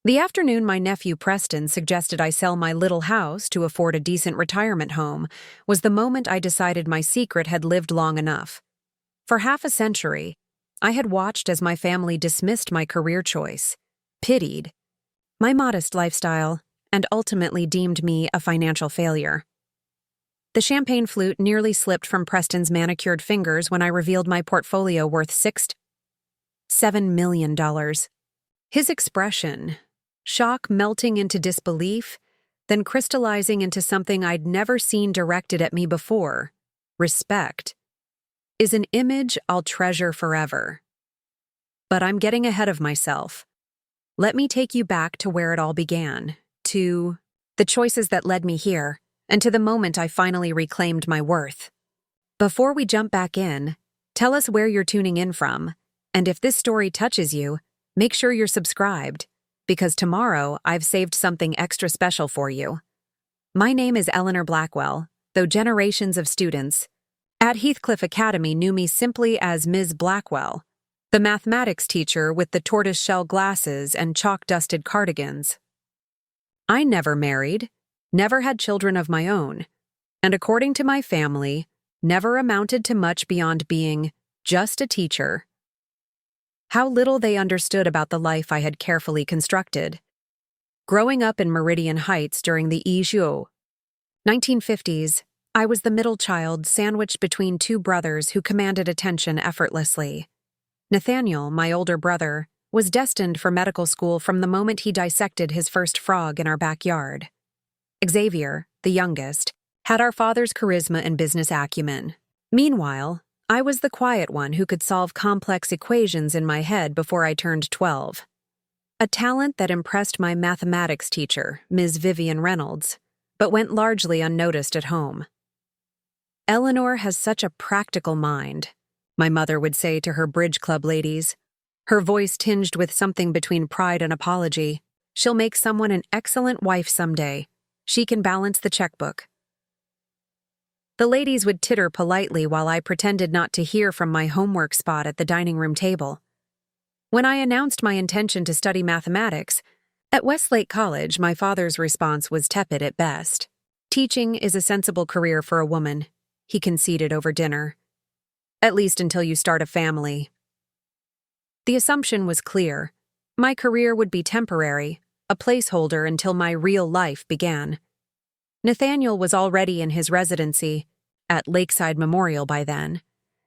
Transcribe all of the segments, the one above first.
The afternoon my nephew Preston suggested I sell my little house to afford a decent retirement home was the moment I decided my secret had lived long enough. For half a century, I had watched as my family dismissed my career choice, pitied my modest lifestyle, and ultimately deemed me a financial failure. The champagne flute nearly slipped from Preston's manicured fingers when I revealed my portfolio worth $7 million. His expression, shock melting into disbelief, then crystallizing into something I'd never seen directed at me before, respect, is an image I'll treasure forever. But I'm getting ahead of myself. Let me take you back to where it all began, to the choices that led me here, and to the moment I finally reclaimed my worth. Before we jump back in, tell us where you're tuning in from, and if this story touches you, make sure you're subscribed, because tomorrow I've saved something extra special for you. My name is Eleanor Blackwell, though generations of students at Heathcliff Academy knew me simply as Ms. Blackwell, the mathematics teacher with the tortoiseshell glasses and chalk-dusted cardigans. I never married, never had children of my own, and according to my family, never amounted to much beyond being just a teacher. How little they understood about the life I had carefully constructed. Growing up in Meridian Heights during the 1950s, I was the middle child sandwiched between two brothers who commanded attention effortlessly. Nathaniel, my older brother, was destined for medical school from the moment he dissected his first frog in our backyard. Xavier, the youngest, had our father's charisma and business acumen. Meanwhile, I was the quiet one who could solve complex equations in my head before I turned 12. A talent that impressed my mathematics teacher, Ms. Vivian Reynolds, but went largely unnoticed at home. Eleanor has such a practical mind, my mother would say to her bridge club ladies, her voice tinged with something between pride and apology. She'll make someone an excellent wife someday. She can balance the checkbook. The ladies would titter politely while I pretended not to hear from my homework spot at the dining room table. When I announced my intention to study mathematics, at Westlake College, my father's response was tepid at best. Teaching is a sensible career for a woman, he conceded over dinner. At least until you start a family. The assumption was clear. My career would be temporary, a placeholder until my real life began. Nathaniel was already in his residency at Lakeside Memorial by then,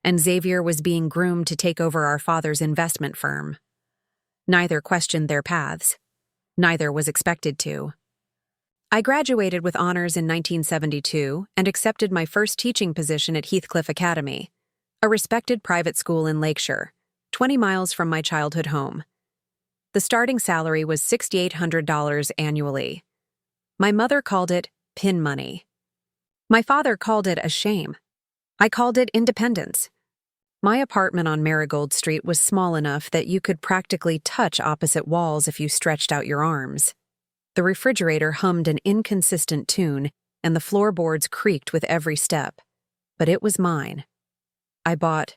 and Xavier was being groomed to take over our father's investment firm. Neither questioned their paths. Neither was expected to. I graduated with honors in 1972 and accepted my first teaching position at Heathcliff Academy, a respected private school in Lakeshire, 20 miles from my childhood home. The starting salary was $6,800 annually. My mother called it pin money. My father called it a shame. I called it independence. My apartment on Marigold Street was small enough that you could practically touch opposite walls if you stretched out your arms. The refrigerator hummed an inconsistent tune, and the floorboards creaked with every step. But it was mine. I bought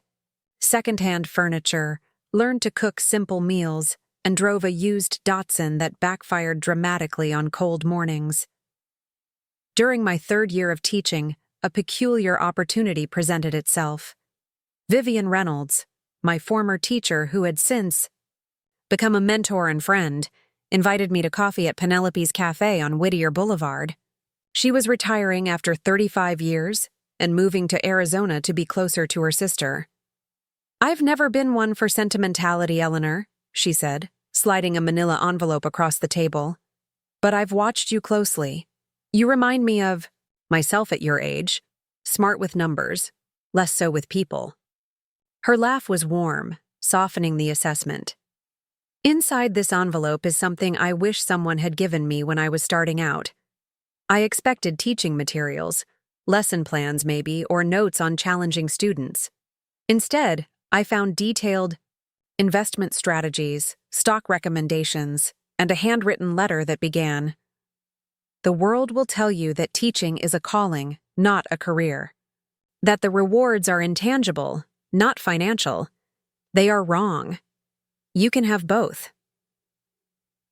second-hand furniture, learned to cook simple meals, and drove a used Datsun that backfired dramatically on cold mornings. During my third year of teaching, a peculiar opportunity presented itself. Vivian Reynolds, my former teacher who had since become a mentor and friend, invited me to coffee at Penelope's Cafe on Whittier Boulevard. She was retiring after 35 years and moving to Arizona to be closer to her sister. "I've never been one for sentimentality, Eleanor," she said, sliding a manila envelope across the table. "But I've watched you closely. You remind me of myself at your age, smart with numbers, less so with people." Her laugh was warm, softening the assessment. Inside this envelope is something I wish someone had given me when I was starting out. I expected teaching materials, lesson plans maybe, or notes on challenging students. Instead, I found detailed investment strategies, stock recommendations, and a handwritten letter that began, "The world will tell you that teaching is a calling, not a career. That the rewards are intangible, not financial. They are wrong. You can have both."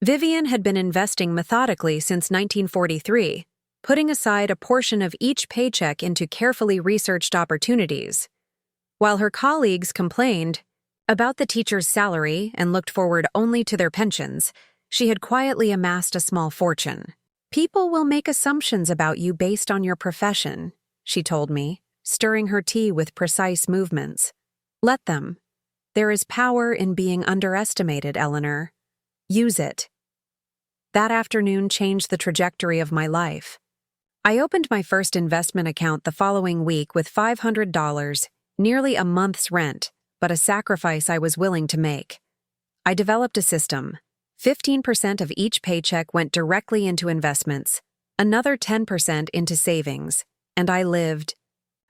Vivian had been investing methodically since 1943, putting aside a portion of each paycheck into carefully researched opportunities. While her colleagues complained about the teacher's salary and looked forward only to their pensions, she had quietly amassed a small fortune. "People will make assumptions about you based on your profession," she told me, stirring her tea with precise movements. "Let them. There is power in being underestimated, Eleanor. Use it." That afternoon changed the trajectory of my life. I opened my first investment account the following week with $500, nearly a month's rent, but a sacrifice I was willing to make. I developed a system. 15% of each paycheck went directly into investments, another 10% into savings, and I lived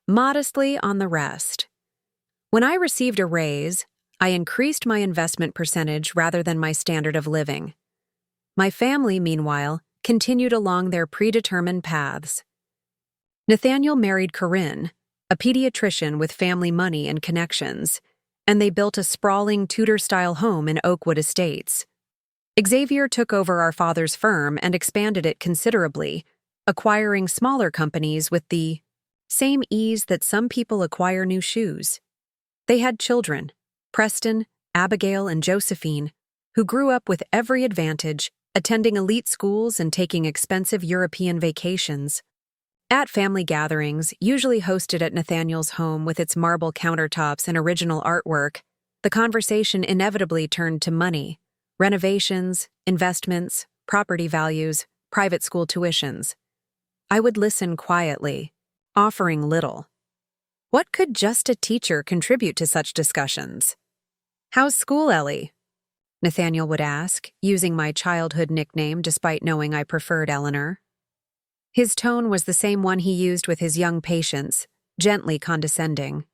modestly on the rest. When I received a raise, I increased my investment percentage rather than my standard of living. My family, meanwhile, continued along their predetermined paths. Nathaniel married Corinne, a pediatrician with family money and connections, and they built a sprawling Tudor-style home in Oakwood Estates. Xavier took over our father's firm and expanded it considerably, acquiring smaller companies with the same ease that some people acquire new shoes. They had children, Preston, Abigail, and Josephine, who grew up with every advantage, attending elite schools and taking expensive European vacations. At family gatherings, usually hosted at Nathaniel's home with its marble countertops and original artwork, the conversation inevitably turned to money, renovations, investments, property values, private school tuitions. I would listen quietly, offering little. What could just a teacher contribute to such discussions? "How's school, Ellie?" Nathaniel would ask, using my childhood nickname despite knowing I preferred Eleanor. His tone was the same one he used with his young patients, gently condescending.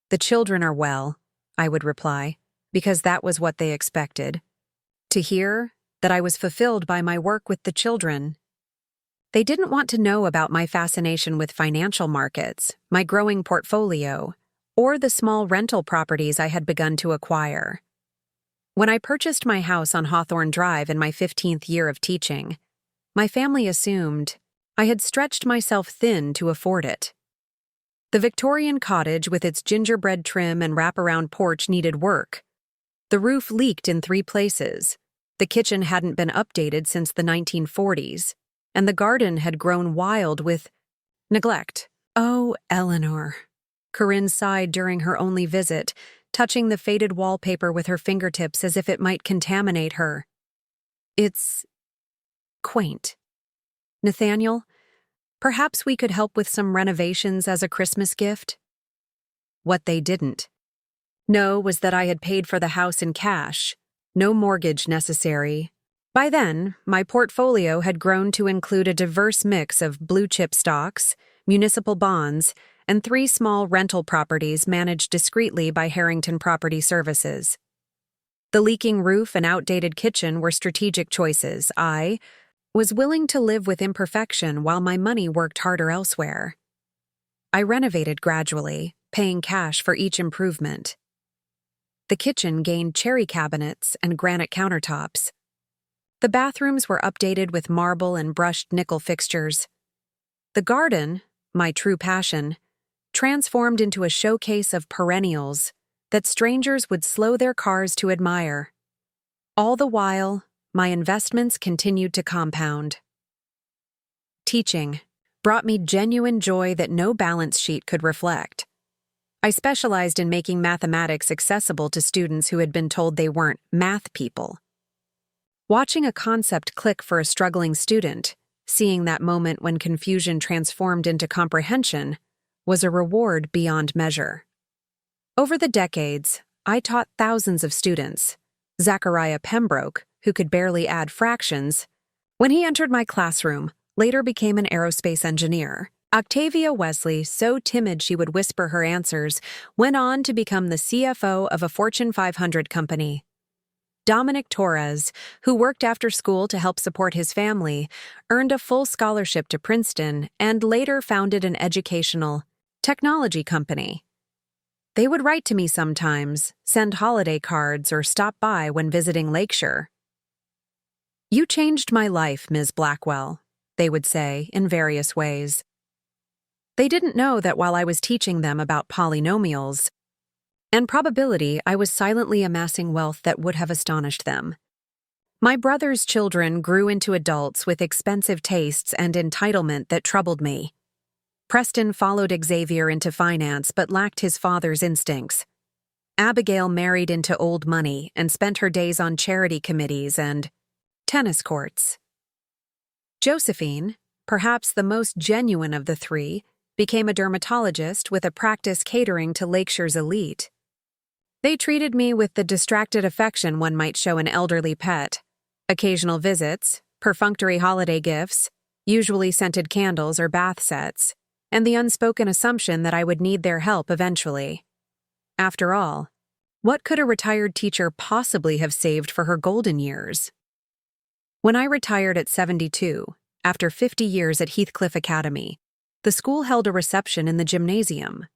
"The children are well," I would reply, because that was what they expected. To hear that I was fulfilled by my work with the children. They didn't want to know about my fascination with financial markets, my growing portfolio, or the small rental properties I had begun to acquire. When I purchased my house on Hawthorne Drive in my 15th year of teaching, my family assumed I had stretched myself thin to afford it. The Victorian cottage with its gingerbread trim and wraparound porch needed work. The roof leaked in 3 places, the kitchen hadn't been updated since the 1940s, and the garden had grown wild with neglect. "Oh, Eleanor," Corinne sighed during her only visit, touching the faded wallpaper with her fingertips as if it might contaminate her. "It's quaint. Nathaniel, perhaps we could help with some renovations as a Christmas gift?" What they didn't know was that I had paid for the house in cash, no mortgage necessary. By then, my portfolio had grown to include a diverse mix of blue-chip stocks, municipal bonds, and 3 small rental properties managed discreetly by Harrington Property Services. The leaking roof and outdated kitchen were strategic choices. I was willing to live with imperfection while my money worked harder elsewhere. I renovated gradually, paying cash for each improvement. The kitchen gained cherry cabinets and granite countertops. The bathrooms were updated with marble and brushed nickel fixtures. The garden, my true passion, transformed into a showcase of perennials that strangers would slow their cars to admire. All the while, my investments continued to compound. Teaching brought me genuine joy that no balance sheet could reflect. I specialized in making mathematics accessible to students who had been told they weren't math people. Watching a concept click for a struggling student, seeing that moment when confusion transformed into comprehension, was a reward beyond measure. Over the decades, I taught thousands of students. Zachariah Pembroke, who could barely add fractions, when he entered my classroom, later became an aerospace engineer. Octavia Wesley, so timid she would whisper her answers, went on to become the CFO of a Fortune 500 company. Dominic Torres, who worked after school to help support his family, earned a full scholarship to Princeton and later founded an educational technology company. They would write to me sometimes, send holiday cards, or stop by when visiting Lakeshore. "You changed my life, Ms. Blackwell," they would say in various ways. They didn't know that while I was teaching them about polynomials and probability, I was silently amassing wealth that would have astonished them. My brother's children grew into adults with expensive tastes and entitlement that troubled me. Preston followed Xavier into finance but lacked his father's instincts. Abigail married into old money and spent her days on charity committees and tennis courts. Josephine, perhaps the most genuine of the three, became a dermatologist with a practice catering to Lakeshire's elite. They treated me with the distracted affection one might show an elderly pet. Occasional visits, perfunctory holiday gifts, usually scented candles or bath sets, and the unspoken assumption that I would need their help eventually. After all, what could a retired teacher possibly have saved for her golden years? When I retired at 72, after 50 years at Heathcliff Academy, the school held a reception in the gymnasium.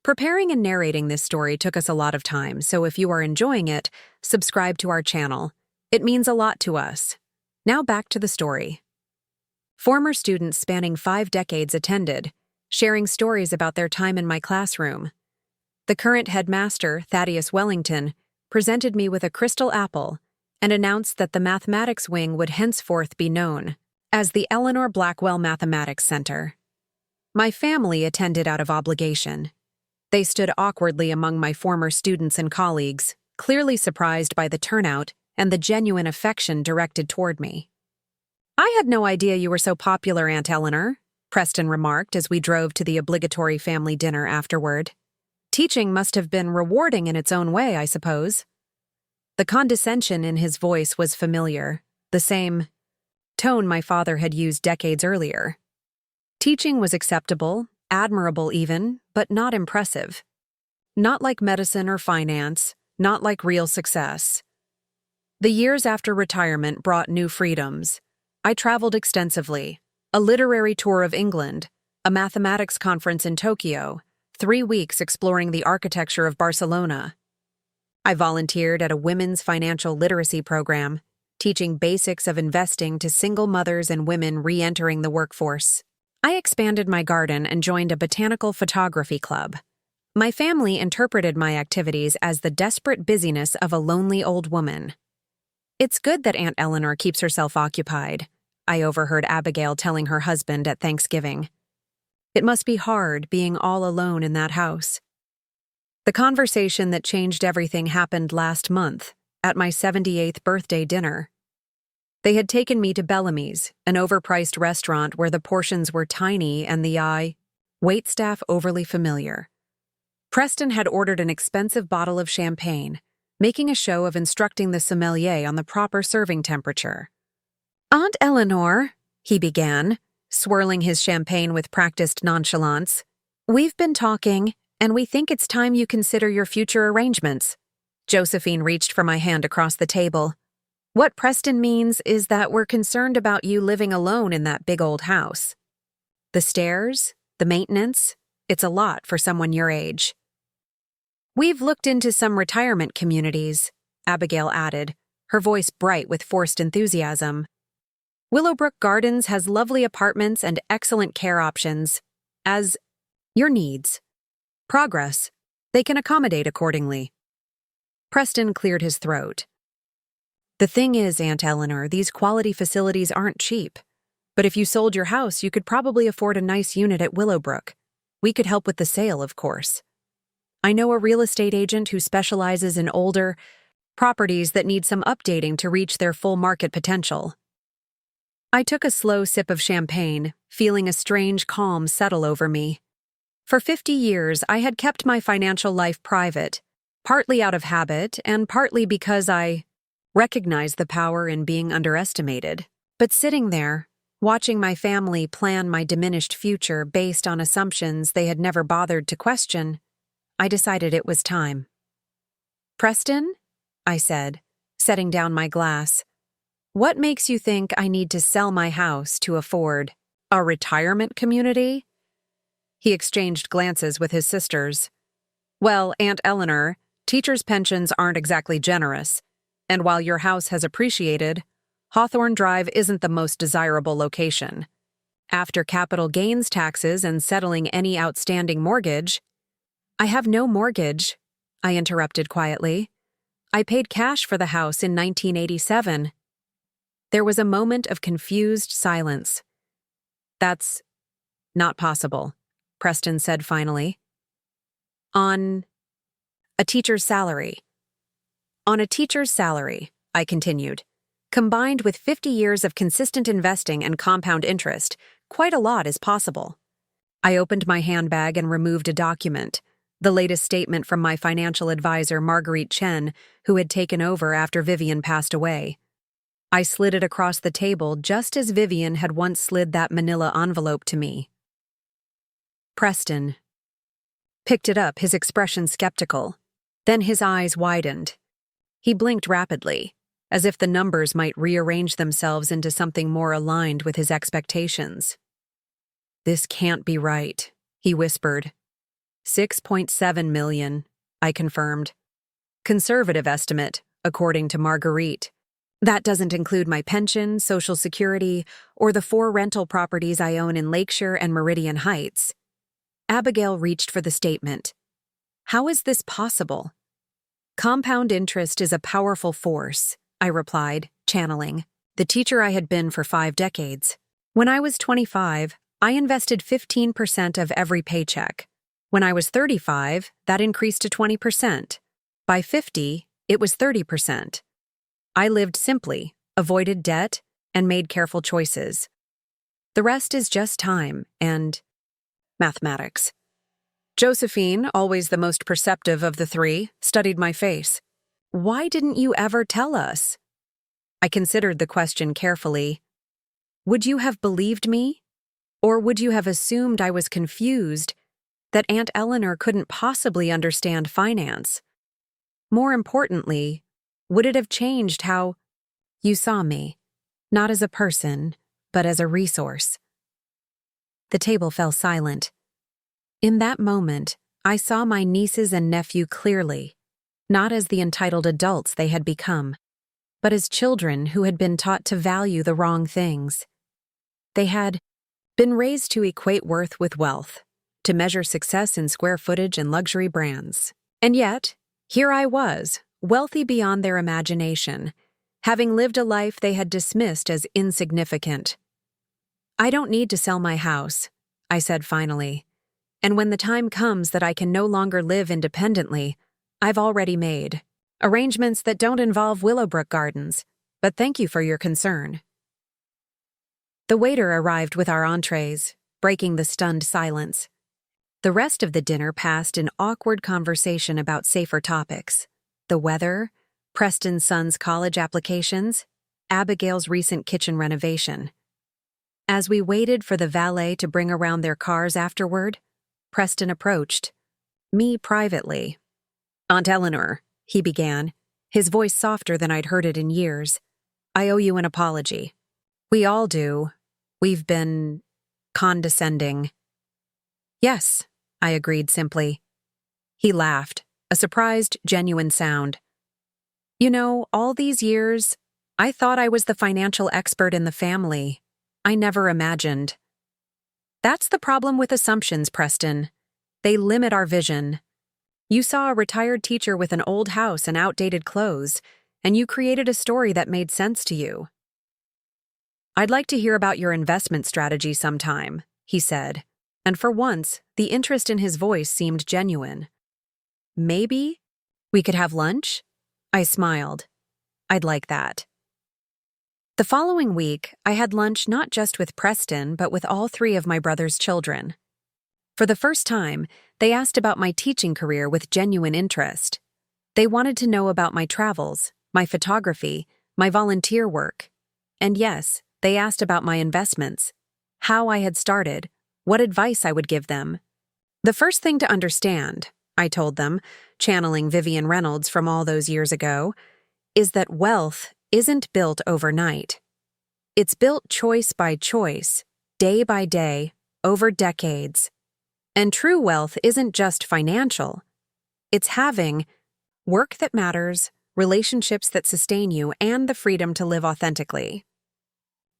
Preparing and narrating this story took us a lot of time, so if you are enjoying it, subscribe to our channel. It means a lot to us. Now back to the story. Former students spanning 5 decades attended, sharing stories about their time in my classroom. The current headmaster, Thaddeus Wellington, presented me with a crystal apple and announced that the mathematics wing would henceforth be known as the Eleanor Blackwell Mathematics Center. My family attended out of obligation. They stood awkwardly among my former students and colleagues, clearly surprised by the turnout and the genuine affection directed toward me. "I had no idea you were so popular, Aunt Eleanor," Preston remarked as we drove to the obligatory family dinner afterward. "Teaching must have been rewarding in its own way, I suppose." The condescension in his voice was familiar, the same tone my father had used decades earlier. Teaching was acceptable, admirable even, but not impressive. Not like medicine or finance, not like real success. The years after retirement brought new freedoms. I traveled extensively, a literary tour of England, a mathematics conference in Tokyo, 3 weeks exploring the architecture of Barcelona. I volunteered at a women's financial literacy program, teaching basics of investing to single mothers and women re-entering the workforce. I expanded my garden and joined a botanical photography club. My family interpreted my activities as the desperate busyness of a lonely old woman. "It's good that Aunt Eleanor keeps herself occupied," I overheard Abigail telling her husband at Thanksgiving. "It must be hard being all alone in that house." The conversation that changed everything happened last month, at my 78th birthday dinner. They had taken me to Bellamy's, an overpriced restaurant where the portions were tiny and the waitstaff overly familiar. Preston had ordered an expensive bottle of champagne, making a show of instructing the sommelier on the proper serving temperature. "Aunt Eleanor," he began, swirling his champagne with practiced nonchalance, "we've been talking, and we think it's time you consider your future arrangements." Josephine reached for my hand across the table. "What Preston means is that we're concerned about you living alone in that big old house. The stairs, the maintenance, it's a lot for someone your age." "We've looked into some retirement communities," Abigail added, her voice bright with forced enthusiasm. "Willowbrook Gardens has lovely apartments and excellent care options. As your needs progress, they can accommodate accordingly." Preston cleared his throat. "The thing is, Aunt Eleanor, these quality facilities aren't cheap. But if you sold your house, you could probably afford a nice unit at Willowbrook. We could help with the sale, of course. I know a real estate agent who specializes in older properties that need some updating to reach their full market potential." I took a slow sip of champagne, feeling a strange calm settle over me. For 50 years, I had kept my financial life private, partly out of habit and partly because I recognized the power in being underestimated. But sitting there, watching my family plan my diminished future based on assumptions they had never bothered to question, I decided it was time. "Preston," I said, setting down my glass, "what makes you think I need to sell my house to afford a retirement community?" He exchanged glances with his sisters. "Well, Aunt Eleanor, teachers' pensions aren't exactly generous, and while your house has appreciated, Hawthorne Drive isn't the most desirable location. After capital gains taxes and settling any outstanding mortgage— I have no mortgage, I interrupted quietly. I paid cash for the house in 1987. There was a moment of confused silence. That's not possible, Preston said finally. On a teacher's salary. On a teacher's salary, I continued. Combined with 50 years of consistent investing and compound interest, quite a lot is possible. I opened my handbag and removed a document, the latest statement from my financial advisor, Marguerite Chen, who had taken over after Vivian passed away. I slid it across the table just as Vivian had once slid that manila envelope to me. Preston picked it up, his expression skeptical. Then his eyes widened. He blinked rapidly, as if the numbers might rearrange themselves into something more aligned with his expectations. "This can't be right," he whispered. $6.7 million, I confirmed. Conservative estimate, according to Marguerite. That doesn't include my pension, Social Security, or the 4 rental properties I own in Lakeshore and Meridian Heights. Abigail reached for the statement. How is this possible? Compound interest is a powerful force, I replied, channeling. The teacher I had been for 5 decades. When I was 25, I invested 15% of every paycheck. When I was 35, that increased to 20%. By 50, it was 30%. I lived simply, avoided debt, and made careful choices. The rest is just time and mathematics. Josephine, always the most perceptive of the 3, studied my face. Why didn't you ever tell us? I considered the question carefully. Would you have believed me? Or would you have assumed I was confused, that Aunt Eleanor couldn't possibly understand finance? More importantly, would it have changed how you saw me, not as a person, but as a resource? The table fell silent. In that moment, I saw my nieces and nephew clearly, not as the entitled adults they had become, but as children who had been taught to value the wrong things. They had been raised to equate worth with wealth, to measure success in square footage and luxury brands. And yet, here I was, wealthy beyond their imagination, having lived a life they had dismissed as insignificant. I don't need to sell my house, I said finally. And when the time comes that I can no longer live independently, I've already made arrangements that don't involve Willowbrook Gardens, but thank you for your concern. The waiter arrived with our entrees, breaking the stunned silence. The rest of the dinner passed in awkward conversation about safer topics: the weather, Preston's son's college applications, Abigail's recent kitchen renovation. As we waited for the valet to bring around their cars afterward, Preston approached me privately. Aunt Eleanor, he began, his voice softer than I'd heard it in years. I owe you an apology. We all do. We've been condescending. Yes, I agreed simply. He laughed, a surprised, genuine sound. You know, all these years, I thought I was the financial expert in the family. I never imagined. That's the problem with assumptions, Preston. They limit our vision. You saw a retired teacher with an old house and outdated clothes, and you created a story that made sense to you. I'd like to hear about your investment strategy sometime, he said, and for once, the interest in his voice seemed genuine. Maybe we could have lunch? I smiled. I'd like that. The following week, I had lunch not just with Preston, but with all 3 of my brother's children. For the first time, they asked about my teaching career with genuine interest. They wanted to know about my travels, my photography, my volunteer work. And yes, they asked about my investments, how I had started, what advice I would give them. The first thing to understand, I told them, channeling Vivian Reynolds from all those years ago, is that wealth isn't built overnight. It's built choice by choice, day by day, over decades. And true wealth isn't just financial. It's having work that matters, relationships that sustain you, and the freedom to live authentically.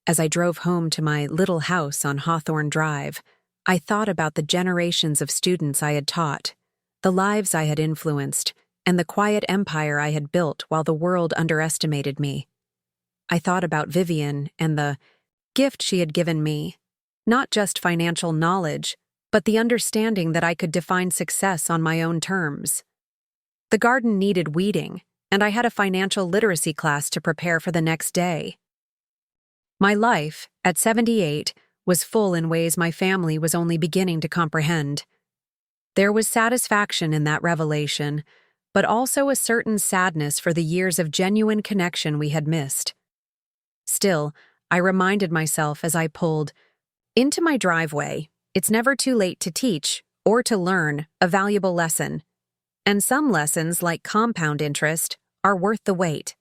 As I drove home to my little house on Hawthorne Drive, I thought about the generations of students I had taught, the lives I had influenced, and the quiet empire I had built while the world underestimated me. I thought about Vivian and the gift she had given me, not just financial knowledge, but the understanding that I could define success on my own terms. The garden needed weeding, and I had a financial literacy class to prepare for the next day. My life, at 78, was full in ways my family was only beginning to comprehend. There was satisfaction in that revelation, but also a certain sadness for the years of genuine connection we had missed. Still, I reminded myself as I pulled into my driveway, it's never too late to teach or to learn a valuable lesson. And some lessons, like compound interest, are worth the wait.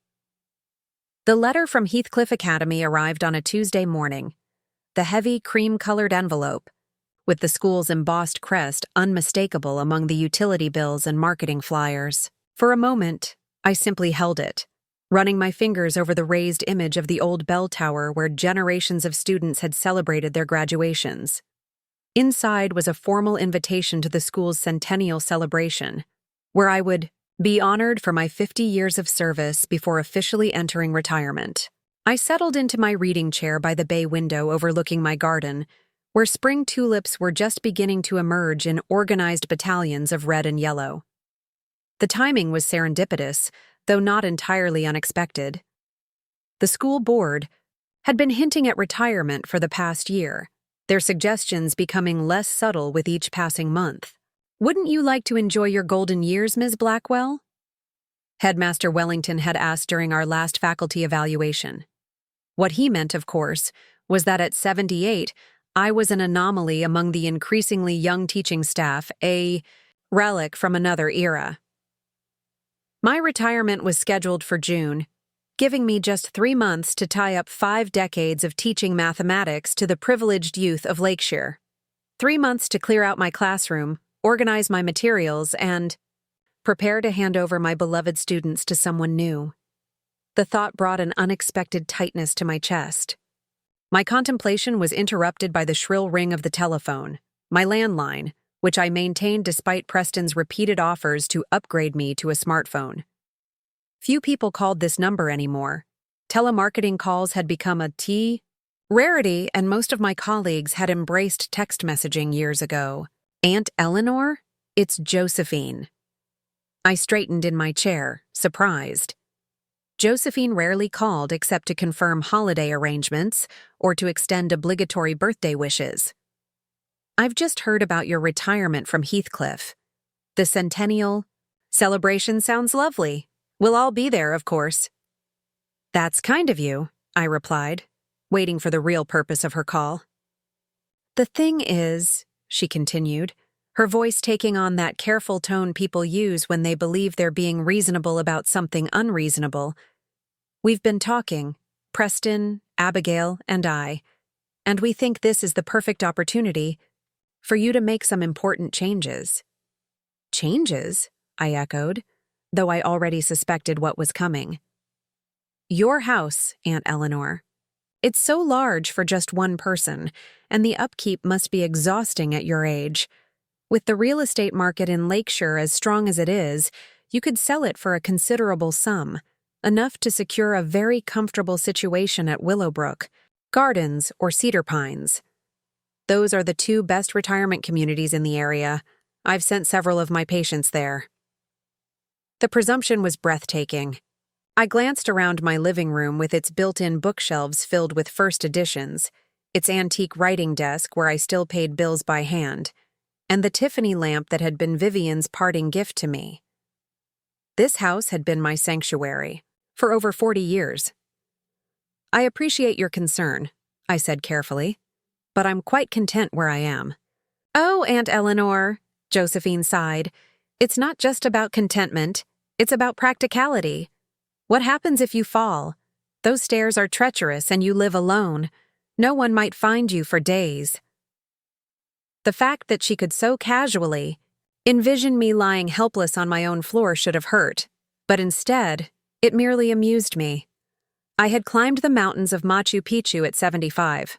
The letter from Heathcliff Academy arrived on a Tuesday morning. The heavy, cream-colored envelope, with the school's embossed crest unmistakable among the utility bills and marketing flyers. For a moment, I simply held it, running my fingers over the raised image of the old bell tower where generations of students had celebrated their graduations. Inside was a formal invitation to the school's centennial celebration, where I would be honored for my 50 years of service before officially entering retirement. I settled into my reading chair by the bay window overlooking my garden, where spring tulips were just beginning to emerge in organized battalions of red and yellow. The timing was serendipitous, though not entirely unexpected. The school board had been hinting at retirement for the past year, their suggestions becoming less subtle with each passing month. "Wouldn't you like to enjoy your golden years, Ms. Blackwell?" Headmaster Wellington had asked during our last faculty evaluation. What he meant, of course, was that at 78, I was an anomaly among the increasingly young teaching staff, a relic from another era. My retirement was scheduled for June, giving me just 3 months to tie up 5 decades of teaching mathematics to the privileged youth of Lakeshire. 3 months to clear out my classroom, organize my materials, and prepare to hand over my beloved students to someone new. The thought brought an unexpected tightness to my chest. My contemplation was interrupted by the shrill ring of the telephone, my landline, which I maintained despite Preston's repeated offers to upgrade me to a smartphone. Few people called this number anymore. Telemarketing calls had become a rarity, and most of my colleagues had embraced text messaging years ago. "Aunt Eleanor? It's Josephine." I straightened in my chair, surprised. Josephine rarely called except to confirm holiday arrangements or to extend obligatory birthday wishes. "I've just heard about your retirement from Heathcliff. The centennial celebration sounds lovely. We'll all be there, of course." "That's kind of you," I replied, waiting for the real purpose of her call. "The thing is," she continued, her voice taking on that careful tone people use when they believe they're being reasonable about something unreasonable, "we've been talking, Preston, Abigail, and I, and we think this is the perfect opportunity for you to make some important changes." "Changes?" I echoed, though I already suspected what was coming. "Your house, Aunt Eleanor. It's so large for just one person, and the upkeep must be exhausting at your age. With the real estate market in Lakeshire as strong as it is, you could sell it for a considerable sum, enough to secure a very comfortable situation at Willowbrook, Gardens, or Cedar Pines. Those are the 2 best retirement communities in the area. I've sent several of my patients there." The presumption was breathtaking. I glanced around my living room with its built-in bookshelves filled with first editions, its antique writing desk where I still paid bills by hand, and the Tiffany lamp that had been Vivian's parting gift to me. This house had been my sanctuary for over 40 years. "I appreciate your concern," I said carefully, "but I'm quite content where I am." "Oh, Aunt Eleanor," Josephine sighed, "it's not just about contentment, it's about practicality. What happens if you fall? Those stairs are treacherous and you live alone. No one might find you for days." The fact that she could so casually envision me lying helpless on my own floor should have hurt, but instead, It merely amused me. I had climbed the mountains of Machu Picchu at 75.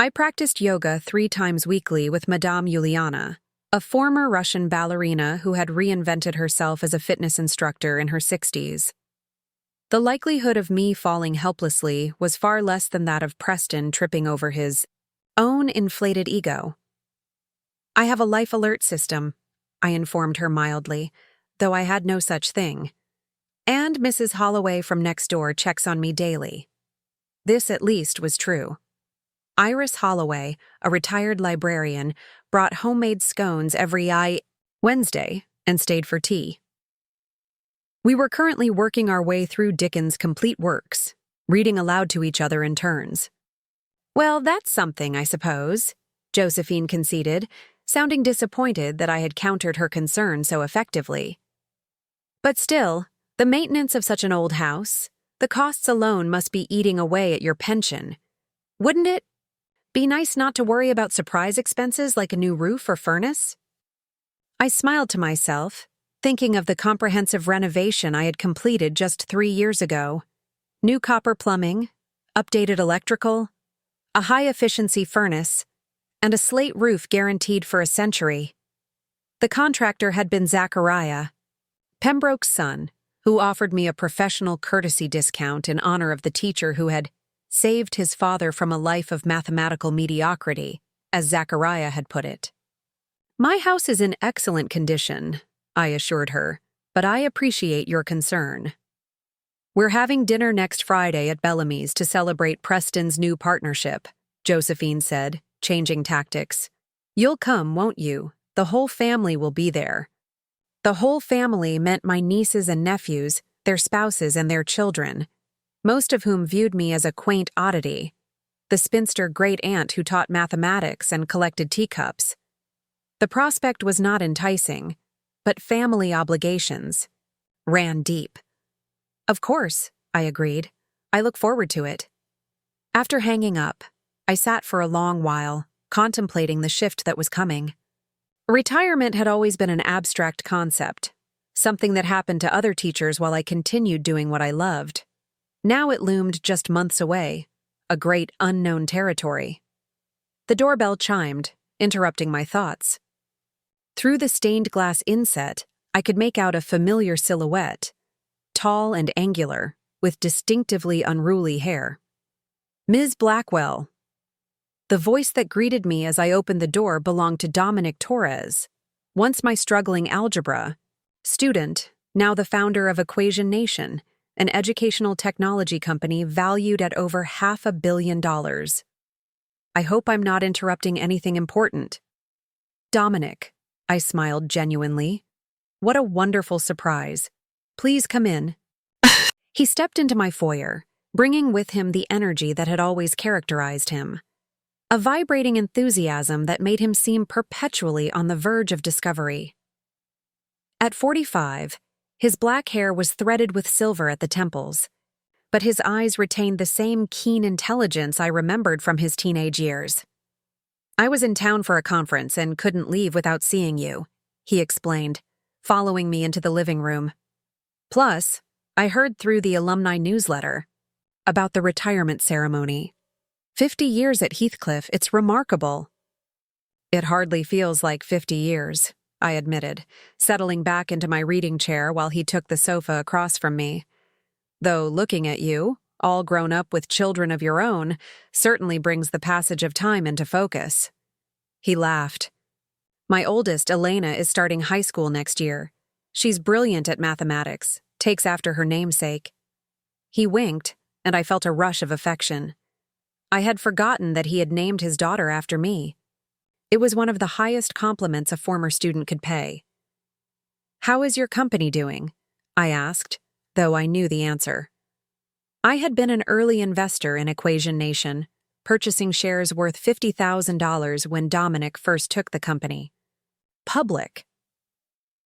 I practiced yoga 3 times weekly with Madame Juliana, a former Russian ballerina who had reinvented herself as a fitness instructor in her 60s. The likelihood of me falling helplessly was far less than that of Preston tripping over his own inflated ego. I have a life alert system, I informed her mildly, though I had no such thing. And Mrs. Holloway from next door checks on me daily. This at least was true. Iris Holloway, a retired librarian, brought homemade scones every Wednesday and stayed for tea. We were currently working our way through Dickens' complete works, reading aloud to each other in turns. Well, that's something, I suppose, Josephine conceded, sounding disappointed that I had countered her concern so effectively. But still, the maintenance of such an old house, the costs alone must be eating away at your pension. Wouldn't it be nice not to worry about surprise expenses like a new roof or furnace? I smiled to myself, thinking of the comprehensive renovation I had completed just 3 years ago. New copper plumbing, updated electrical, a high-efficiency furnace, and a slate roof guaranteed for a century. The contractor had been Zachariah, Pembroke's son, who offered me a professional courtesy discount in honor of the teacher who had saved his father from a life of mathematical mediocrity, as Zachariah had put it. My house is in excellent condition, I assured her, but I appreciate your concern. We're having dinner next Friday at Bellamy's to celebrate Preston's new partnership, Josephine said, changing tactics. You'll come, won't you? The whole family will be there. The whole family meant my nieces and nephews, their spouses and their children, most of whom viewed me as a quaint oddity, the spinster great-aunt who taught mathematics and collected teacups. The prospect was not enticing, but family obligations ran deep. Of course, I agreed. I look forward to it. After hanging up, I sat for a long while, contemplating the shift that was coming. Retirement had always been an abstract concept, something that happened to other teachers while I continued doing what I loved. Now it loomed just months away, a great unknown territory. The doorbell chimed, interrupting my thoughts. Through the stained glass inset, I could make out a familiar silhouette, tall and angular, with distinctively unruly hair. Ms. Blackwell. The voice that greeted me as I opened the door belonged to Dominic Torres, once my struggling algebra student, now the founder of Equation Nation, an educational technology company valued at over $500 million. I hope I'm not interrupting anything important. Dominic, I smiled genuinely. What a wonderful surprise. Please come in. He stepped into my foyer, bringing with him the energy that had always characterized him. A vibrating enthusiasm that made him seem perpetually on the verge of discovery. At 45, his black hair was threaded with silver at the temples, but his eyes retained the same keen intelligence I remembered from his teenage years. I was in town for a conference and couldn't leave without seeing you, he explained, following me into the living room. Plus, I heard through the alumni newsletter about the retirement ceremony. 50 years at Heathcliff, it's remarkable. It hardly feels like 50 years, I admitted, settling back into my reading chair while he took the sofa across from me. Though looking at you, all grown up with children of your own, certainly brings the passage of time into focus. He laughed. My oldest, Eleanor, is starting high school next year. She's brilliant at mathematics, takes after her namesake. He winked, and I felt a rush of affection. I had forgotten that he had named his daughter after me. It was one of the highest compliments a former student could pay. How is your company doing? I asked, though I knew the answer. I had been an early investor in Equation Nation, purchasing shares worth $50,000 when Dominic first took the company public.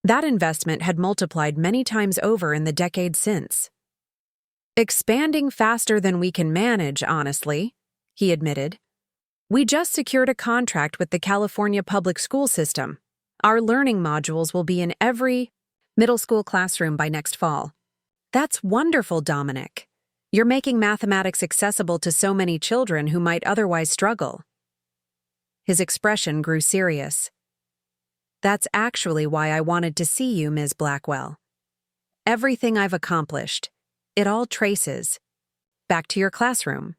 That investment had multiplied many times over in the decade since. Expanding faster than we can manage, honestly, he admitted. We just secured a contract with the California public school system. Our learning modules will be in every middle school classroom by next fall. That's wonderful, Dominic. You're making mathematics accessible to so many children who might otherwise struggle. His expression grew serious. That's actually why I wanted to see you, Ms. Blackwell. Everything I've accomplished, it all traces back to your classroom.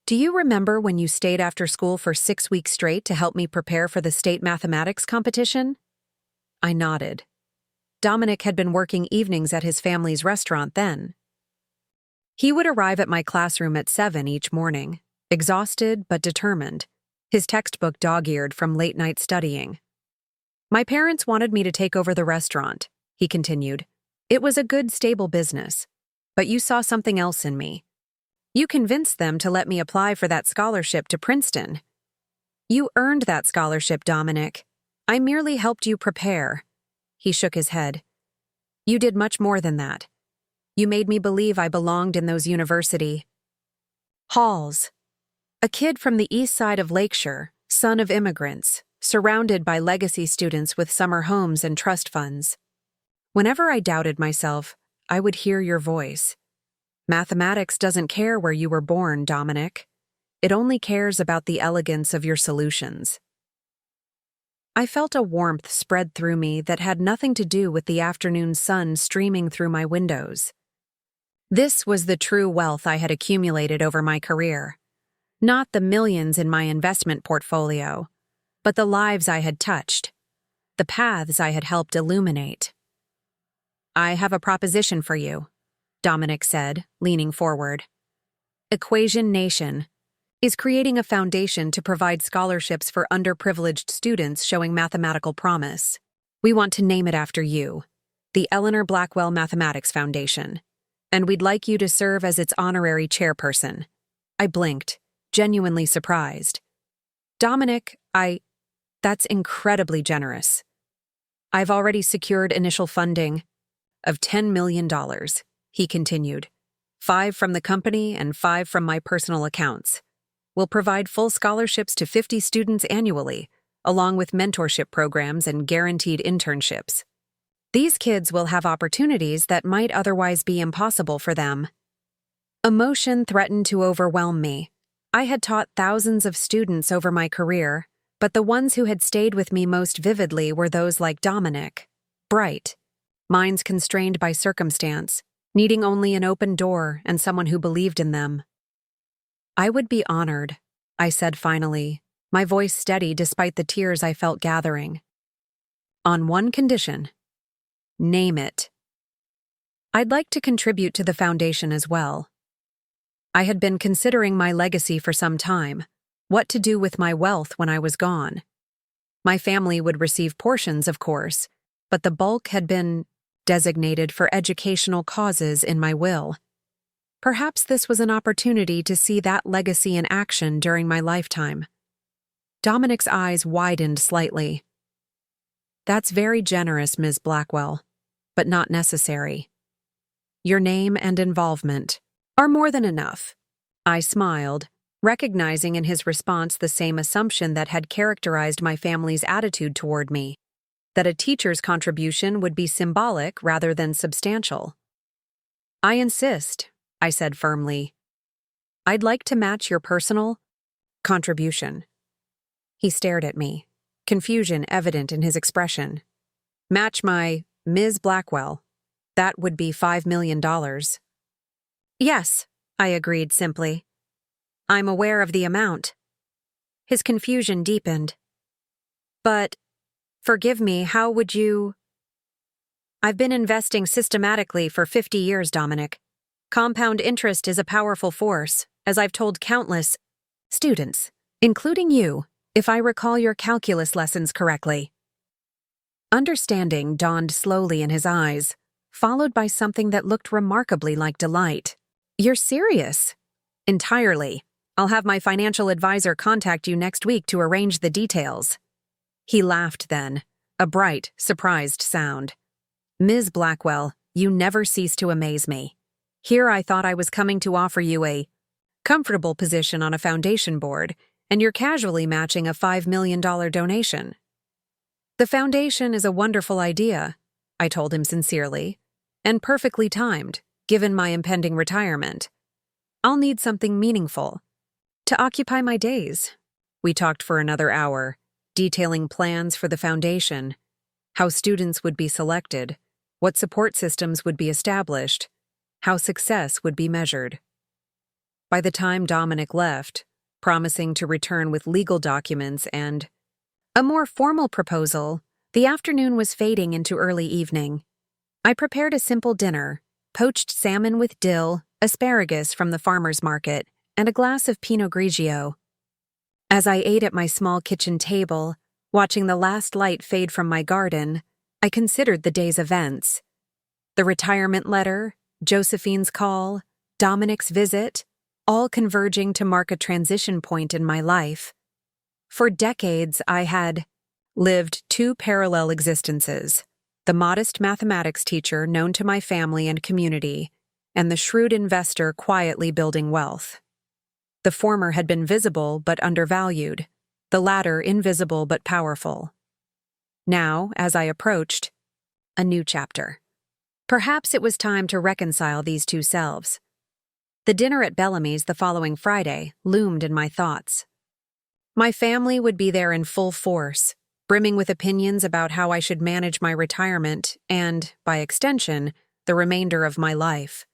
Do you remember when you stayed after school for 6 weeks straight to help me prepare for the state mathematics competition? I nodded. Dominic had been working evenings at his family's restaurant then. He would arrive at my classroom at 7 each morning, exhausted but determined, his textbook dog-eared from late-night studying. My parents wanted me to take over the restaurant, he continued. It was a good, stable business, but you saw something else in me. You convinced them to let me apply for that scholarship to Princeton. You earned that scholarship, Dominic. I merely helped you prepare. He shook his head. You did much more than that. You made me believe I belonged in those university halls. A kid from the east side of Lakeshore, son of immigrants, surrounded by legacy students with summer homes and trust funds. Whenever I doubted myself, I would hear your voice. Mathematics doesn't care where you were born, Dominic. It only cares about the elegance of your solutions. I felt a warmth spread through me that had nothing to do with the afternoon sun streaming through my windows. This was the true wealth I had accumulated over my career. Not the millions in my investment portfolio, but the lives I had touched, the paths I had helped illuminate. I have a proposition for you, Dominic said, leaning forward. Equation Nation is creating a foundation to provide scholarships for underprivileged students showing mathematical promise. We want to name it after you, the Eleanor Blackwell Mathematics Foundation, and we'd like you to serve as its honorary chairperson. I blinked, genuinely surprised. Dominic, that's incredibly generous. I've already secured initial funding of $10 million, he continued. 5 from the company and 5 from my personal accounts. We'll provide full scholarships to 50 students annually, along with mentorship programs and guaranteed internships. These kids will have opportunities that might otherwise be impossible for them. Emotion threatened to overwhelm me. I had taught thousands of students over my career, but the ones who had stayed with me most vividly were those like Dominic. Bright, minds constrained by circumstance, needing only an open door and someone who believed in them. I would be honored, I said finally, my voice steady despite the tears I felt gathering. On one condition. Name it. I'd like to contribute to the foundation as well. I had been considering my legacy for some time, what to do with my wealth when I was gone. My family would receive portions, of course, but the bulk had been designated for educational causes in my will. Perhaps this was an opportunity to see that legacy in action during my lifetime. Dominic's eyes widened slightly. That's very generous, Ms. Blackwell, but not necessary. Your name and involvement are more than enough. I smiled, recognizing in his response the same assumption that had characterized my family's attitude toward me, that a teacher's contribution would be symbolic rather than substantial. I insist, I said firmly. I'd like to match your personal contribution. He stared at me, confusion evident in his expression. Match my Ms. Blackwell. That would be $5 million. Yes, I agreed simply. I'm aware of the amount. His confusion deepened. But, forgive me, how would you— I've been investing systematically for 50 years, Dominic. Compound interest is a powerful force, as I've told countless students, including you, if I recall your calculus lessons correctly. Understanding dawned slowly in his eyes, followed by something that looked remarkably like delight. You're serious? Entirely. I'll have my financial advisor contact you next week to arrange the details. He laughed then, a bright, surprised sound. Ms. Blackwell, you never cease to amaze me. Here I thought I was coming to offer you a comfortable position on a foundation board, and you're casually matching a $5 million donation. The foundation is a wonderful idea, I told him sincerely, and perfectly timed, given my impending retirement. I'll need something meaningful to occupy my days. We talked for another hour, detailing plans for the foundation, how students would be selected, what support systems would be established, how success would be measured. By the time Dominic left, promising to return with legal documents and a more formal proposal, the afternoon was fading into early evening. I prepared a simple dinner, poached salmon with dill, asparagus from the farmer's market, and a glass of Pinot Grigio. As I ate at my small kitchen table, watching the last light fade from my garden, I considered the day's events. The retirement letter, Josephine's call, Dominic's visit, all converging to mark a transition point in my life. For decades, I had lived two parallel existences: the modest mathematics teacher known to my family and community, and the shrewd investor quietly building wealth. The former had been visible but undervalued, the latter invisible but powerful. Now, as I approached, a new chapter. Perhaps it was time to reconcile these two selves. The dinner at Bellamy's the following Friday loomed in my thoughts. My family would be there in full force, brimming with opinions about how I should manage my retirement and, by extension, the remainder of my life.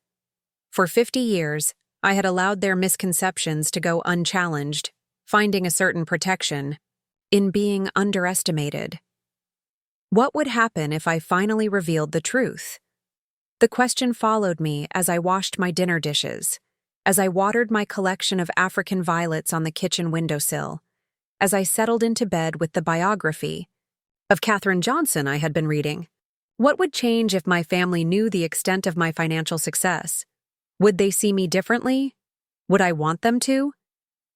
For 50 years, I had allowed their misconceptions to go unchallenged, finding a certain protection in being underestimated. What would happen if I finally revealed the truth? The question followed me as I washed my dinner dishes, as I watered my collection of African violets on the kitchen windowsill, as I settled into bed with the biography of Katherine Johnson I had been reading. What would change if my family knew the extent of my financial success? Would they see me differently? Would I want them to?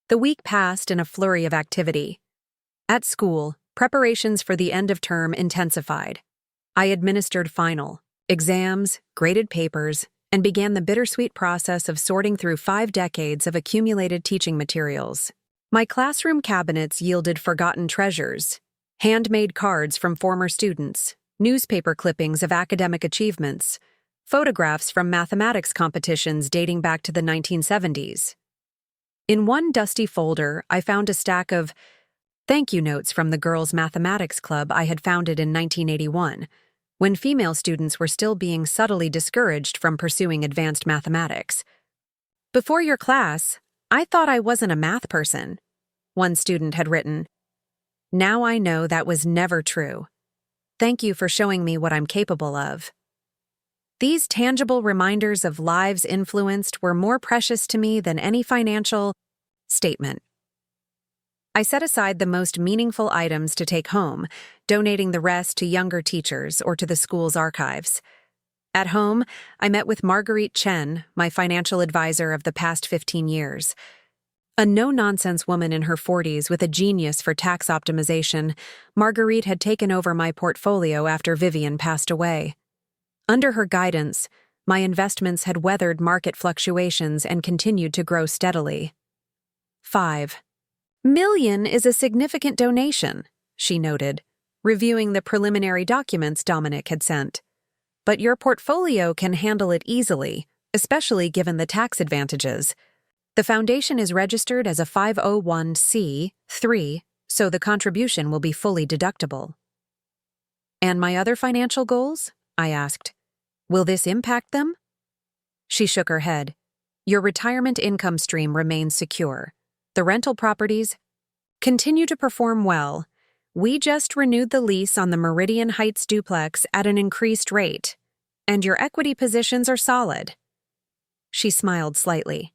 The week passed in a flurry of activity. At school, preparations for the end of term intensified. I administered final exams, graded papers, and began the bittersweet process of sorting through 5 decades of accumulated teaching materials. My classroom cabinets yielded forgotten treasures: handmade cards from former students, newspaper clippings of academic achievements, photographs from mathematics competitions dating back to the 1970s. In one dusty folder, I found a stack of thank you notes from the Girls' Mathematics Club I had founded in 1981, when female students were still being subtly discouraged from pursuing advanced mathematics. "Before your class, I thought I wasn't a math person," one student had written. "Now I know that was never true. Thank you for showing me what I'm capable of." These tangible reminders of lives influenced were more precious to me than any financial statement. I set aside the most meaningful items to take home, donating the rest to younger teachers or to the school's archives. At home, I met with Marguerite Chen, my financial advisor of the past 15 years. A no-nonsense woman in her 40s with a genius for tax optimization, Marguerite had taken over my portfolio after Vivian passed away. Under her guidance, my investments had weathered market fluctuations and continued to grow steadily. 5 million is a significant donation, she noted, reviewing the preliminary documents Dominic had sent. But your portfolio can handle it easily, especially given the tax advantages. The foundation is registered as a 501c3, so the contribution will be fully deductible. "And my other financial goals?" I asked. "Will this impact them?" She shook her head. "Your retirement income stream remains secure. The rental properties continue to perform well. We just renewed the lease on the Meridian Heights duplex at an increased rate, and your equity positions are solid." She smiled slightly.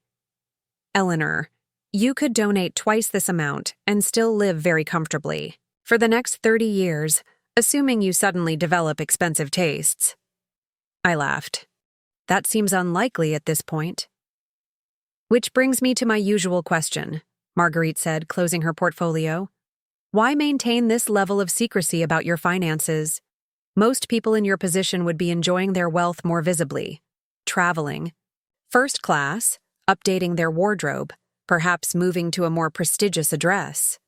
"Eleanor, you could donate twice this amount and still live very comfortably for the next 30 years, assuming you suddenly develop expensive tastes." I laughed. "That seems unlikely at this point." "Which brings me to my usual question," Marguerite said, closing her portfolio. "Why maintain this level of secrecy about your finances? Most people in your position would be enjoying their wealth more visibly, traveling, first class, updating their wardrobe, perhaps moving to a more prestigious address."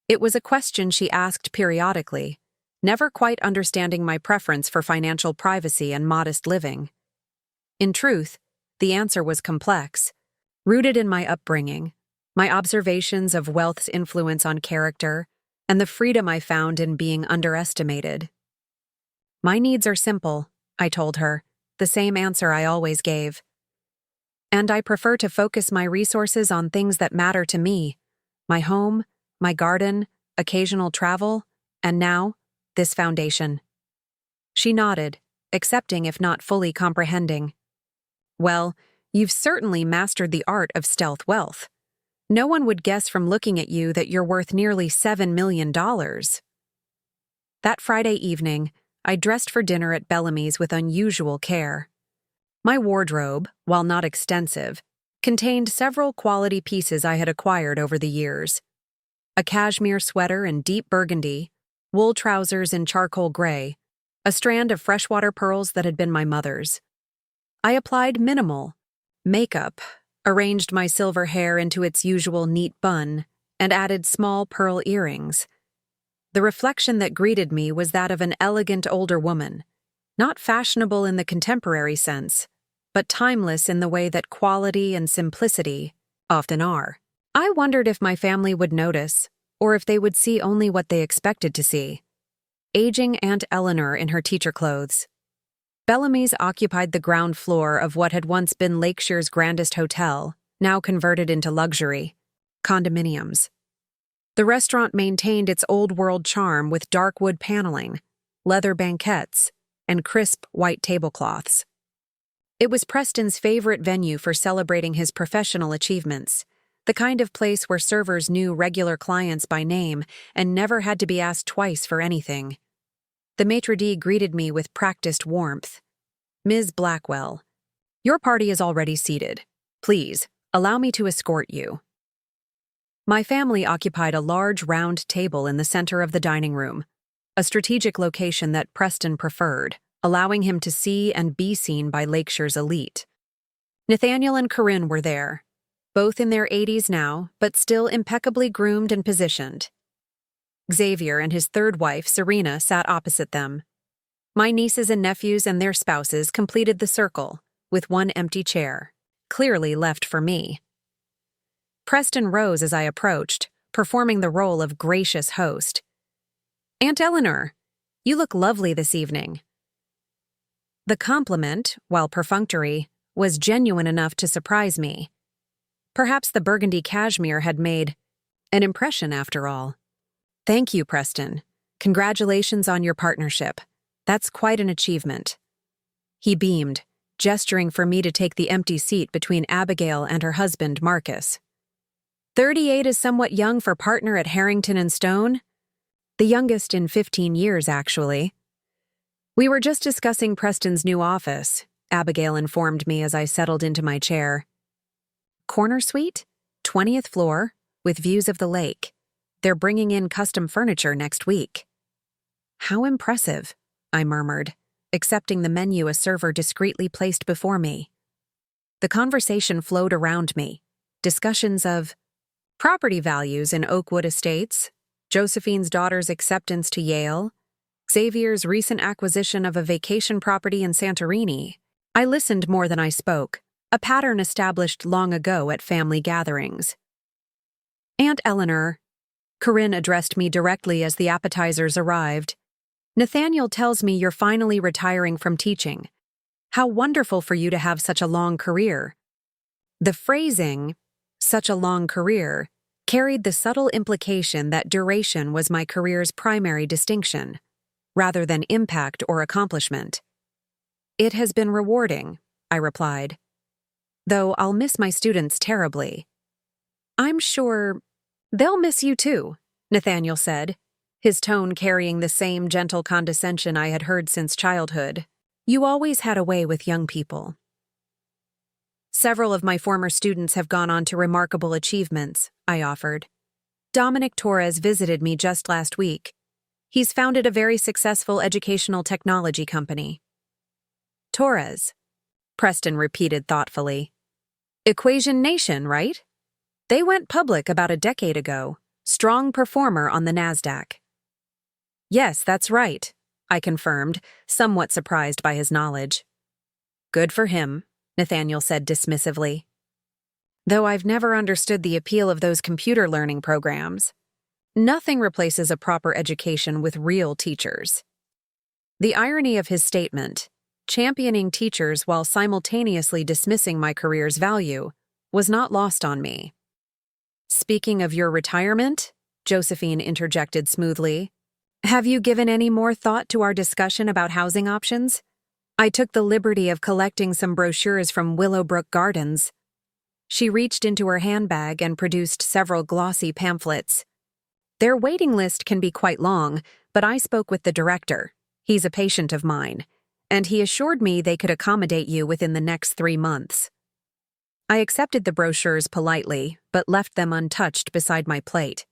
It was a question she asked periodically, never quite understanding my preference for financial privacy and modest living. In truth, the answer was complex, rooted in my upbringing, my observations of wealth's influence on character, and the freedom I found in being underestimated. My needs are simple, I told her, the same answer I always gave. And I prefer to focus my resources on things that matter to me: my home, my garden, occasional travel, and now, this foundation. She nodded, accepting if not fully comprehending. Well, you've certainly mastered the art of stealth wealth. No one would guess from looking at you that you're worth nearly $7 million. That Friday evening, I dressed for dinner at Bellamy's with unusual care. My wardrobe, while not extensive, contained several quality pieces I had acquired over the years. A cashmere sweater in deep burgundy, wool trousers in charcoal gray, a strand of freshwater pearls that had been my mother's. I applied minimal makeup, arranged my silver hair into its usual neat bun, and added small pearl earrings. The reflection that greeted me was that of an elegant older woman, not fashionable in the contemporary sense, but timeless in the way that quality and simplicity often are. I wondered if my family would notice, or if they would see only what they expected to see. Aging Aunt Eleanor in her teacher clothes. Bellamy's occupied the ground floor of what had once been Lakeshire's grandest hotel, now converted into luxury condominiums. The restaurant maintained its old-world charm with dark wood paneling, leather banquettes, and crisp white tablecloths. It was Preston's favorite venue for celebrating his professional achievements, the kind of place where servers knew regular clients by name and never had to be asked twice for anything. The maitre d' greeted me with practiced warmth. "Ms. Blackwell, your party is already seated. Please, allow me to escort you." My family occupied a large round table in the center of the dining room, a strategic location that Preston preferred, allowing him to see and be seen by Lakeshire's elite. Nathaniel and Corinne were there, both in their 80s now, but still impeccably groomed and positioned. Xavier and his third wife, Serena, sat opposite them. My nieces and nephews and their spouses completed the circle, with one empty chair, clearly left for me. Preston rose as I approached, performing the role of gracious host. "Aunt Eleanor, you look lovely this evening." The compliment, while perfunctory, was genuine enough to surprise me. Perhaps the burgundy cashmere had made an impression after all. "Thank you, Preston. Congratulations on your partnership. That's quite an achievement." He beamed, gesturing for me to take the empty seat between Abigail and her husband, Marcus. 38 is somewhat young for partner at Harrington and Stone. The youngest in 15 years, actually. "We were just discussing Preston's new office," Abigail informed me as I settled into my chair. "Corner suite, 20th floor, with views of the lake. They're bringing in custom furniture next week." "How impressive," I murmured, accepting the menu a server discreetly placed before me. The conversation flowed around me, discussions of property values in Oakwood Estates, Josephine's daughter's acceptance to Yale, Xavier's recent acquisition of a vacation property in Santorini. I listened more than I spoke, a pattern established long ago at family gatherings. "Aunt Eleanor," Corinne addressed me directly as the appetizers arrived, "Nathaniel tells me you're finally retiring from teaching. How wonderful for you to have such a long career." The phrasing, "such a long career," carried the subtle implication that duration was my career's primary distinction, rather than impact or accomplishment. "It has been rewarding," I replied, "though I'll miss my students terribly." "I'm sure they'll miss you too," Nathaniel said, his tone carrying the same gentle condescension I had heard since childhood. "You always had a way with young people." "Several of my former students have gone on to remarkable achievements," I offered. "Dominic Torres visited me just last week. He's founded a very successful educational technology company." "Torres," Preston repeated thoughtfully. "Equation Nation, right? They went public about a decade ago, strong performer on the NASDAQ." Yes, that's right, I confirmed, somewhat surprised by his knowledge. Good for him, Nathaniel said dismissively. Though I've never understood the appeal of those computer learning programs. Nothing replaces a proper education with real teachers. The irony of his statement, championing teachers while simultaneously dismissing my career's value, was not lost on me. Speaking of your retirement, Josephine interjected smoothly, have you given any more thought to our discussion about housing options? I took the liberty of collecting some brochures from Willowbrook Gardens. She reached into her handbag and produced several glossy pamphlets. Their waiting list can be quite long, but I spoke with the director. He's a patient of mine, and he assured me they could accommodate you within the next 3 months. I accepted the brochures politely, but left them untouched beside my plate.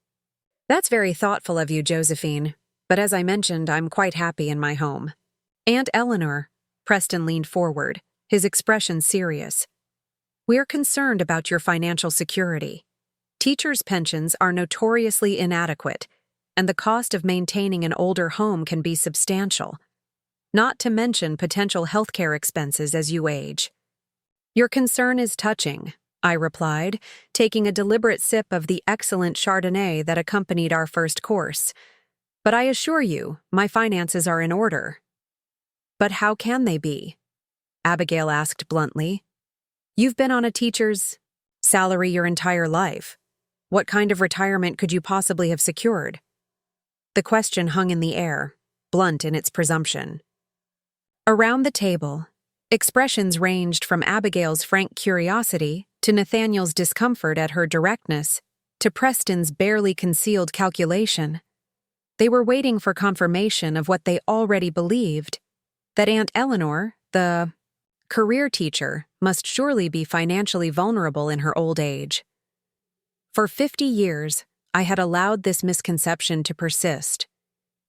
That's very thoughtful of you, Josephine, but as I mentioned, I'm quite happy in my home. Aunt Eleanor, Preston leaned forward, his expression serious. We're concerned about your financial security. Teachers' pensions are notoriously inadequate, and the cost of maintaining an older home can be substantial, not to mention potential healthcare expenses as you age. Your concern is touching, I replied, taking a deliberate sip of the excellent Chardonnay that accompanied our first course. But I assure you, my finances are in order. But how can they be? Abigail asked bluntly. You've been on a teacher's salary your entire life. What kind of retirement could you possibly have secured? The question hung in the air, blunt in its presumption. Around the table, expressions ranged from Abigail's frank curiosity to Nathaniel's discomfort at her directness to Preston's barely concealed calculation. They were waiting for confirmation of what they already believed, that Aunt Eleanor, the career teacher, must surely be financially vulnerable in her old age. For 50 years, I had allowed this misconception to persist.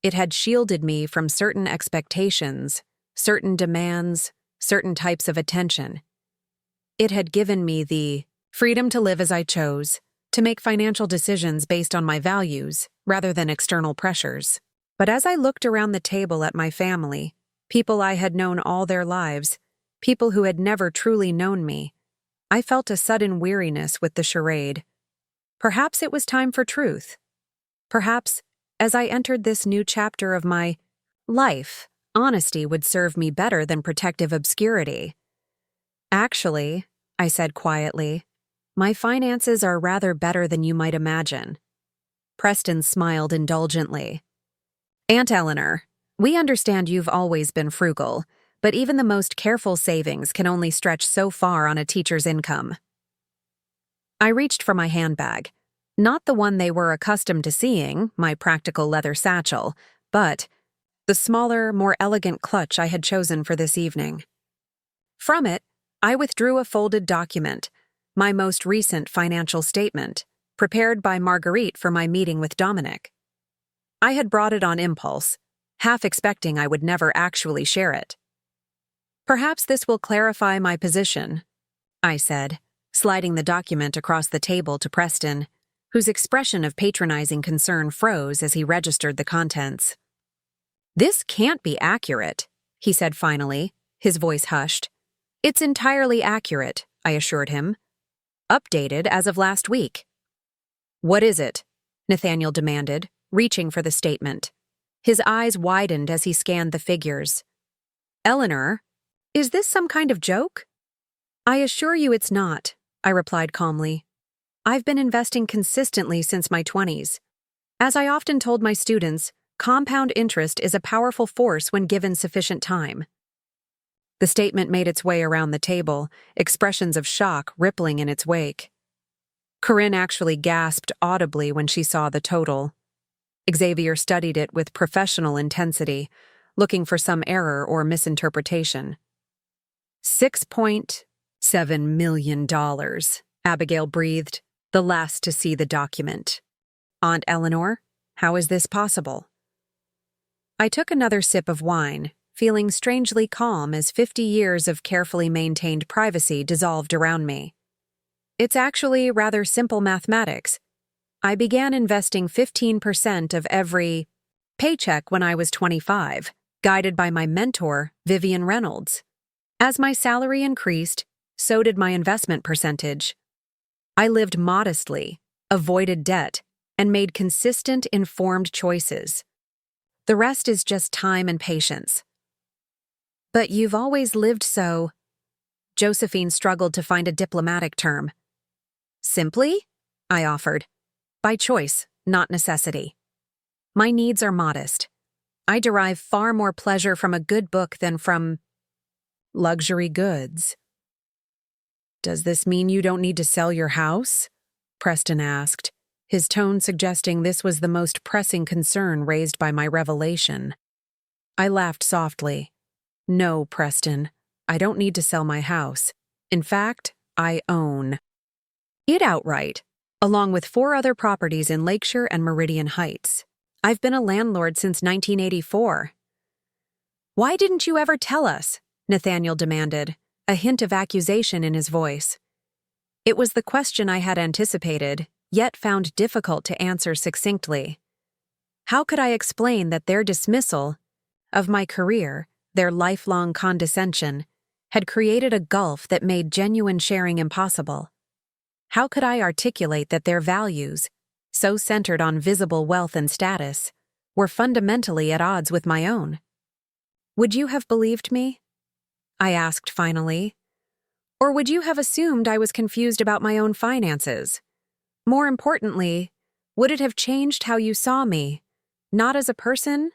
It had shielded me from certain expectations, certain demands, certain types of attention. It had given me the freedom to live as I chose, to make financial decisions based on my values rather than external pressures. But as I looked around the table at my family, people I had known all their lives, people who had never truly known me, I felt a sudden weariness with the charade. Perhaps it was time for truth. Perhaps, as I entered this new chapter of my life, honesty would serve me better than protective obscurity. Actually, I said quietly, my finances are rather better than you might imagine. Preston smiled indulgently. Aunt Eleanor, we understand you've always been frugal, but even the most careful savings can only stretch so far on a teacher's income. I reached for my handbag, not the one they were accustomed to seeing, my practical leather satchel, but the smaller, more elegant clutch I had chosen for this evening. From it, I withdrew a folded document, my most recent financial statement, prepared by Marguerite for my meeting with Dominic. I had brought it on impulse, half expecting I would never actually share it. Perhaps this will clarify my position, I said, sliding the document across the table to Preston, whose expression of patronizing concern froze as he registered the contents. This can't be accurate, he said finally, his voice hushed. It's entirely accurate, I assured him. Updated as of last week. What is it? Nathaniel demanded, reaching for the statement. His eyes widened as he scanned the figures. Eleanor, is this some kind of joke? I assure you it's not, I replied calmly. I've been investing consistently since my 20s. As I often told my students, compound interest is a powerful force when given sufficient time. The statement made its way around the table, expressions of shock rippling in its wake. Corinne actually gasped audibly when she saw the total. Xavier studied it with professional intensity, looking for some error or misinterpretation. $6.7 million, Abigail breathed, the last to see the document. Aunt Eleanor, how is this possible? I took another sip of wine, feeling strangely calm as 50 years of carefully maintained privacy dissolved around me. It's actually rather simple mathematics. I began investing 15% of every paycheck when I was 25, guided by my mentor, Vivian Reynolds. As my salary increased, so did my investment percentage. I lived modestly, avoided debt, and made consistent, informed choices. The rest is just time and patience. But you've always lived so. Josephine struggled to find a diplomatic term. Simply? I offered. By choice, not necessity. My needs are modest. I derive far more pleasure from a good book than from luxury goods. Does this mean you don't need to sell your house? Preston asked, his tone suggesting this was the most pressing concern raised by my revelation. I laughed softly. No, Preston, I don't need to sell my house. In fact, I own it outright, along with 4 other properties in Lakeshore and Meridian Heights. I've been a landlord since 1984. Why didn't you ever tell us? Nathaniel demanded, a hint of accusation in his voice. It was the question I had anticipated, yet found difficult to answer succinctly. How could I explain that their dismissal of my career, their lifelong condescension, had created a gulf that made genuine sharing impossible? How could I articulate that their values, so centered on visible wealth and status, were fundamentally at odds with my own? Would you have believed me? I asked finally. Or would you have assumed I was confused about my own finances? More importantly, would it have changed how you saw me, not as a person,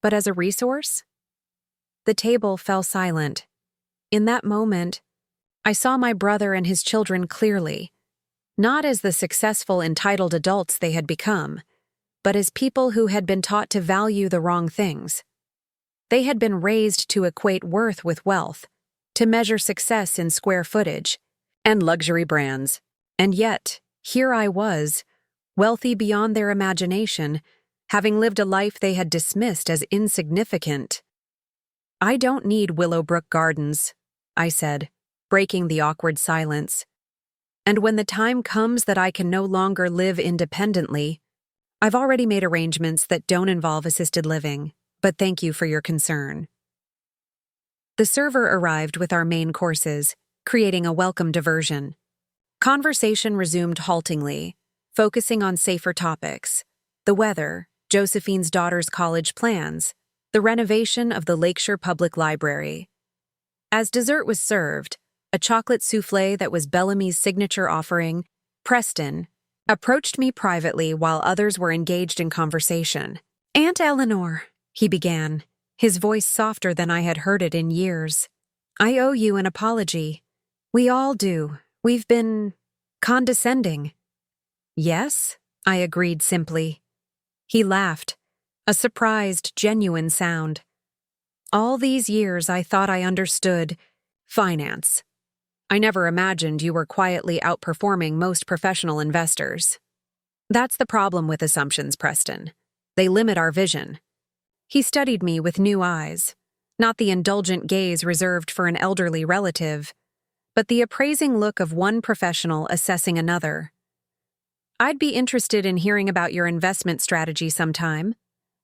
but as a resource? The table fell silent. In that moment, I saw my brother and his children clearly, not as the successful, entitled adults they had become, but as people who had been taught to value the wrong things. They had been raised to equate worth with wealth, to measure success in square footage and luxury brands. And yet, here I was, wealthy beyond their imagination, having lived a life they had dismissed as insignificant. I don't need Willowbrook Gardens, I said, breaking the awkward silence. And when the time comes that I can no longer live independently, I've already made arrangements that don't involve assisted living, but thank you for your concern. The server arrived with our main courses, creating a welcome diversion. Conversation resumed haltingly, focusing on safer topics: the weather, Josephine's daughter's college plans, the renovation of the Lakeshore Public Library. As dessert was served, a chocolate soufflé that was Bellamy's signature offering, Preston approached me privately while others were engaged in conversation. Aunt Eleanor, he began, his voice softer than I had heard it in years. I owe you an apology. We all do. We've been condescending. Yes, I agreed simply. He laughed, a surprised, genuine sound. All these years I thought I understood finance. I never imagined you were quietly outperforming most professional investors. That's the problem with assumptions, Preston. They limit our vision. He studied me with new eyes, not the indulgent gaze reserved for an elderly relative, but the appraising look of one professional assessing another. I'd be interested in hearing about your investment strategy sometime.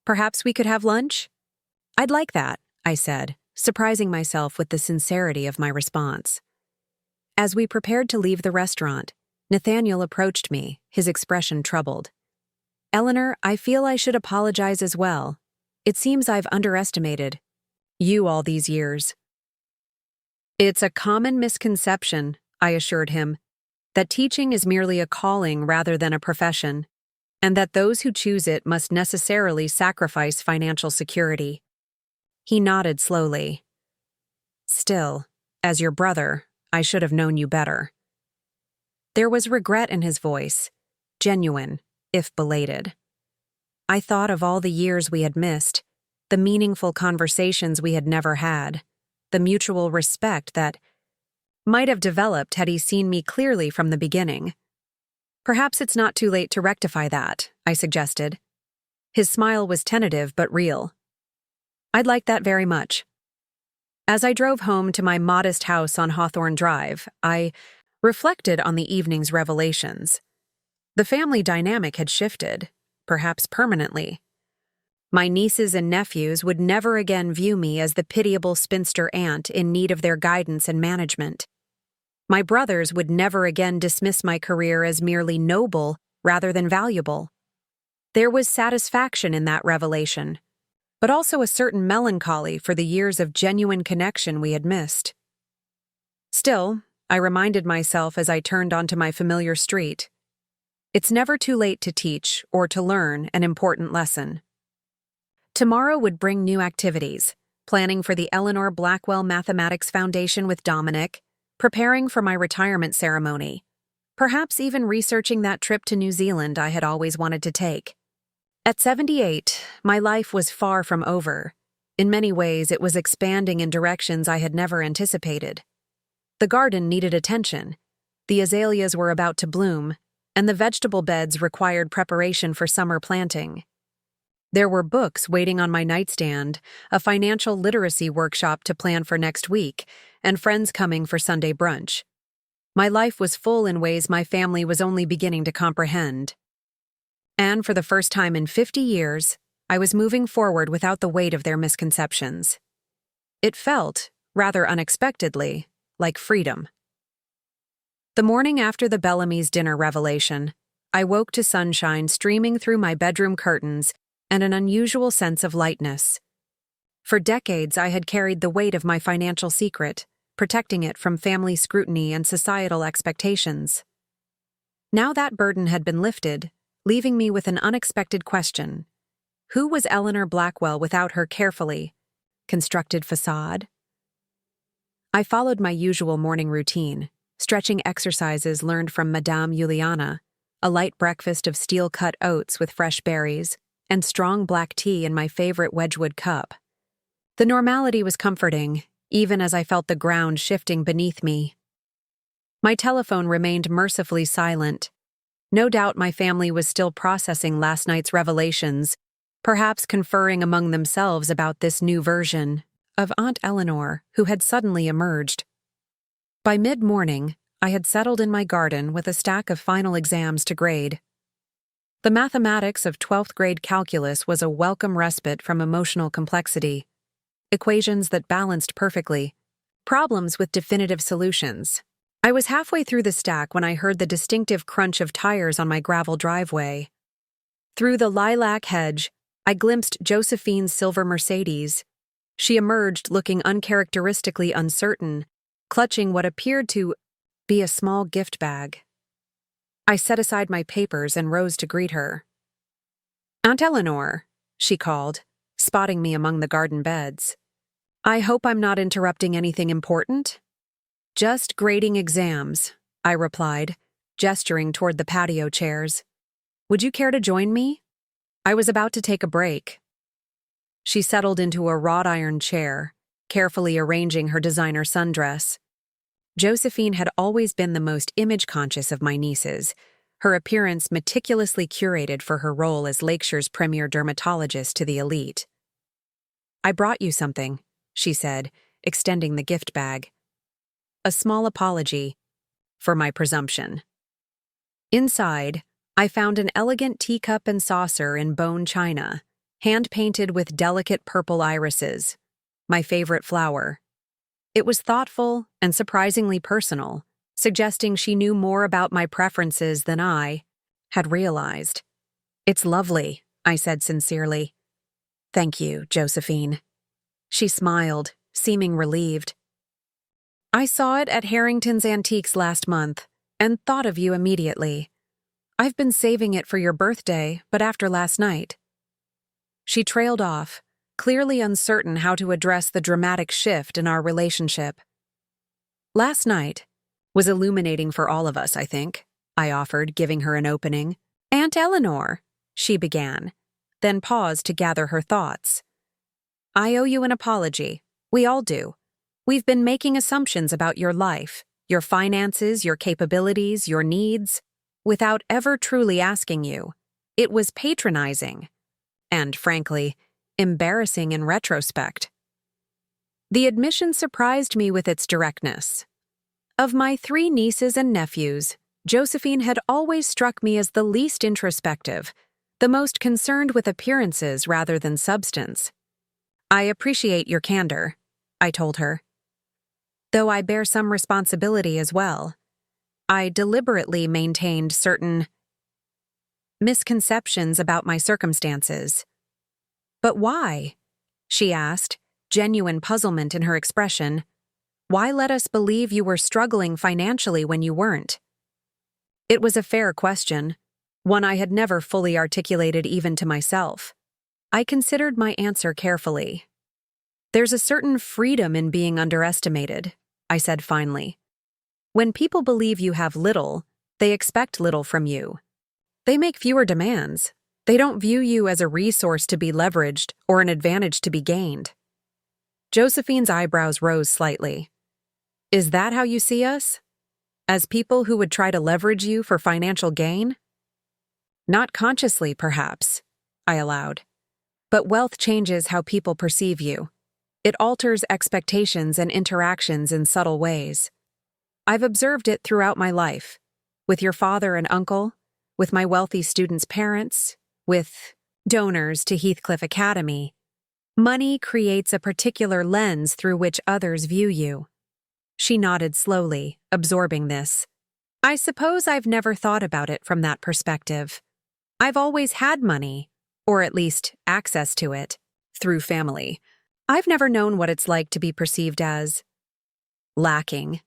Perhaps we could have lunch? I'd like that, I said, surprising myself with the sincerity of my response. As we prepared to leave the restaurant, Nathaniel approached me, his expression troubled. Eleanor, I feel I should apologize as well. It seems I've underestimated you all these years. It's a common misconception, I assured him, that teaching is merely a calling rather than a profession, and that those who choose it must necessarily sacrifice financial security. He nodded slowly. Still, as your brother, I should have known you better. There was regret in his voice, genuine, if belated. I thought of all the years we had missed, the meaningful conversations we had never had, the mutual respect that might have developed had he seen me clearly from the beginning. Perhaps it's not too late to rectify that, I suggested. His smile was tentative but real. I'd like that very much. As I drove home to my modest house on Hawthorne Drive, I reflected on the evening's revelations. The family dynamic had shifted, perhaps permanently. My nieces and nephews would never again view me as the pitiable spinster aunt in need of their guidance and management. My brothers would never again dismiss my career as merely noble rather than valuable. There was satisfaction in that revelation, but also a certain melancholy for the years of genuine connection we had missed. Still, I reminded myself as I turned onto my familiar street, it's never too late to teach or to learn an important lesson. Tomorrow would bring new activities, planning for the Eleanor Blackwell Mathematics Foundation with Dominic, preparing for my retirement ceremony, perhaps even researching that trip to New Zealand I had always wanted to take. At 78, my life was far from over. In many ways, it was expanding in directions I had never anticipated. The garden needed attention, the azaleas were about to bloom, and the vegetable beds required preparation for summer planting. There were books waiting on my nightstand, a financial literacy workshop to plan for next week, and friends coming for Sunday brunch. My life was full in ways my family was only beginning to comprehend. And for the first time in 50 years, I was moving forward without the weight of their misconceptions. It felt, rather unexpectedly, like freedom. The morning after the Bellamy's dinner revelation, I woke to sunshine streaming through my bedroom curtains and an unusual sense of lightness. For decades, I had carried the weight of my financial secret, protecting it from family scrutiny and societal expectations. Now that burden had been lifted, leaving me with an unexpected question. Who was Eleanor Blackwell without her carefully constructed facade? I followed my usual morning routine, stretching exercises learned from Madame Juliana, a light breakfast of steel-cut oats with fresh berries, and strong black tea in my favorite Wedgwood cup. The normality was comforting, even as I felt the ground shifting beneath me. My telephone remained mercifully silent. No doubt my family was still processing last night's revelations, perhaps conferring among themselves about this new version of Aunt Eleanor who had suddenly emerged. By mid-morning, I had settled in my garden with a stack of final exams to grade. The mathematics of 12th grade calculus was a welcome respite from emotional complexity. Equations that balanced perfectly. Problems with definitive solutions. I was halfway through the stack when I heard the distinctive crunch of tires on my gravel driveway. Through the lilac hedge, I glimpsed Josephine's silver Mercedes. She emerged looking uncharacteristically uncertain, clutching what appeared to be a small gift bag. I set aside my papers and rose to greet her. "Aunt Eleanor," she called, spotting me among the garden beds. "I hope I'm not interrupting anything important?" "Just grading exams," I replied, gesturing toward the patio chairs. "Would you care to join me?" I was about to take a break. She settled into a wrought iron chair, carefully arranging her designer sundress. Josephine had always been the most image-conscious of my nieces, her appearance meticulously curated for her role as Lakeshire's premier dermatologist to the elite. "I brought you something," she said, extending the gift bag. A small apology for my presumption. Inside, I found an elegant teacup and saucer in bone china, hand-painted with delicate purple irises, my favorite flower. It was thoughtful and surprisingly personal, suggesting she knew more about my preferences than I had realized. "It's lovely," I said sincerely. "Thank you, Josephine." She smiled, seeming relieved. "I saw it at Harrington's Antiques last month and thought of you immediately. I've been saving it for your birthday, but after last night." She trailed off, clearly uncertain how to address the dramatic shift in our relationship. "Last night was illuminating for all of us, I think," I offered, giving her an opening. "Aunt Eleanor," she began, then paused to gather her thoughts. "I owe you an apology. We all do. We've been making assumptions about your life, your finances, your capabilities, your needs, without ever truly asking you. It was patronizing. And, frankly, embarrassing in retrospect." The admission surprised me with its directness. Of my 3 nieces and nephews, Josephine had always struck me as the least introspective, the most concerned with appearances rather than substance. I appreciate your candor, I told her. Though I bear some responsibility as well. I deliberately maintained certain misconceptions about my circumstances. But why? She asked, genuine puzzlement in her expression. Why let us believe you were struggling financially when you weren't? It was a fair question, one I had never fully articulated even to myself. I considered my answer carefully. There's a certain freedom in being underestimated, I said finally. When people believe you have little, they expect little from you. They make fewer demands. They don't view you as a resource to be leveraged or an advantage to be gained. Josephine's eyebrows rose slightly. Is that how you see us? As people who would try to leverage you for financial gain? Not consciously, perhaps, I allowed. But wealth changes how people perceive you. It alters expectations and interactions in subtle ways. I've observed it throughout my life, with your father and uncle, with my wealthy students' parents, with donors to Heathcliff Academy. Money creates a particular lens through which others view you. She nodded slowly, absorbing this. I suppose I've never thought about it from that perspective. I've always had money, or at least access to it, through family. I've never known what it's like to be perceived as lacking.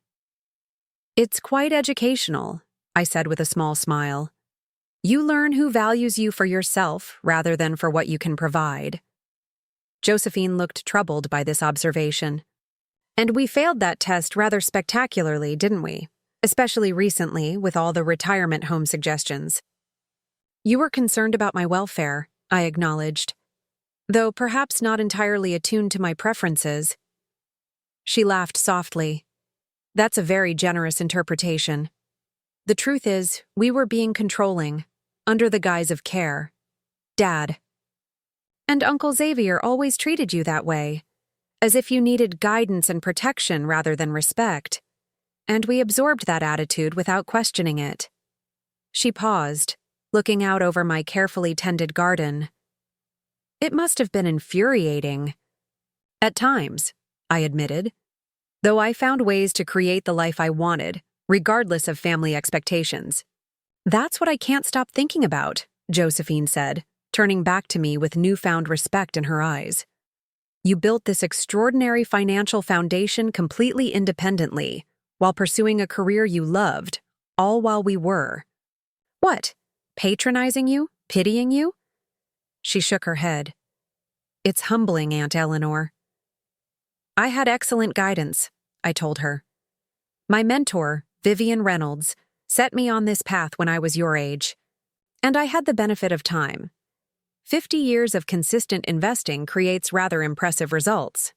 It's quite educational, I said with a small smile. You learn who values you for yourself rather than for what you can provide. Josephine looked troubled by this observation. And we failed that test rather spectacularly, didn't we? Especially recently, with all the retirement home suggestions. You were concerned about my welfare, I acknowledged, though perhaps not entirely attuned to my preferences. She laughed softly. That's a very generous interpretation. The truth is, we were being controlling, under the guise of care. Dad. And Uncle Xavier always treated you that way, as if you needed guidance and protection rather than respect. And we absorbed that attitude without questioning it. She paused, looking out over my carefully tended garden. It must have been infuriating. At times, I admitted, though I found ways to create the life I wanted, regardless of family expectations. That's what I can't stop thinking about, Josephine said, turning back to me with newfound respect in her eyes. You built this extraordinary financial foundation completely independently, while pursuing a career you loved, all while we were. What? Patronizing you? Pitying you? She shook her head. It's humbling, Aunt Eleanor. I had excellent guidance, I told her. My mentor, Vivian Reynolds, set me on this path when I was your age. And I had the benefit of time. 50 years of consistent investing creates rather impressive results.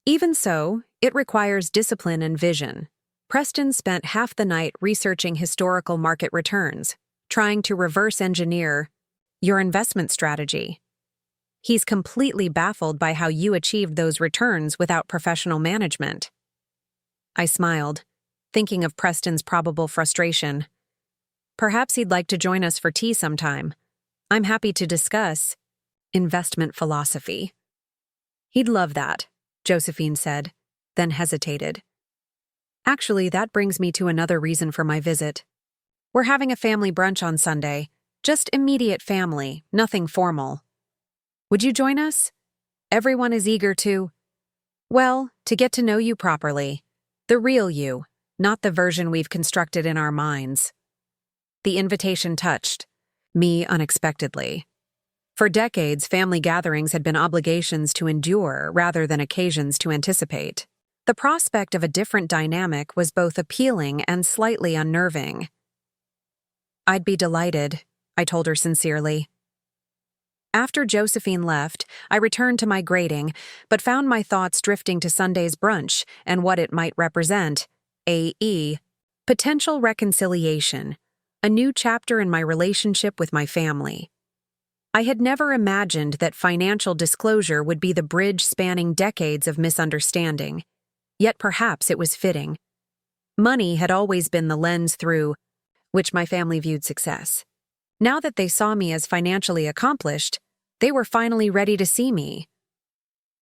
Even so, it requires discipline and vision. Preston spent half the night researching historical market returns, trying to reverse engineer your investment strategy. He's completely baffled by how you achieved those returns without professional management. I smiled, thinking of Preston's probable frustration. Perhaps he'd like to join us for tea sometime. I'm happy to discuss investment philosophy. He'd love that, Josephine said, then hesitated. Actually, that brings me to another reason for my visit. We're having a family brunch on Sunday, just immediate family, nothing formal. Would you join us? Everyone is eager to, well, to get to know you properly. The real you, not the version we've constructed in our minds. The invitation touched me unexpectedly. For decades, family gatherings had been obligations to endure rather than occasions to anticipate. The prospect of a different dynamic was both appealing and slightly unnerving. I'd be delighted, I told her sincerely. After Josephine left, I returned to my grading, but found my thoughts drifting to Sunday's brunch and what it might represent. A.E. Potential reconciliation. A new chapter in my relationship with my family. I had never imagined that financial disclosure would be the bridge spanning decades of misunderstanding, yet perhaps it was fitting. Money had always been the lens through which my family viewed success. Now that they saw me as financially accomplished, they were finally ready to see me.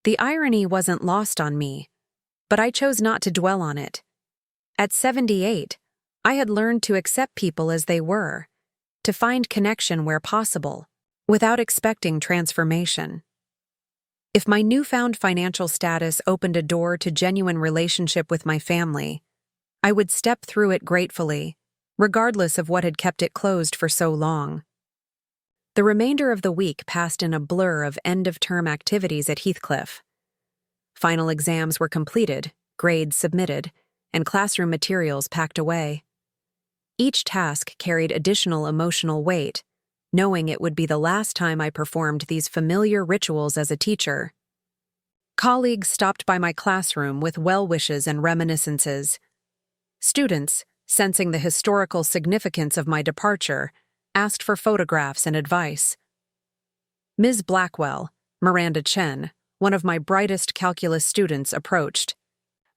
The irony wasn't lost on me, but I chose not to dwell on it. At 78, I had learned to accept people as they were, to find connection where possible, without expecting transformation. If my newfound financial status opened a door to genuine relationship with my family, I would step through it gratefully, regardless of what had kept it closed for so long. The remainder of the week passed in a blur of end-of-term activities at Heathcliff. Final exams were completed, grades submitted, and classroom materials packed away. Each task carried additional emotional weight, knowing it would be the last time I performed these familiar rituals as a teacher. Colleagues stopped by my classroom with well wishes and reminiscences. Students, sensing the historical significance of my departure, asked for photographs and advice. Ms. Blackwell, Miranda Chen, one of my brightest calculus students, approached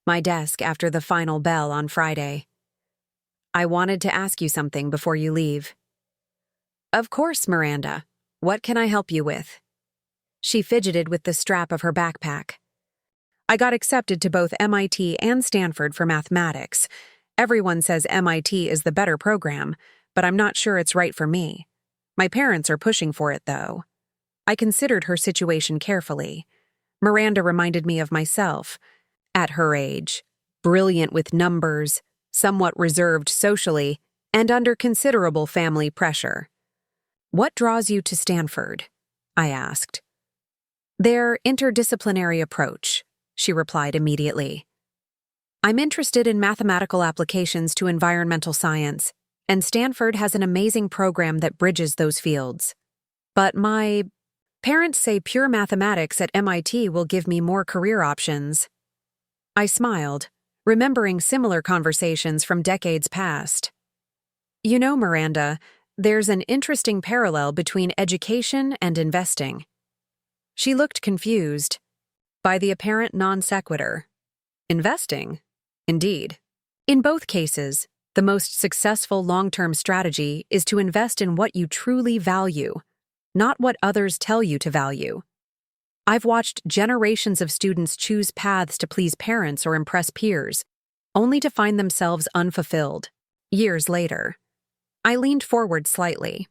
my desk after the final bell on Friday. "I wanted to ask you something before you leave." "Of course, Miranda. What can I help you with?" She fidgeted with the strap of her backpack. "I got accepted to both MIT and Stanford for mathematics. Everyone says MIT is the better program, but I'm not sure it's right for me. My parents are pushing for it, though." I considered her situation carefully. Miranda reminded me of myself. At her age, brilliant with numbers, somewhat reserved socially, and under considerable family pressure. "What draws you to Stanford?" I asked. "Their interdisciplinary approach," she replied immediately. "I'm interested in mathematical applications to environmental science, and Stanford has an amazing program that bridges those fields. But my parents say pure mathematics at MIT will give me more career options." I smiled, remembering similar conversations from decades past. "You know, Miranda, there's an interesting parallel between education and investing." She looked confused by the apparent non sequitur. "Investing? Indeed. In both cases, the most successful long-term strategy is to invest in what you truly value, not what others tell you to value. I've watched generations of students choose paths to please parents or impress peers, only to find themselves unfulfilled, years later." I leaned forward slightly.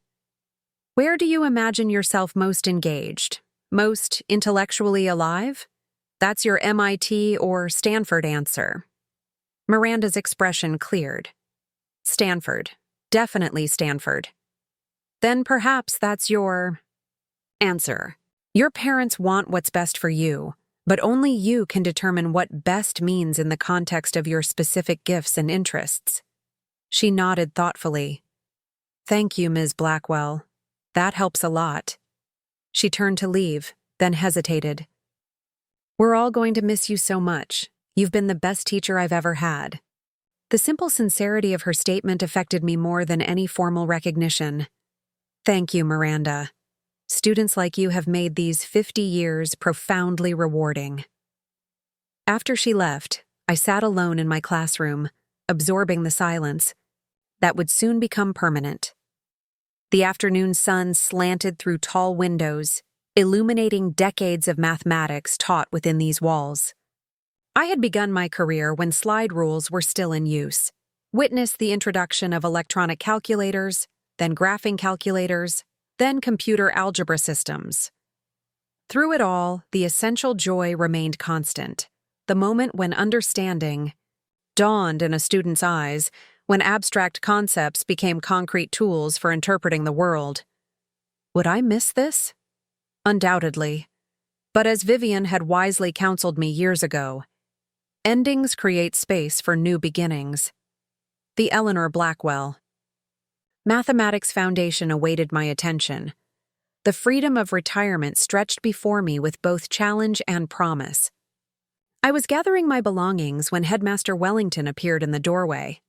"Where do you imagine yourself most engaged? Most intellectually alive? That's your MIT or Stanford answer." Miranda's expression cleared. "Stanford. Definitely Stanford." "Then perhaps that's your answer. Your parents want what's best for you, but only you can determine what best means in the context of your specific gifts and interests." She nodded thoughtfully. "Thank you, Ms. Blackwell. That helps a lot." She turned to leave, then hesitated. "We're all going to miss you so much. You've been the best teacher I've ever had." The simple sincerity of her statement affected me more than any formal recognition. "Thank you, Miranda. Students like you have made these 50 years profoundly rewarding." After she left, I sat alone in my classroom, absorbing the silence that would soon become permanent. The afternoon sun slanted through tall windows, illuminating decades of mathematics taught within these walls. I had begun my career when slide rules were still in use. Witnessed the introduction of electronic calculators, then graphing calculators, then computer algebra systems. Through it all, the essential joy remained constant. The moment when understanding dawned in a student's eyes, when abstract concepts became concrete tools for interpreting the world. Would I miss this? Undoubtedly. But as Vivian had wisely counseled me years ago, endings create space for new beginnings. The Eleanor Blackwell. Mathematics Foundation awaited my attention. The freedom of retirement stretched before me with both challenge and promise. I was gathering my belongings when Headmaster Wellington appeared in the doorway.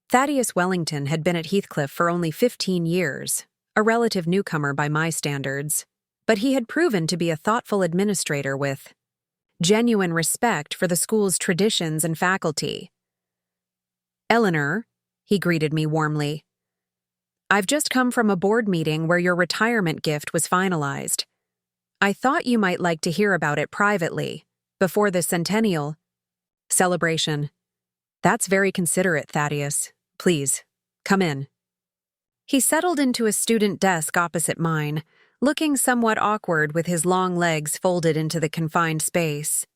Thaddeus Wellington had been at Heathcliff for only 15 years, a relative newcomer by my standards, but he had proven to be a thoughtful administrator with genuine respect for the school's traditions and faculty. "Eleanor," he greeted me warmly. I've just come from a board meeting where your retirement gift was finalized. I thought you might like to hear about it privately, before the centennial celebration. That's very considerate, Thaddeus. Please, come in. He settled into a student desk opposite mine, looking somewhat awkward with his long legs folded into the confined space.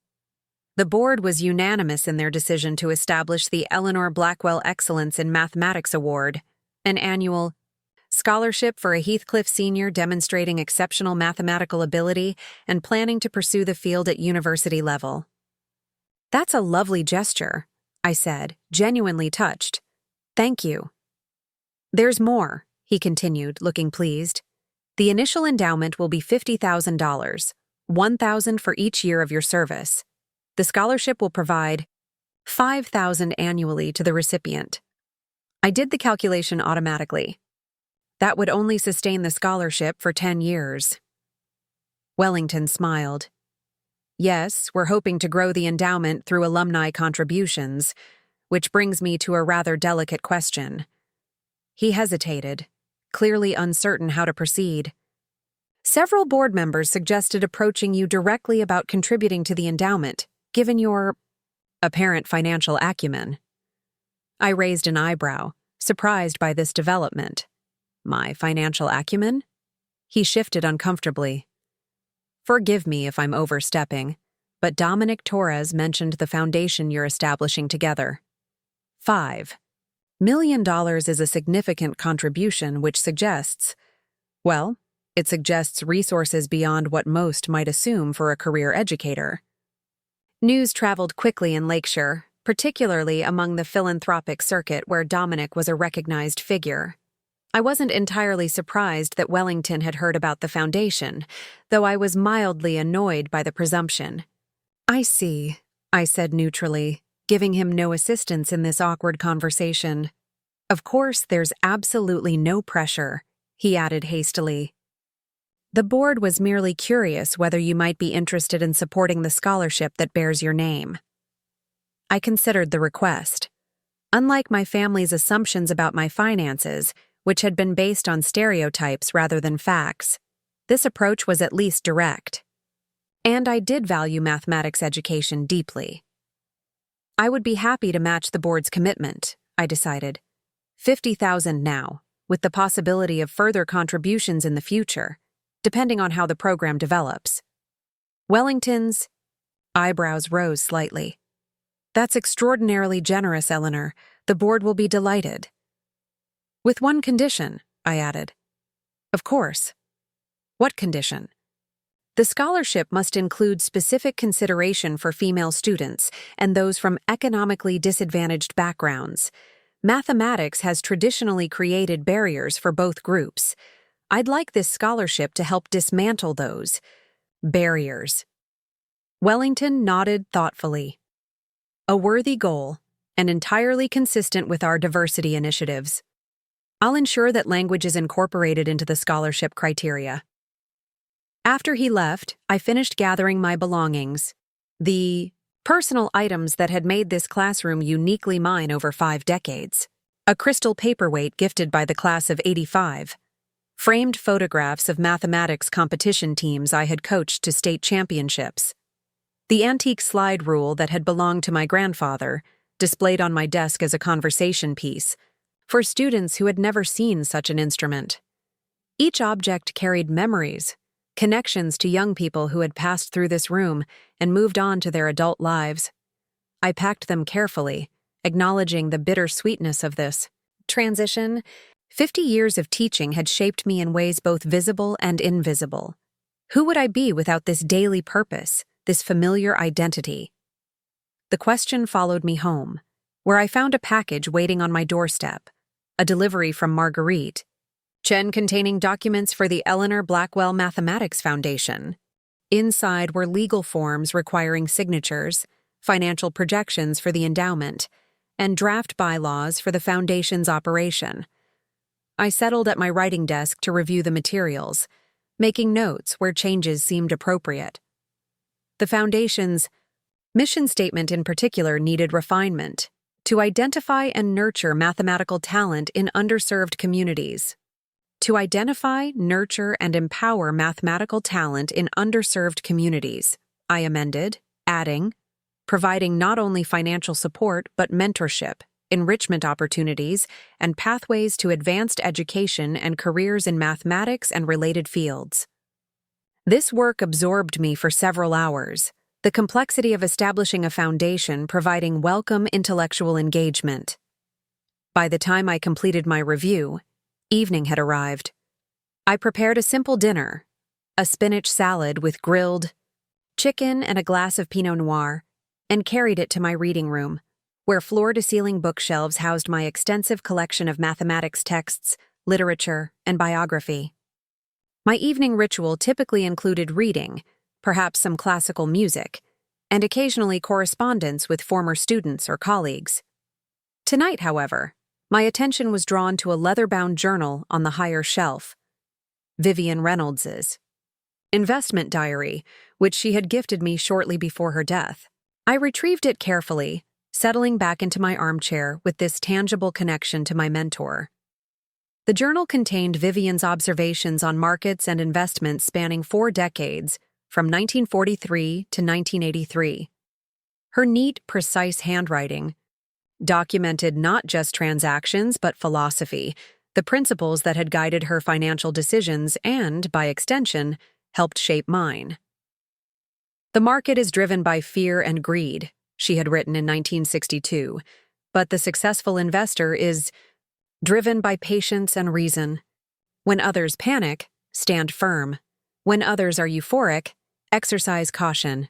The board was unanimous in their decision to establish the Eleanor Blackwell Excellence in Mathematics Award, an annual scholarship for a Heathcliff senior demonstrating exceptional mathematical ability and planning to pursue the field at university level. That's a lovely gesture, I said, genuinely touched. Thank you. There's more, he continued, looking pleased. The initial endowment will be $50,000, $1,000 for each year of your service. The scholarship will provide $5,000 annually to the recipient. I did the calculation automatically. That would only sustain the scholarship for 10 years. Wellington smiled. Yes, we're hoping to grow the endowment through alumni contributions, which brings me to a rather delicate question. He hesitated, clearly uncertain how to proceed. Several board members suggested approaching you directly about contributing to the endowment, given your apparent financial acumen. I raised an eyebrow, surprised by this development. My financial acumen? He shifted uncomfortably. Forgive me if I'm overstepping, but Dominic Torres mentioned the foundation you're establishing together. $5 million is a significant contribution which suggests, well, it suggests resources beyond what most might assume for a career educator. News traveled quickly in Lakeshire, particularly among the philanthropic circuit where Dominic was a recognized figure. I wasn't entirely surprised that Wellington had heard about the foundation, though I was mildly annoyed by the presumption. I see, I said neutrally, giving him no assistance in this awkward conversation. Of course, there's absolutely no pressure, he added hastily. The board was merely curious whether you might be interested in supporting the scholarship that bears your name. I considered the request. Unlike my family's assumptions about my finances, which had been based on stereotypes rather than facts, this approach was at least direct. And I did value mathematics education deeply. I would be happy to match the board's commitment, I decided. $50,000 now, with the possibility of further contributions in the future, depending on how the program develops. Wellington's eyebrows rose slightly. That's extraordinarily generous, Eleanor. The board will be delighted. With one condition, I added. Of course. What condition? The scholarship must include specific consideration for female students and those from economically disadvantaged backgrounds. Mathematics has traditionally created barriers for both groups. I'd like this scholarship to help dismantle those barriers. Wellington nodded thoughtfully. A worthy goal, and entirely consistent with our diversity initiatives. I'll ensure that language is incorporated into the scholarship criteria. After he left, I finished gathering my belongings. The personal items that had made this classroom uniquely mine over 5 decades. A crystal paperweight gifted by the class of '85. Framed photographs of mathematics competition teams I had coached to state championships. The antique slide rule that had belonged to my grandfather, displayed on my desk as a conversation piece, for students who had never seen such an instrument. Each object carried memories, connections to young people who had passed through this room and moved on to their adult lives. I packed them carefully, acknowledging the bitter sweetness of this transition. 50 years of teaching had shaped me in ways both visible and invisible. Who would I be without this daily purpose, this familiar identity? The question followed me home, where I found a package waiting on my doorstep, a delivery from Marguerite, containing documents for the Eleanor Blackwell Mathematics Foundation. Inside were legal forms requiring signatures, financial projections for the endowment, and draft bylaws for the foundation's operation. I settled at my writing desk to review the materials, making notes where changes seemed appropriate. The foundation's mission statement in particular needed refinement to identify and nurture mathematical talent in underserved communities. to identify, nurture, and empower mathematical talent in underserved communities, I amended, adding, providing not only financial support but mentorship, enrichment opportunities, and pathways to advanced education and careers in mathematics and related fields. This work absorbed me for several hours, the complexity of establishing a foundation providing welcome intellectual engagement. By the time I completed my review, evening had arrived. I prepared a simple dinner, a spinach salad with grilled chicken and a glass of Pinot Noir, and carried it to my reading room, where floor-to-ceiling bookshelves housed my extensive collection of mathematics texts, literature, and biography. My evening ritual typically included reading, perhaps some classical music, and occasionally correspondence with former students or colleagues. Tonight, however, my attention was drawn to a leather-bound journal on the higher shelf, Vivian Reynolds's investment diary, which she had gifted me shortly before her death. I retrieved it carefully, settling back into my armchair with this tangible connection to my mentor. The journal contained Vivian's observations on markets and investments spanning 4 decades, from 1943 to 1983. Her neat, precise handwriting documented not just transactions but philosophy, the principles that had guided her financial decisions and, by extension, helped shape mine. The market is driven by fear and greed, she had written in 1962, but the successful investor is driven by patience and reason. When others panic, stand firm. When others are euphoric, exercise caution.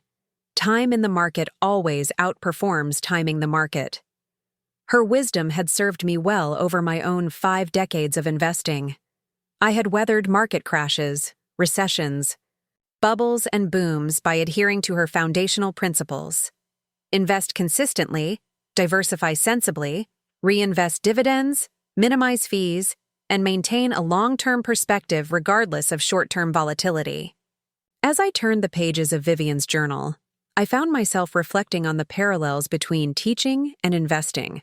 Time in the market always outperforms timing the market. Her wisdom had served me well over my own 5 decades of investing. I had weathered market crashes, recessions, bubbles, and booms by adhering to her foundational principles. Invest consistently, diversify sensibly, reinvest dividends, minimize fees, and maintain a long-term perspective regardless of short-term volatility. As I turned the pages of Vivian's journal, I found myself reflecting on the parallels between teaching and investing,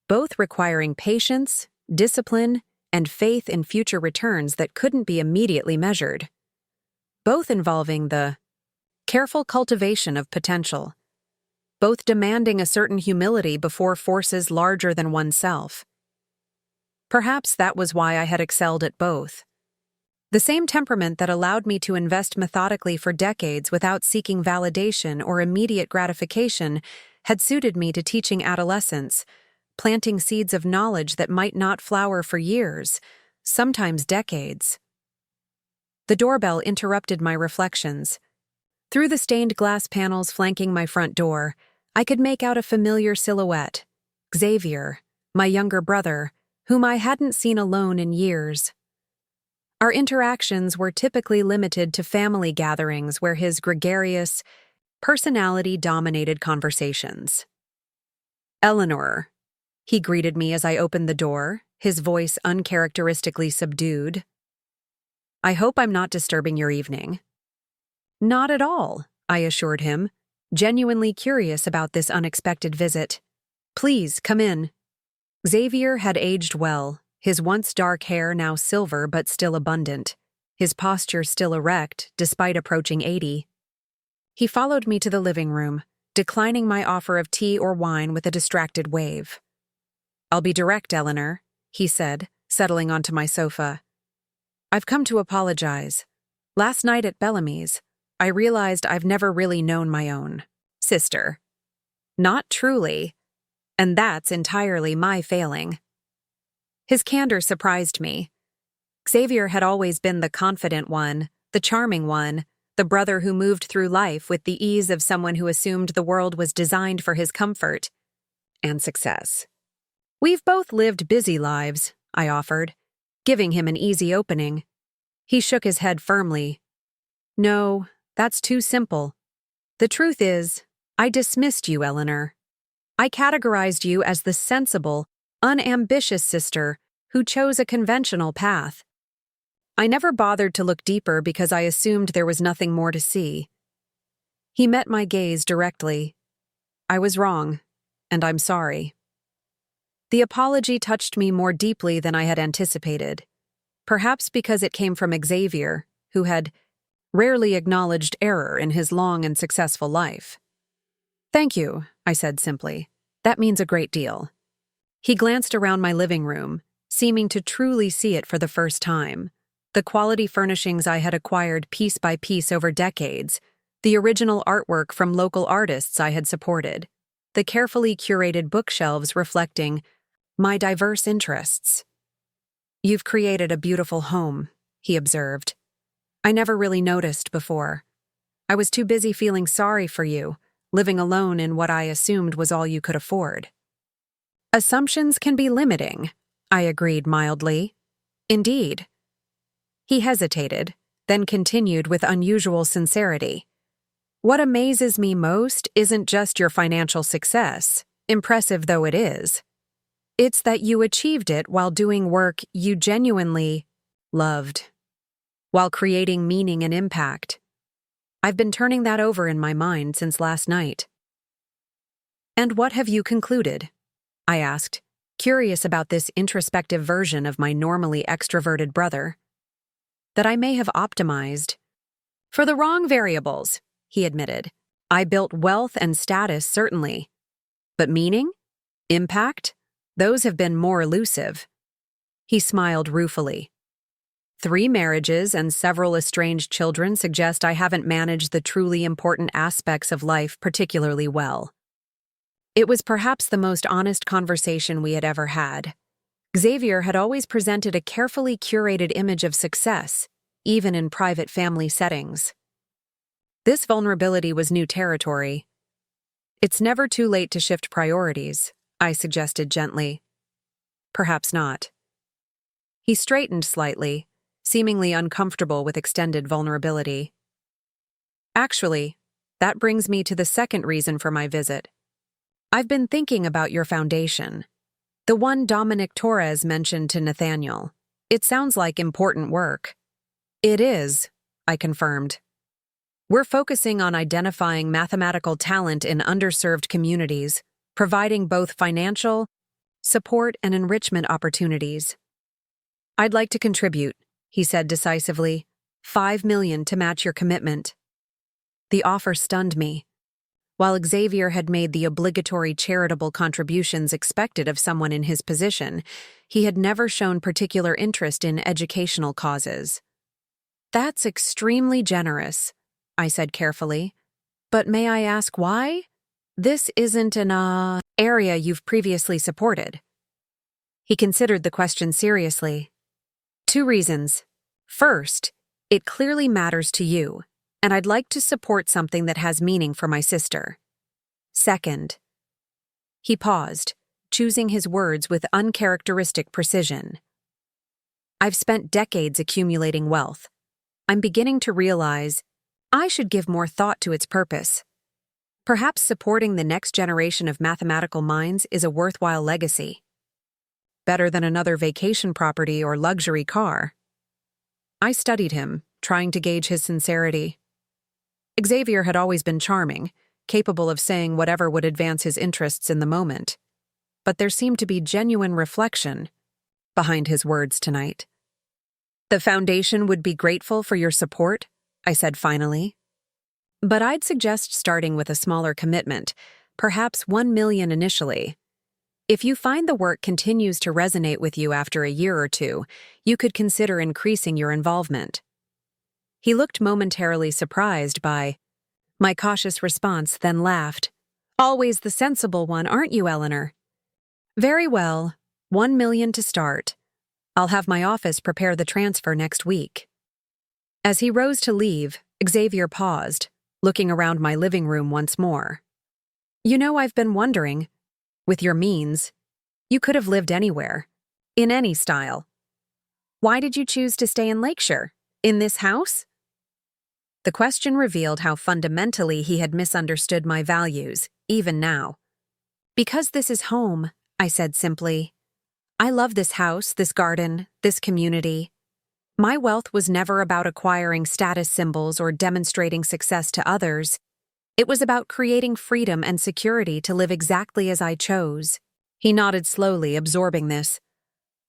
both requiring patience, discipline, and faith in future returns that couldn't be immediately measured. Both involving the careful cultivation of potential, both demanding a certain humility before forces larger than oneself. Perhaps that was why I had excelled at both. The same temperament that allowed me to invest methodically for decades without seeking validation or immediate gratification had suited me to teaching adolescents, planting seeds of knowledge that might not flower for years, sometimes decades. The doorbell interrupted my reflections. Through the stained glass panels flanking my front door, I could make out a familiar silhouette, Xavier, my younger brother, whom I hadn't seen alone in years. Our interactions were typically limited to family gatherings where his gregarious personality dominated conversations. "Eleanor," he greeted me as I opened the door, his voice uncharacteristically subdued. "I hope I'm not disturbing your evening." "Not at all," I assured him, genuinely curious about this unexpected visit. "Please, come in." Xavier had aged well, his once dark hair now silver but still abundant, his posture still erect despite approaching 80. He followed me to the living room, declining my offer of tea or wine with a distracted wave. "I'll be direct, Eleanor," he said, settling onto my sofa. "I've come to apologize. Last night at Bellamy's, I realized I've never really known my own sister. Not truly. And that's entirely my failing." His candor surprised me. Xavier had always been the confident one, the charming one, the brother who moved through life with the ease of someone who assumed the world was designed for his comfort and success. "We've both lived busy lives," I offered, giving him an easy opening. He shook his head firmly. "No, that's too simple. The truth is, I dismissed you, Eleanor. I categorized you as the sensible, unambitious sister who chose a conventional path. I never bothered to look deeper because I assumed there was nothing more to see." He met my gaze directly. "I was wrong, and I'm sorry." The apology touched me more deeply than I had anticipated. perhaps because it came from Xavier, who had rarely acknowledged error in his long and successful life. "Thank you," I said simply. "That means a great deal." He glanced around my living room, seeming to truly see it for the first time. The quality furnishings I had acquired piece by piece over decades, the original artwork from local artists I had supported, the carefully curated bookshelves reflecting my diverse interests. "You've created a beautiful home," he observed. "I never really noticed before. I was too busy feeling sorry for you, living alone in what I assumed was all you could afford." "Assumptions can be limiting," I agreed mildly. "Indeed." He hesitated, then continued with unusual sincerity. "What amazes me most isn't just your financial success, impressive though it is. It's that you achieved it while doing work you genuinely loved, while creating meaning and impact. I've been turning that over in my mind since last night." "And what have you concluded?" I asked, curious about this introspective version of my normally extroverted brother. "That I may have optimized for the wrong variables," he admitted. "I built wealth and status, certainly. But meaning? Impact? Those have been more elusive." He smiled ruefully. 3 marriages and several estranged children suggest I haven't managed the truly important aspects of life particularly well." It was perhaps the most honest conversation we had ever had. Xavier had always presented a carefully curated image of success, even in private family settings. This vulnerability was new territory. "It's never too late to shift priorities," I suggested gently. "Perhaps not." He straightened slightly, seemingly uncomfortable with extended vulnerability. "Actually, that brings me to the second reason for my visit. I've been thinking about your foundation. The one Dominic Torres mentioned to Nathaniel. It sounds like important work." "It is," I confirmed. "We're focusing on identifying mathematical talent in underserved communities, providing both financial support and enrichment opportunities." "I'd like to contribute," he said decisively. $5 million to match your commitment." The offer stunned me. While Xavier had made the obligatory charitable contributions expected of someone in his position, he had never shown particular interest in educational causes. "That's extremely generous," I said carefully. "But may I ask why? This isn't an area you've previously supported." He considered the question seriously. "2 reasons. First, it clearly matters to you, and I'd like to support something that has meaning for my sister. Second." He paused, choosing his words with uncharacteristic precision. "I've spent decades accumulating wealth. I'm beginning to realize I should give more thought to its purpose. Perhaps supporting the next generation of mathematical minds is a worthwhile legacy. Better than another vacation property or luxury car." I studied him, trying to gauge his sincerity. Xavier had always been charming, capable of saying whatever would advance his interests in the moment. But there seemed to be genuine reflection behind his words tonight. "The foundation would be grateful for your support," I said finally. "But I'd suggest starting with a smaller commitment, perhaps $1 million initially. If you find the work continues to resonate with you after a year or 2, you could consider increasing your involvement." He looked momentarily surprised by my cautious response, then laughed. "Always the sensible one, aren't you, Eleanor?" "Very well, $1 million to start. I'll have my office prepare the transfer next week." As he rose to leave, Xavier paused, looking around my living room once more. "You know, I've been wondering, with your means, you could have lived anywhere, in any style. Why did you choose to stay in Lakeshire, in this house?" The question revealed how fundamentally he had misunderstood my values, even now. "Because this is home," I said simply. "I love this house, this garden, this community. My wealth was never about acquiring status symbols or demonstrating success to others. It was about creating freedom and security to live exactly as I chose." He nodded slowly, absorbing this.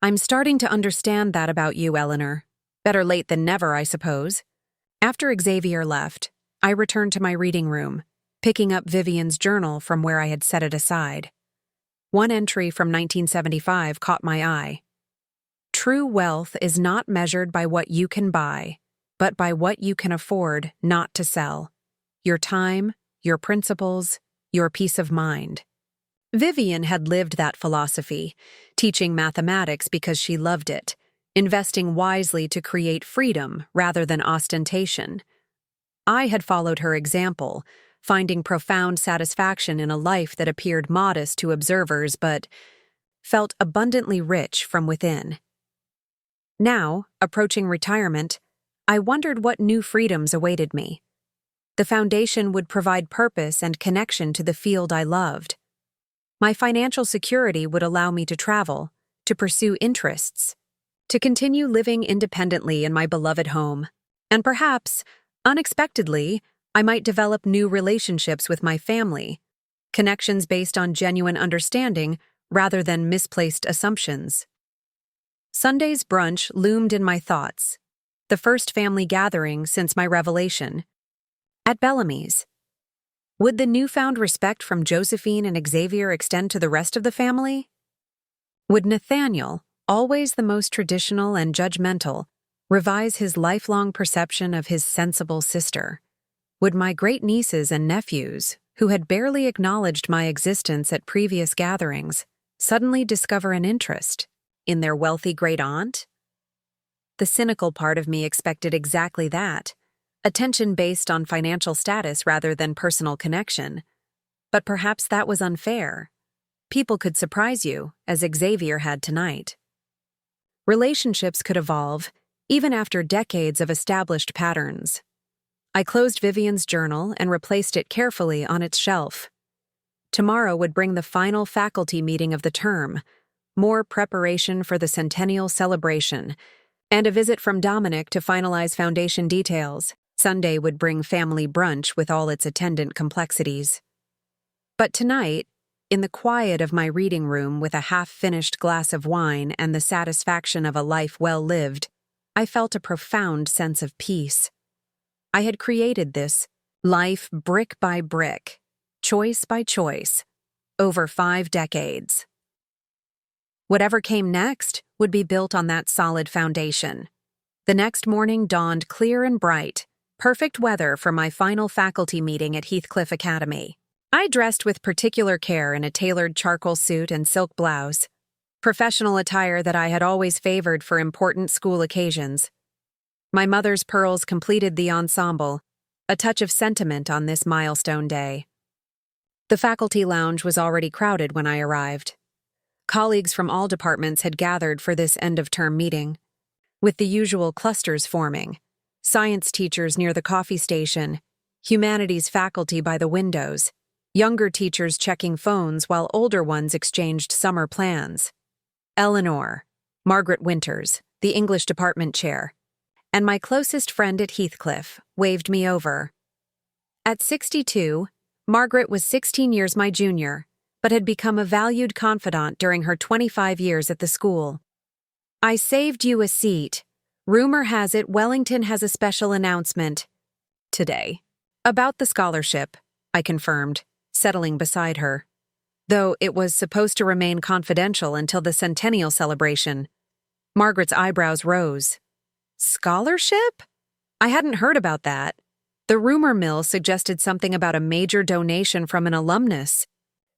I'm starting to understand that about you, Eleanor. Better late than never, I suppose. After Xavier left, I returned to my reading room, picking up Vivian's journal from where I had set it aside. One entry from 1975 caught my eye. True wealth is not measured by what you can buy, but by what you can afford not to sell. Your time, your principles, your peace of mind. Vivian had lived that philosophy, teaching mathematics because she loved it, investing wisely to create freedom rather than ostentation. I had followed her example, finding profound satisfaction in a life that appeared modest to observers but felt abundantly rich from within. Now, approaching retirement, I wondered what new freedoms awaited me. The foundation would provide purpose and connection to the field I loved. My financial security would allow me to travel, to pursue interests, to continue living independently in my beloved home, and perhaps, unexpectedly, I might develop new relationships with my family, connections based on genuine understanding rather than misplaced assumptions. Sunday's brunch loomed in my thoughts, the first family gathering since my revelation. At Bellamy's. Would the newfound respect from Josephine and Xavier extend to the rest of the family? Would Nathaniel, always the most traditional and judgmental, revise his lifelong perception of his sensible sister? Would my great-nieces and nephews, who had barely acknowledged my existence at previous gatherings, suddenly discover an interest in their wealthy great-aunt? The cynical part of me expected exactly that, attention based on financial status rather than personal connection. But perhaps that was unfair. People could surprise you, as Xavier had tonight. Relationships could evolve, even after decades of established patterns. I closed Vivian's journal and replaced it carefully on its shelf. Tomorrow would bring the final faculty meeting of the term, more preparation for the centennial celebration, and a visit from Dominic to finalize foundation details. Sunday would bring family brunch with all its attendant complexities. But tonight, in the quiet of my reading room with a half-finished glass of wine and the satisfaction of a life well lived, I felt a profound sense of peace. I had created this life brick by brick, choice by choice, over 5 decades. Whatever came next would be built on that solid foundation. The next morning dawned clear and bright, perfect weather for my final faculty meeting at Heathcliff Academy. I dressed with particular care in a tailored charcoal suit and silk blouse, professional attire that I had always favored for important school occasions. My mother's pearls completed the ensemble, a touch of sentiment on this milestone day. The faculty lounge was already crowded when I arrived. Colleagues from all departments had gathered for this end-of-term meeting, with the usual clusters forming: science teachers near the coffee station, humanities faculty by the windows, younger teachers checking phones while older ones exchanged summer plans. Eleanor, Margaret Winters, the English department chair, and my closest friend at Heathcliff waved me over. At 62, Margaret was 16 years my junior, but had become a valued confidant during her 25 years at the school. "I saved you a seat. Rumor has it Wellington has a special announcement today about the scholarship," I confirmed, settling beside her. Though it was supposed to remain confidential until the centennial celebration. Margaret's eyebrows rose. Scholarship? I hadn't heard about that. The rumor mill suggested something about a major donation from an alumnus.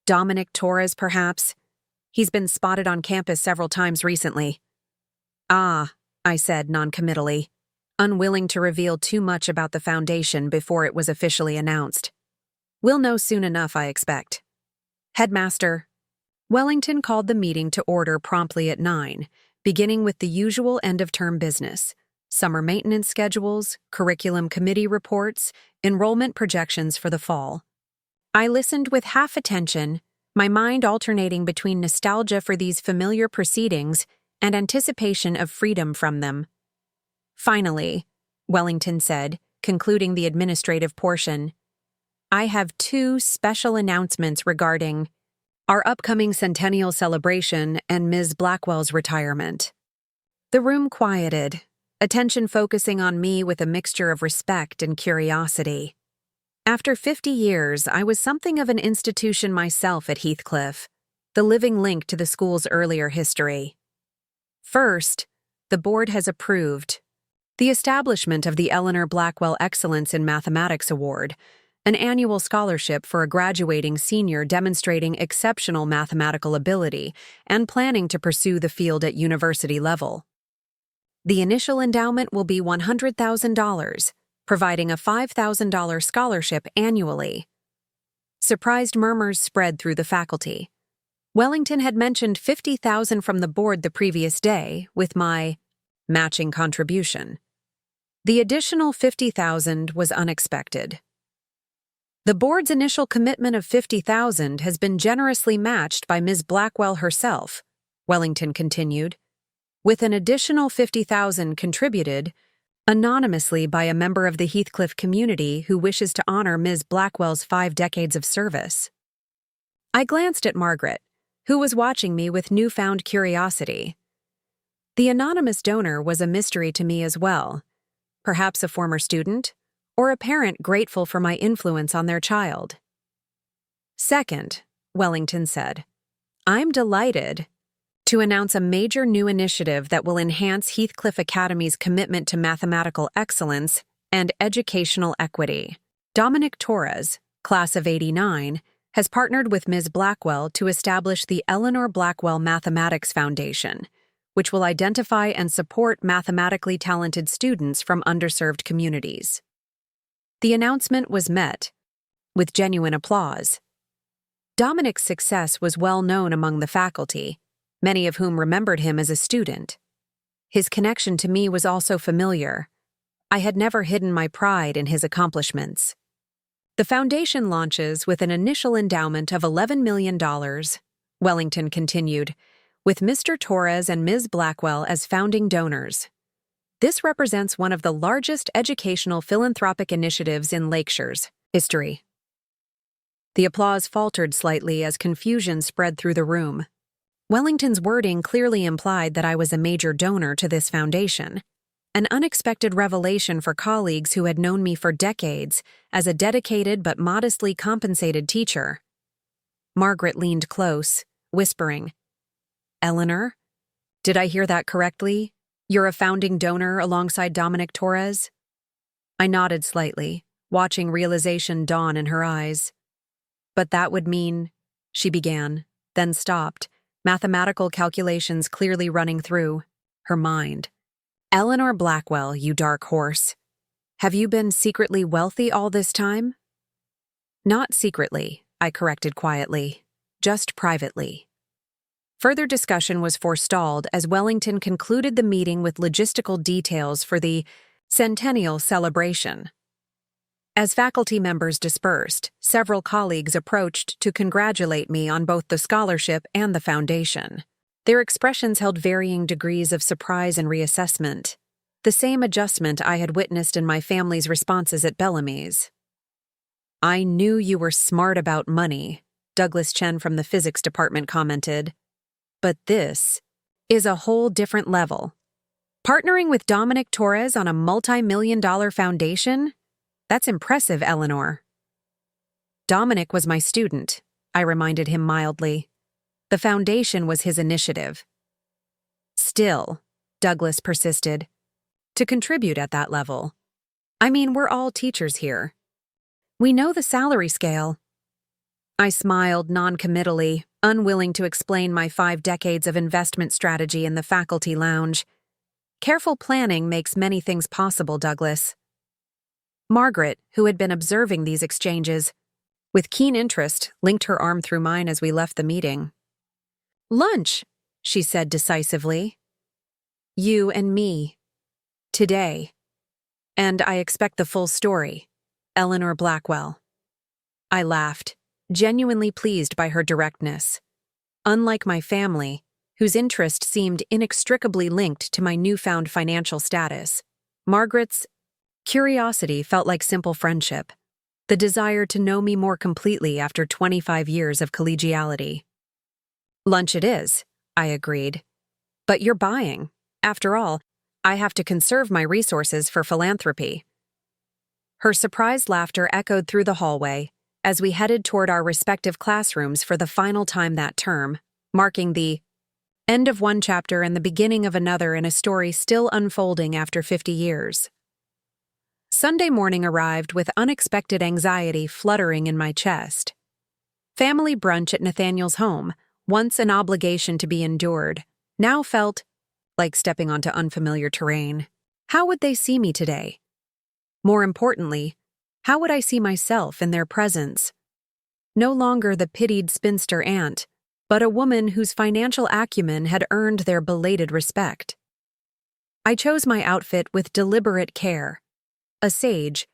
Dominic Torres, perhaps. He's been spotted on campus several times recently. "Ah," I said noncommittally, unwilling to reveal too much about the foundation before it was officially announced. "We'll know soon enough, I expect." "Headmaster." Wellington called the meeting to order promptly at 9, beginning with the usual end-of-term business: summer maintenance schedules, curriculum committee reports, enrollment projections for the fall. I listened with half attention, my mind alternating between nostalgia for these familiar proceedings and anticipation of freedom from them. "Finally," Wellington said, concluding the administrative portion, "I have 2 special announcements regarding our upcoming centennial celebration, and Ms. Blackwell's retirement. The room quieted, attention focusing on me with a mixture of respect and curiosity. After 50 years, I was something of an institution myself at Heathcliff, the living link to the school's earlier history. First, the board has approved the establishment of the Eleanor Blackwell Excellence in Mathematics Award, an annual scholarship for a graduating senior demonstrating exceptional mathematical ability and planning to pursue the field at university level. The initial endowment will be $100,000, providing a $5,000 scholarship annually. Surprised murmurs spread through the faculty. Wellington had mentioned $50,000 from the board the previous day, with my matching contribution. The additional $50,000 was unexpected. The board's initial commitment of $50,000 has been generously matched by Ms. Blackwell herself, Wellington continued, with an additional $50,000 contributed anonymously by a member of the Heathcliff community who wishes to honor Ms. Blackwell's 5 decades of service. I glanced at Margaret, who was watching me with newfound curiosity. The anonymous donor was a mystery to me as well, perhaps a former student, or a parent grateful for my influence on their child. Second, Wellington said, I'm delighted to announce a major new initiative that will enhance Heathcliff Academy's commitment to mathematical excellence and educational equity. Dominic Torres, class of '89, has partnered with Ms. Blackwell to establish the Eleanor Blackwell Mathematics Foundation, which will identify and support mathematically talented students from underserved communities. The announcement was met with genuine applause. Dominic's success was well known among the faculty, many of whom remembered him as a student. His connection to me was also familiar. I had never hidden my pride in his accomplishments. The foundation launches with an initial endowment of $11 million, Wellington continued, with Mr. Torres and Ms. Blackwell as founding donors. This represents one of the largest educational philanthropic initiatives in Lakeshire's history. The applause faltered slightly as confusion spread through the room. Wellington's wording clearly implied that I was a major donor to this foundation, an unexpected revelation for colleagues who had known me for decades as a dedicated but modestly compensated teacher. Margaret leaned close, whispering, Eleanor, did I hear that correctly? You're a founding donor alongside Dominic Torres? I nodded slightly, watching realization dawn in her eyes. But that would mean, she began, then stopped, mathematical calculations clearly running through her mind. Eleanor Blackwell, you dark horse. Have you been secretly wealthy all this time? Not secretly, I corrected quietly, just privately. Further discussion was forestalled as Wellington concluded the meeting with logistical details for the centennial celebration. As faculty members dispersed, several colleagues approached to congratulate me on both the scholarship and the foundation. Their expressions held varying degrees of surprise and reassessment, the same adjustment I had witnessed in my family's responses at Bellamy's. I knew you were smart about money, Douglas Chen from the physics department commented. But this is a whole different level. Partnering with Dominic Torres on a multi-million-dollar foundation? That's impressive, Eleanor. Dominic was my student, I reminded him mildly. The foundation was his initiative. Still, Douglas persisted, to contribute at that level. I mean, we're all teachers here. We know the salary scale. I smiled non-committally, unwilling to explain my 5 decades of investment strategy in the faculty lounge. Careful planning makes many things possible, Douglas. Margaret, who had been observing these exchanges, with keen interest, linked her arm through mine as we left the meeting. Lunch, she said decisively. You and me. Today. And I expect the full story. Eleanor Blackwell. I laughed, genuinely pleased by her directness. Unlike my family, whose interest seemed inextricably linked to my newfound financial status, Margaret's curiosity felt like simple friendship, the desire to know me more completely after 25 years of collegiality. Lunch it is, I agreed. But you're buying. After all, I have to conserve my resources for philanthropy. Her surprised laughter echoed through the hallway as we headed toward our respective classrooms for the final time that term, marking the end of one chapter and the beginning of another in a story still unfolding after 50 years. Sunday morning arrived with unexpected anxiety fluttering in my chest. Family brunch at Nathaniel's home, once an obligation to be endured, now felt like stepping onto unfamiliar terrain. How would they see me today? More importantly, how would I see myself in their presence? No longer the pitied spinster aunt, but a woman whose financial acumen had earned their belated respect. I chose my outfit with deliberate care. A sage,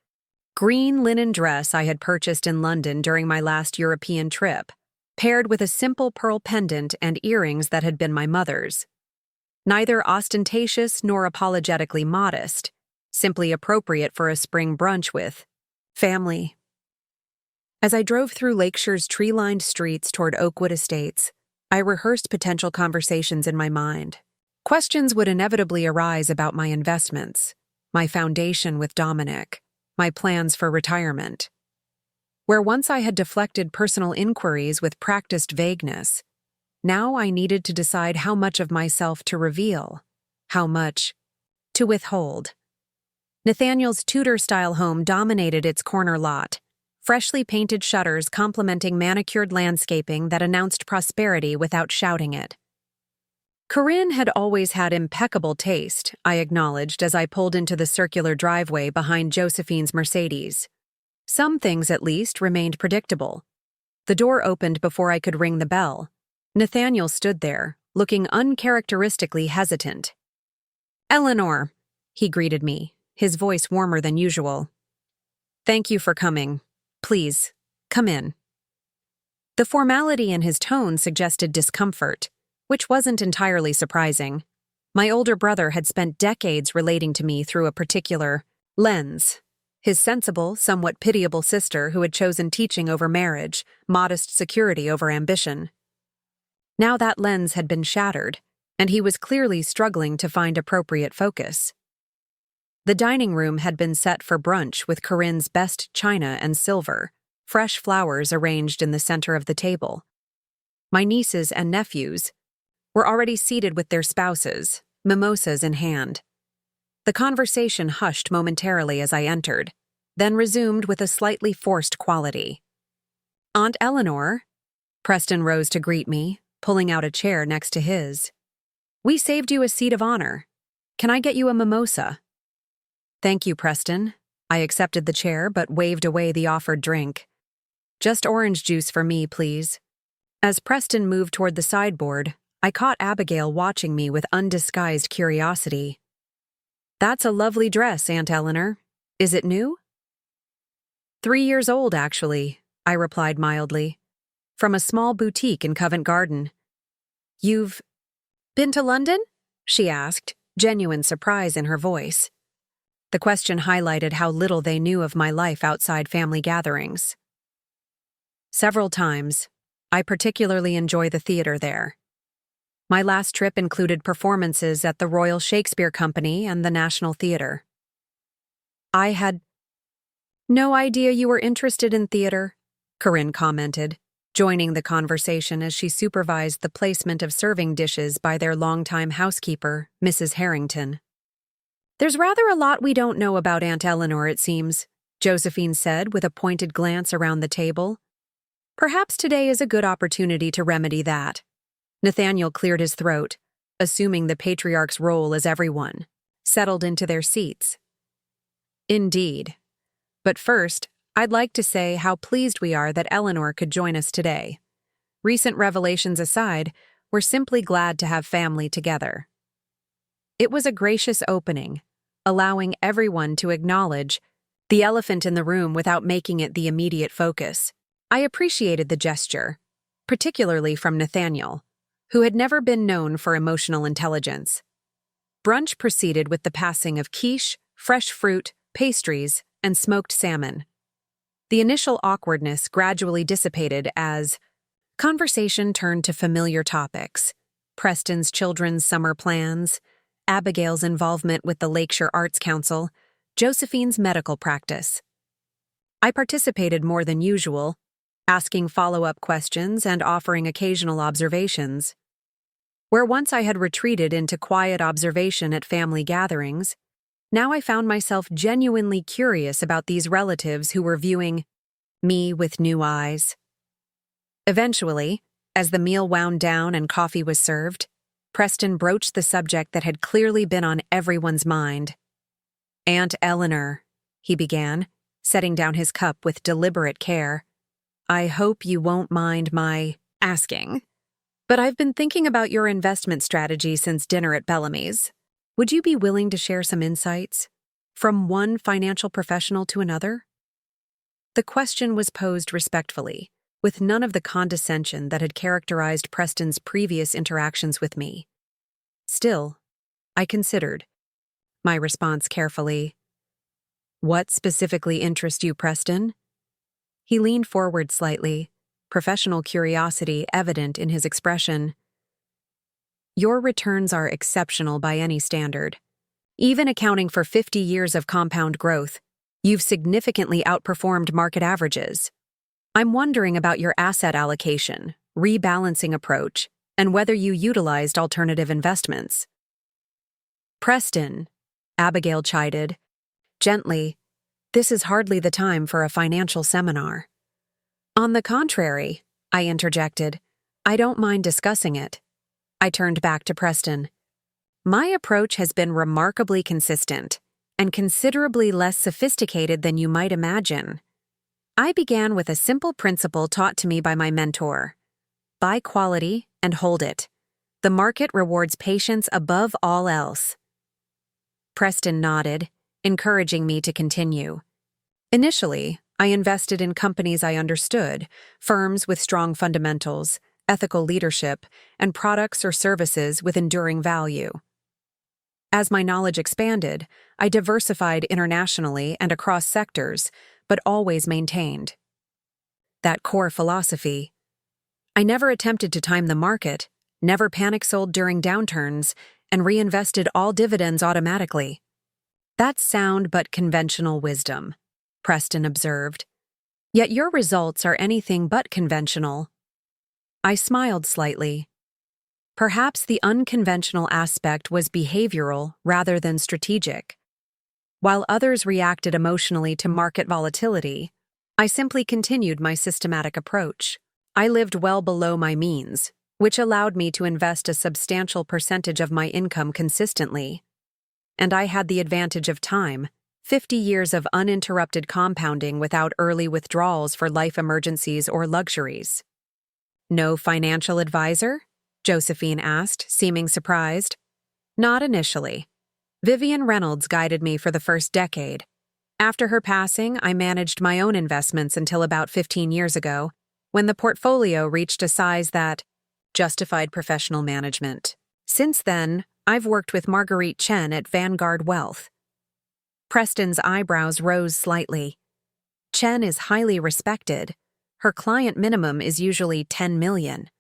green linen dress I had purchased in London during my last European trip, paired with a simple pearl pendant and earrings that had been my mother's. Neither ostentatious nor apologetically modest, simply appropriate for a spring brunch with family. As I drove through Lakeshore's tree-lined streets toward Oakwood Estates, I rehearsed potential conversations in my mind. Questions would inevitably arise about my investments, my foundation with Dominic, my plans for retirement. Where once I had deflected personal inquiries with practiced vagueness, now I needed to decide how much of myself to reveal, how much to withhold. Nathaniel's Tudor-style home dominated its corner lot, freshly painted shutters complementing manicured landscaping that announced prosperity without shouting it. Corinne had always had impeccable taste, I acknowledged as I pulled into the circular driveway behind Josephine's Mercedes. Some things, at least, remained predictable. The door opened before I could ring the bell. Nathaniel stood there, looking uncharacteristically hesitant. "Eleanor," he greeted me, his voice warmer than usual. "Thank you for coming. Please, come in." The formality in his tone suggested discomfort, which wasn't entirely surprising. My older brother had spent decades relating to me through a particular lens. His sensible, somewhat pitiable sister who had chosen teaching over marriage, modest security over ambition. Now that lens had been shattered, and he was clearly struggling to find appropriate focus. The dining room had been set for brunch with Corinne's best china and silver, fresh flowers arranged in the center of the table. My nieces and nephews were already seated with their spouses, mimosas in hand. The conversation hushed momentarily as I entered, then resumed with a slightly forced quality. "Aunt Eleanor," Preston rose to greet me, pulling out a chair next to his. "We saved you a seat of honor. Can I get you a mimosa?" "Thank you, Preston." I accepted the chair but waved away the offered drink. "Just orange juice for me, please." As Preston moved toward the sideboard, I caught Abigail watching me with undisguised curiosity. "That's a lovely dress, Aunt Eleanor. Is it new?" 3 years old, actually, I replied mildly. "From a small boutique in Covent Garden." "You've been to London?" she asked, genuine surprise in her voice. The question highlighted how little they knew of my life outside family gatherings. "Several times. I particularly enjoy the theater there. My last trip included performances at the Royal Shakespeare Company and the National Theatre." "I had no idea you were interested in theater," Corinne commented, joining the conversation as she supervised the placement of serving dishes by their longtime housekeeper, Mrs. Harrington. "There's rather a lot we don't know about Aunt Eleanor, it seems," Josephine said with a pointed glance around the table. "Perhaps today is a good opportunity to remedy that." Nathaniel cleared his throat, assuming the patriarch's role as everyone settled into their seats. "Indeed. But first, I'd like to say how pleased we are that Eleanor could join us today. Recent revelations aside, we're simply glad to have family together." It was a gracious opening, allowing everyone to acknowledge the elephant in the room without making it the immediate focus. I appreciated the gesture, particularly from Nathaniel, who had never been known for emotional intelligence. Brunch proceeded with the passing of quiche, fresh fruit, pastries, and smoked salmon. The initial awkwardness gradually dissipated as Conversation turned to familiar topics: Preston's children's summer plans, Abigail's involvement with the Lakeshore Arts Council, Josephine's medical practice. I participated more than usual, asking follow-up questions and offering occasional observations. Where once I had retreated into quiet observation at family gatherings, now I found myself genuinely curious about these relatives who were viewing me with new eyes. Eventually, as the meal wound down and coffee was served, Preston broached the subject that had clearly been on everyone's mind. "Aunt Eleanor," he began, setting down his cup with deliberate care, "I hope you won't mind my asking, but I've been thinking about your investment strategy since dinner at Bellamy's. Would you be willing to share some insights? From one financial professional to another?" The question was posed respectfully, with none of the condescension that had characterized Preston's previous interactions with me. Still, I considered my response carefully. "What specifically interests you, Preston?" He leaned forward slightly, professional curiosity evident in his expression. "Your returns are exceptional by any standard. Even accounting for 50 years of compound growth, you've significantly outperformed market averages. I'm wondering about your asset allocation, rebalancing approach, and whether you utilized alternative investments." "Preston," Abigail chided, gently, "this is hardly the time for a financial seminar." "On the contrary," I interjected, "I don't mind discussing it." I turned back to Preston. "My approach has been remarkably consistent and considerably less sophisticated than you might imagine. I began with a simple principle taught to me by my mentor: buy quality and hold it. The market rewards patience above all else." Preston nodded, encouraging me to continue. "Initially, I invested in companies I understood, firms with strong fundamentals, ethical leadership, and products or services with enduring value. As my knowledge expanded, I diversified internationally and across sectors, but always maintained that core philosophy. I never attempted to time the market, never panic sold during downturns, and reinvested all dividends automatically. That's sound but conventional wisdom, Preston observed. Yet your results are anything but conventional. I smiled slightly. Perhaps the unconventional aspect was behavioral rather than strategic. While others reacted emotionally to market volatility, I simply continued my systematic approach. I lived well below my means, which allowed me to invest a substantial percentage of my income consistently. And I had the advantage of time, 50 years of uninterrupted compounding without early withdrawals for life emergencies or luxuries. "No financial advisor?" Josephine asked, seeming surprised. "Not initially. Vivian Reynolds guided me for the first decade. After her passing, I managed my own investments until about 15 years ago, when the portfolio reached a size that justified professional management. Since then, I've worked with Marguerite Chen at Vanguard Wealth." Preston's eyebrows rose slightly. Chen is highly respected. Her client minimum is usually 10 million.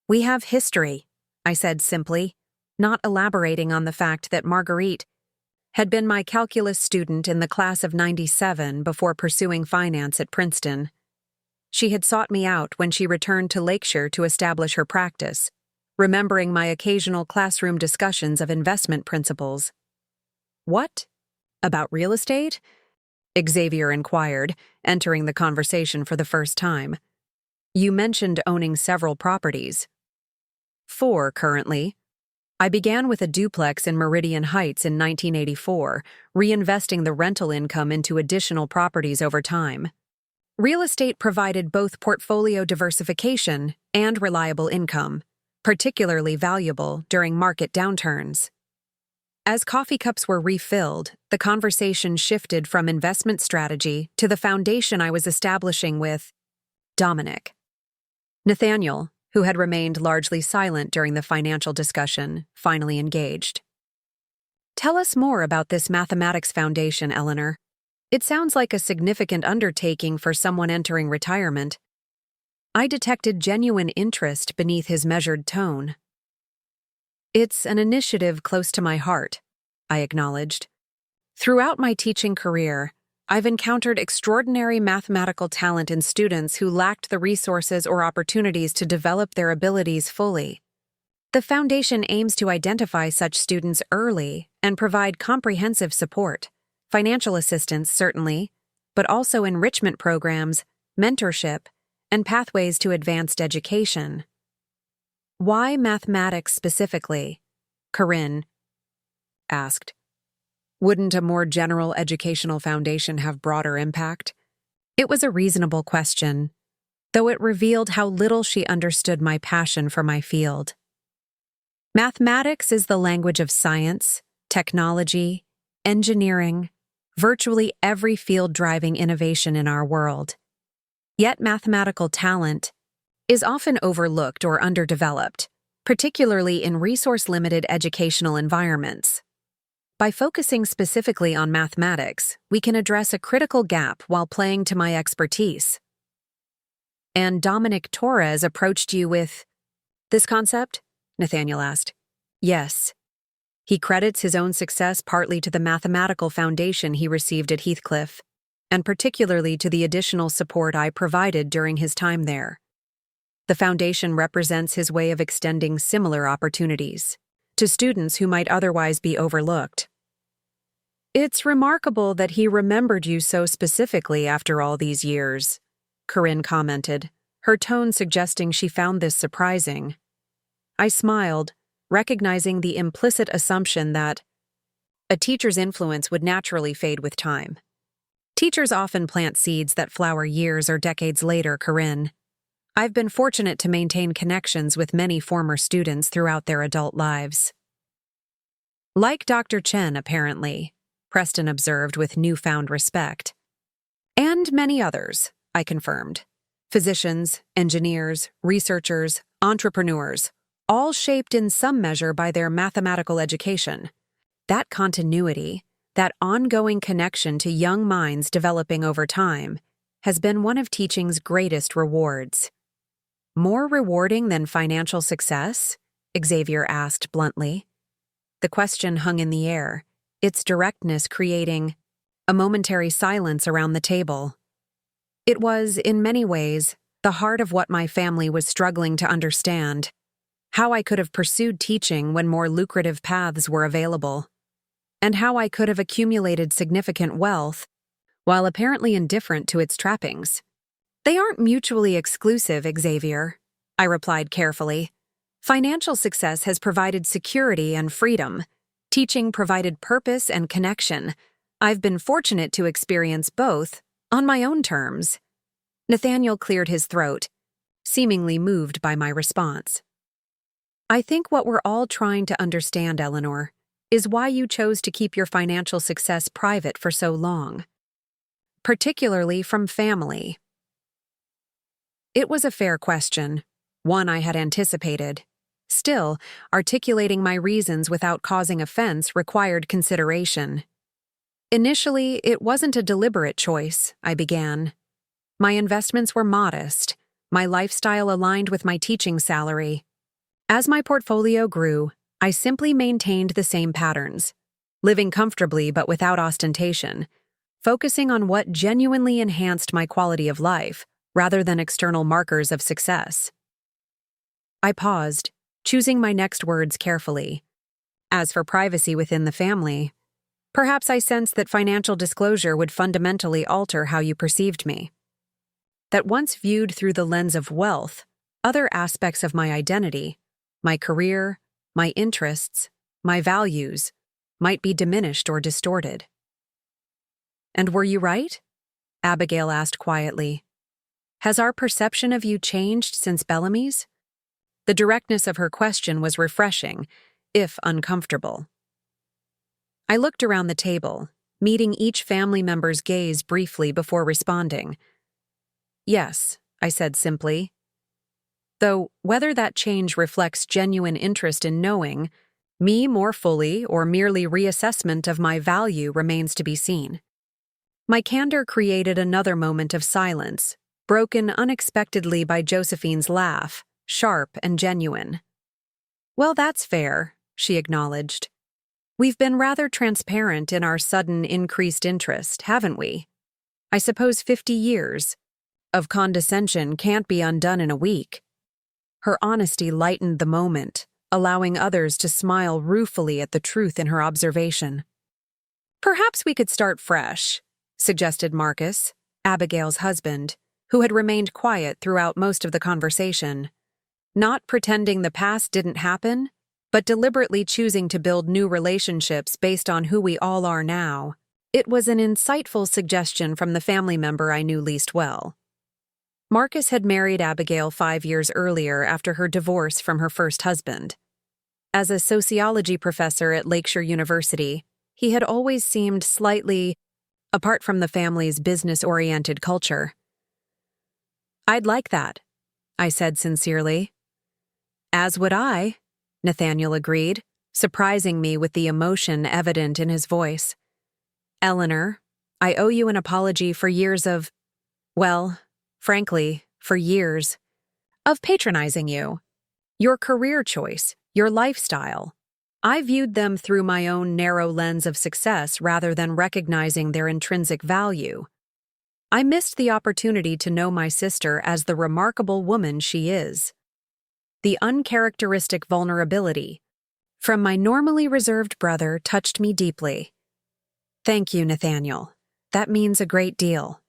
"We have history," I said simply, not elaborating on the fact that Marguerite had been my calculus student in the class of '97 before pursuing finance at Princeton. She had sought me out when she returned to Lakeshore to establish her practice, remembering my occasional classroom discussions of investment principles. "What? About real estate?" Xavier inquired, entering the conversation for the first time. "You mentioned owning several properties." "4 currently. I began with a duplex in Meridian Heights in 1984, reinvesting the rental income into additional properties over time. Real estate provided both portfolio diversification and reliable income, particularly valuable during market downturns." As coffee cups were refilled, the conversation shifted from investment strategy to the foundation I was establishing with Dominic. Nathaniel, who had remained largely silent during the financial discussion, finally engaged. "Tell us more about this mathematics foundation, Eleanor. It sounds like a significant undertaking for someone entering retirement." I detected genuine interest beneath his measured tone. It's an initiative close to my heart, I acknowledged. Throughout my teaching career, I've encountered extraordinary mathematical talent in students who lacked the resources or opportunities to develop their abilities fully. The Foundation aims to identify such students early and provide comprehensive support, financial assistance certainly, but also enrichment programs, mentorship, and pathways to advanced education. Why mathematics specifically? Corinne asked. Wouldn't a more general educational foundation have broader impact? It was a reasonable question, though it revealed how little she understood my passion for my field. Mathematics is the language of science, technology, engineering, virtually every field driving innovation in our world. Yet mathematical talent is often overlooked or underdeveloped, particularly in resource-limited educational environments. By focusing specifically on mathematics, we can address a critical gap while playing to my expertise. And Dominic Torres approached you with this concept? Nathaniel asked. Yes. He credits his own success partly to the mathematical foundation he received at Heathcliff, and particularly to the additional support I provided during his time there. The foundation represents his way of extending similar opportunities to students who might otherwise be overlooked. It's remarkable that he remembered you so specifically after all these years, Corinne commented, her tone suggesting she found this surprising. I smiled, recognizing the implicit assumption that a teacher's influence would naturally fade with time. Teachers often plant seeds that flower years or decades later, Corinne. I've been fortunate to maintain connections with many former students throughout their adult lives. Like Dr. Chen, apparently, Preston observed with newfound respect. And many others, I confirmed. Physicians, engineers, researchers, entrepreneurs, all shaped in some measure by their mathematical education. That continuity, that ongoing connection to young minds developing over time, has been one of teaching's greatest rewards. More rewarding than financial success? Xavier asked bluntly. The question hung in the air, its directness creating a momentary silence around the table. It was, in many ways, the heart of what my family was struggling to understand, how I could have pursued teaching when more lucrative paths were available, and how I could have accumulated significant wealth while apparently indifferent to its trappings. They aren't mutually exclusive, Xavier, I replied carefully. Financial success has provided security and freedom. Teaching provided purpose and connection. I've been fortunate to experience both, on my own terms. Nathaniel cleared his throat, seemingly moved by my response. I think what we're all trying to understand, Eleanor, is why you chose to keep your financial success private for so long, particularly from family. It was a fair question, one I had anticipated. Still, articulating my reasons without causing offense required consideration. Initially, it wasn't a deliberate choice, I began. My investments were modest, my lifestyle aligned with my teaching salary. As my portfolio grew, I simply maintained the same patterns, living comfortably but without ostentation, focusing on what genuinely enhanced my quality of life, rather than external markers of success. I paused, choosing my next words carefully. As for privacy within the family, perhaps I sensed that financial disclosure would fundamentally alter how you perceived me. That once viewed through the lens of wealth, other aspects of my identity, my career, my interests, my values, might be diminished or distorted. And were you right? Abigail asked quietly. Has our perception of you changed since Bellamy's? The directness of her question was refreshing, if uncomfortable. I looked around the table, meeting each family member's gaze briefly before responding. Yes, I said simply. Though whether that change reflects genuine interest in knowing me more fully or merely reassessment of my value remains to be seen. My candor created another moment of silence, broken unexpectedly by Josephine's laugh, sharp and genuine. "Well, that's fair," she acknowledged. "We've been rather transparent in our sudden increased interest, haven't we? I suppose 50 years of condescension can't be undone in a week." Her honesty lightened the moment, allowing others to smile ruefully at the truth in her observation. "Perhaps we could start fresh," suggested Marcus, Abigail's husband, who had remained quiet throughout most of the conversation. Not pretending the past didn't happen, but deliberately choosing to build new relationships based on who we all are now. It was an insightful suggestion from the family member I knew least well. Marcus had married Abigail 5 years earlier after her divorce from her first husband. As a sociology professor at Lakeshore University, he had always seemed slightly apart from the family's business-oriented culture. "I'd like that," I said sincerely. "As would I," Nathaniel agreed, surprising me with the emotion evident in his voice. "Eleanor, I owe you an apology for years of, well, frankly, for years of patronizing you. Your career choice, your lifestyle. I viewed them through my own narrow lens of success rather than recognizing their intrinsic value. I missed the opportunity to know my sister as the remarkable woman she is. The uncharacteristic vulnerability from my normally reserved brother touched me deeply. Thank you, Nathaniel. That means a great deal."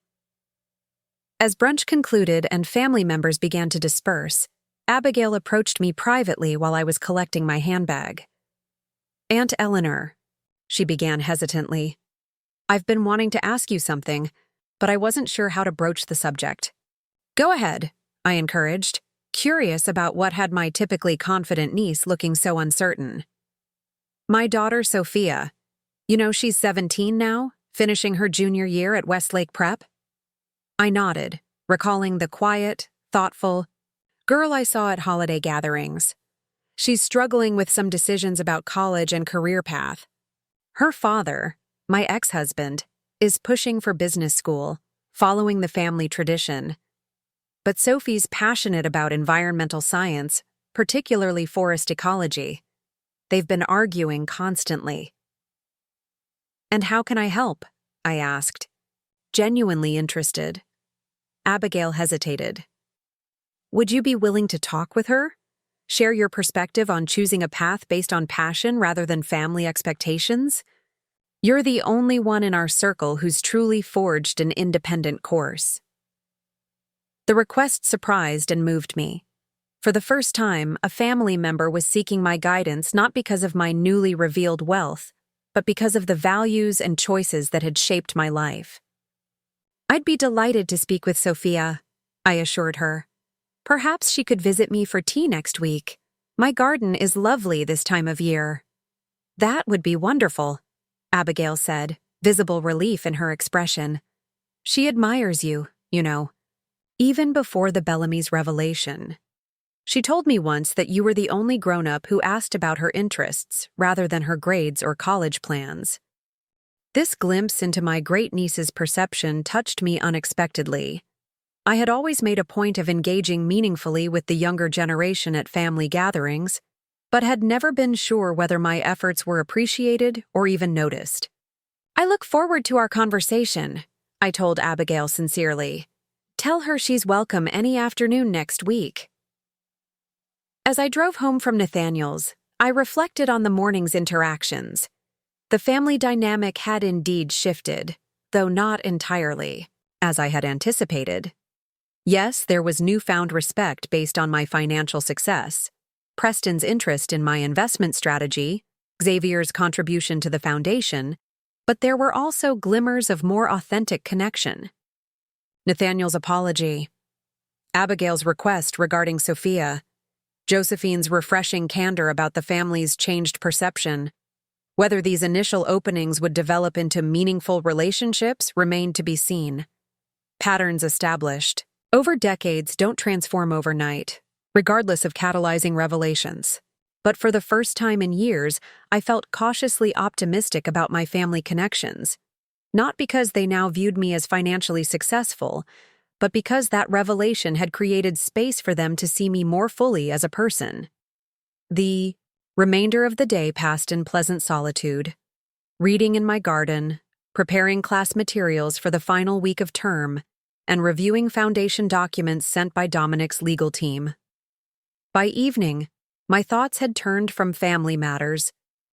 As brunch concluded and family members began to disperse, Abigail approached me privately while I was collecting my handbag. "Aunt Eleanor," she began hesitantly, "I've been wanting to ask you something, but I wasn't sure how to broach the subject." "Go ahead," I encouraged, curious about what had my typically confident niece looking so uncertain. "My daughter, Sophia. You know she's 17 now, finishing her junior year at Westlake Prep?" I nodded, recalling the quiet, thoughtful girl I saw at holiday gatherings. "She's struggling with some decisions about college and career path. Her father, my ex-husband, is pushing for business school, following the family tradition. But Sophie's passionate about environmental science, particularly forest ecology. They've been arguing constantly." "And how can I help?" I asked, genuinely interested. Abigail hesitated. "Would you be willing to talk with her? Share your perspective on choosing a path based on passion rather than family expectations? You're the only one in our circle who's truly forged an independent course." The request surprised and moved me. For the first time, a family member was seeking my guidance not because of my newly revealed wealth, but because of the values and choices that had shaped my life. "I'd be delighted to speak with Sophia," I assured her. "Perhaps she could visit me for tea next week. My garden is lovely this time of year." "That would be wonderful," Abigail said, visible relief in her expression. "She admires you, you know. Even before the Bellamy's revelation. She told me once that you were the only grown-up who asked about her interests rather than her grades or college plans." This glimpse into my great-niece's perception touched me unexpectedly. I had always made a point of engaging meaningfully with the younger generation at family gatherings, but had never been sure whether my efforts were appreciated or even noticed. "I look forward to our conversation," I told Abigail sincerely. "Tell her she's welcome any afternoon next week." As I drove home from Nathaniel's, I reflected on the morning's interactions. The family dynamic had indeed shifted, though not entirely, as I had anticipated. Yes, there was newfound respect based on my financial success, Preston's interest in my investment strategy, Xavier's contribution to the foundation, but there were also glimmers of more authentic connection. Nathaniel's apology, Abigail's request regarding Sophia, Josephine's refreshing candor about the family's changed perception. Whether these initial openings would develop into meaningful relationships remained to be seen. Patterns established over decades don't transform overnight, regardless of catalyzing revelations. But for the first time in years, I felt cautiously optimistic about my family connections. Not because they now viewed me as financially successful, but because that revelation had created space for them to see me more fully as a person. The remainder of the day passed in pleasant solitude, reading in my garden, preparing class materials for the final week of term, and reviewing foundation documents sent by Dominic's legal team. By evening, my thoughts had turned from family matters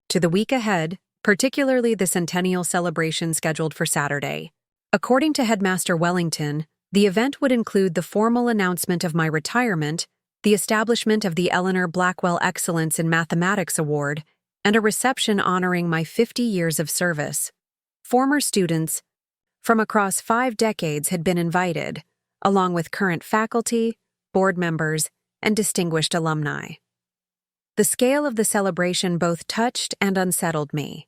to the week ahead, particularly the centennial celebration scheduled for Saturday. According to Headmaster Wellington, the event would include the formal announcement of my retirement, the establishment of the Eleanor Blackwell Excellence in Mathematics Award, and a reception honoring my 50 years of service. Former students from across 5 decades had been invited, along with current faculty, board members, and distinguished alumni. The scale of the celebration both touched and unsettled me.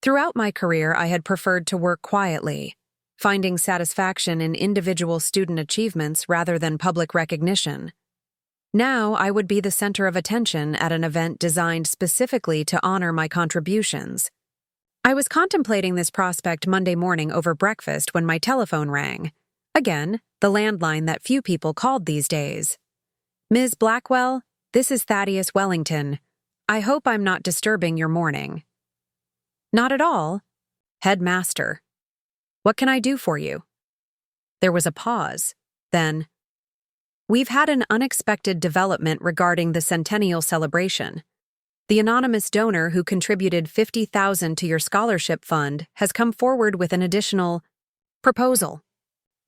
Throughout my career, I had preferred to work quietly, finding satisfaction in individual student achievements rather than public recognition. Now I would be the center of attention at an event designed specifically to honor my contributions. I was contemplating this prospect Monday morning over breakfast when my telephone rang. Again, the landline that few people called these days. "Ms. Blackwell, this is Thaddeus Wellington. I hope I'm not disturbing your morning." "Not at all. Headmaster. What can I do for you?" There was a pause. Then, "We've had an unexpected development regarding the centennial celebration. The anonymous donor who contributed $50,000 to your scholarship fund has come forward with an additional proposal.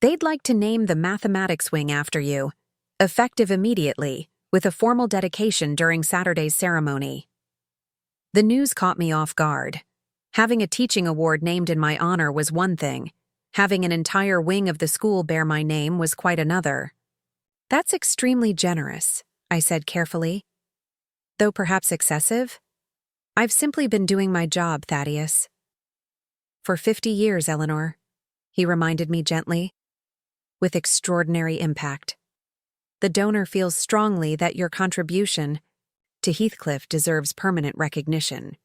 They'd like to name the mathematics wing after you, effective immediately, with a formal dedication during Saturday's ceremony." The news caught me off guard. Having a teaching award named in my honor was one thing. Having an entire wing of the school bear my name was quite another. "That's extremely generous," I said carefully. "Though perhaps excessive? I've simply been doing my job, Thaddeus." "For 50 years, Eleanor," he reminded me gently, "with extraordinary impact. The donor feels strongly that your contribution to Heathcliff deserves permanent recognition."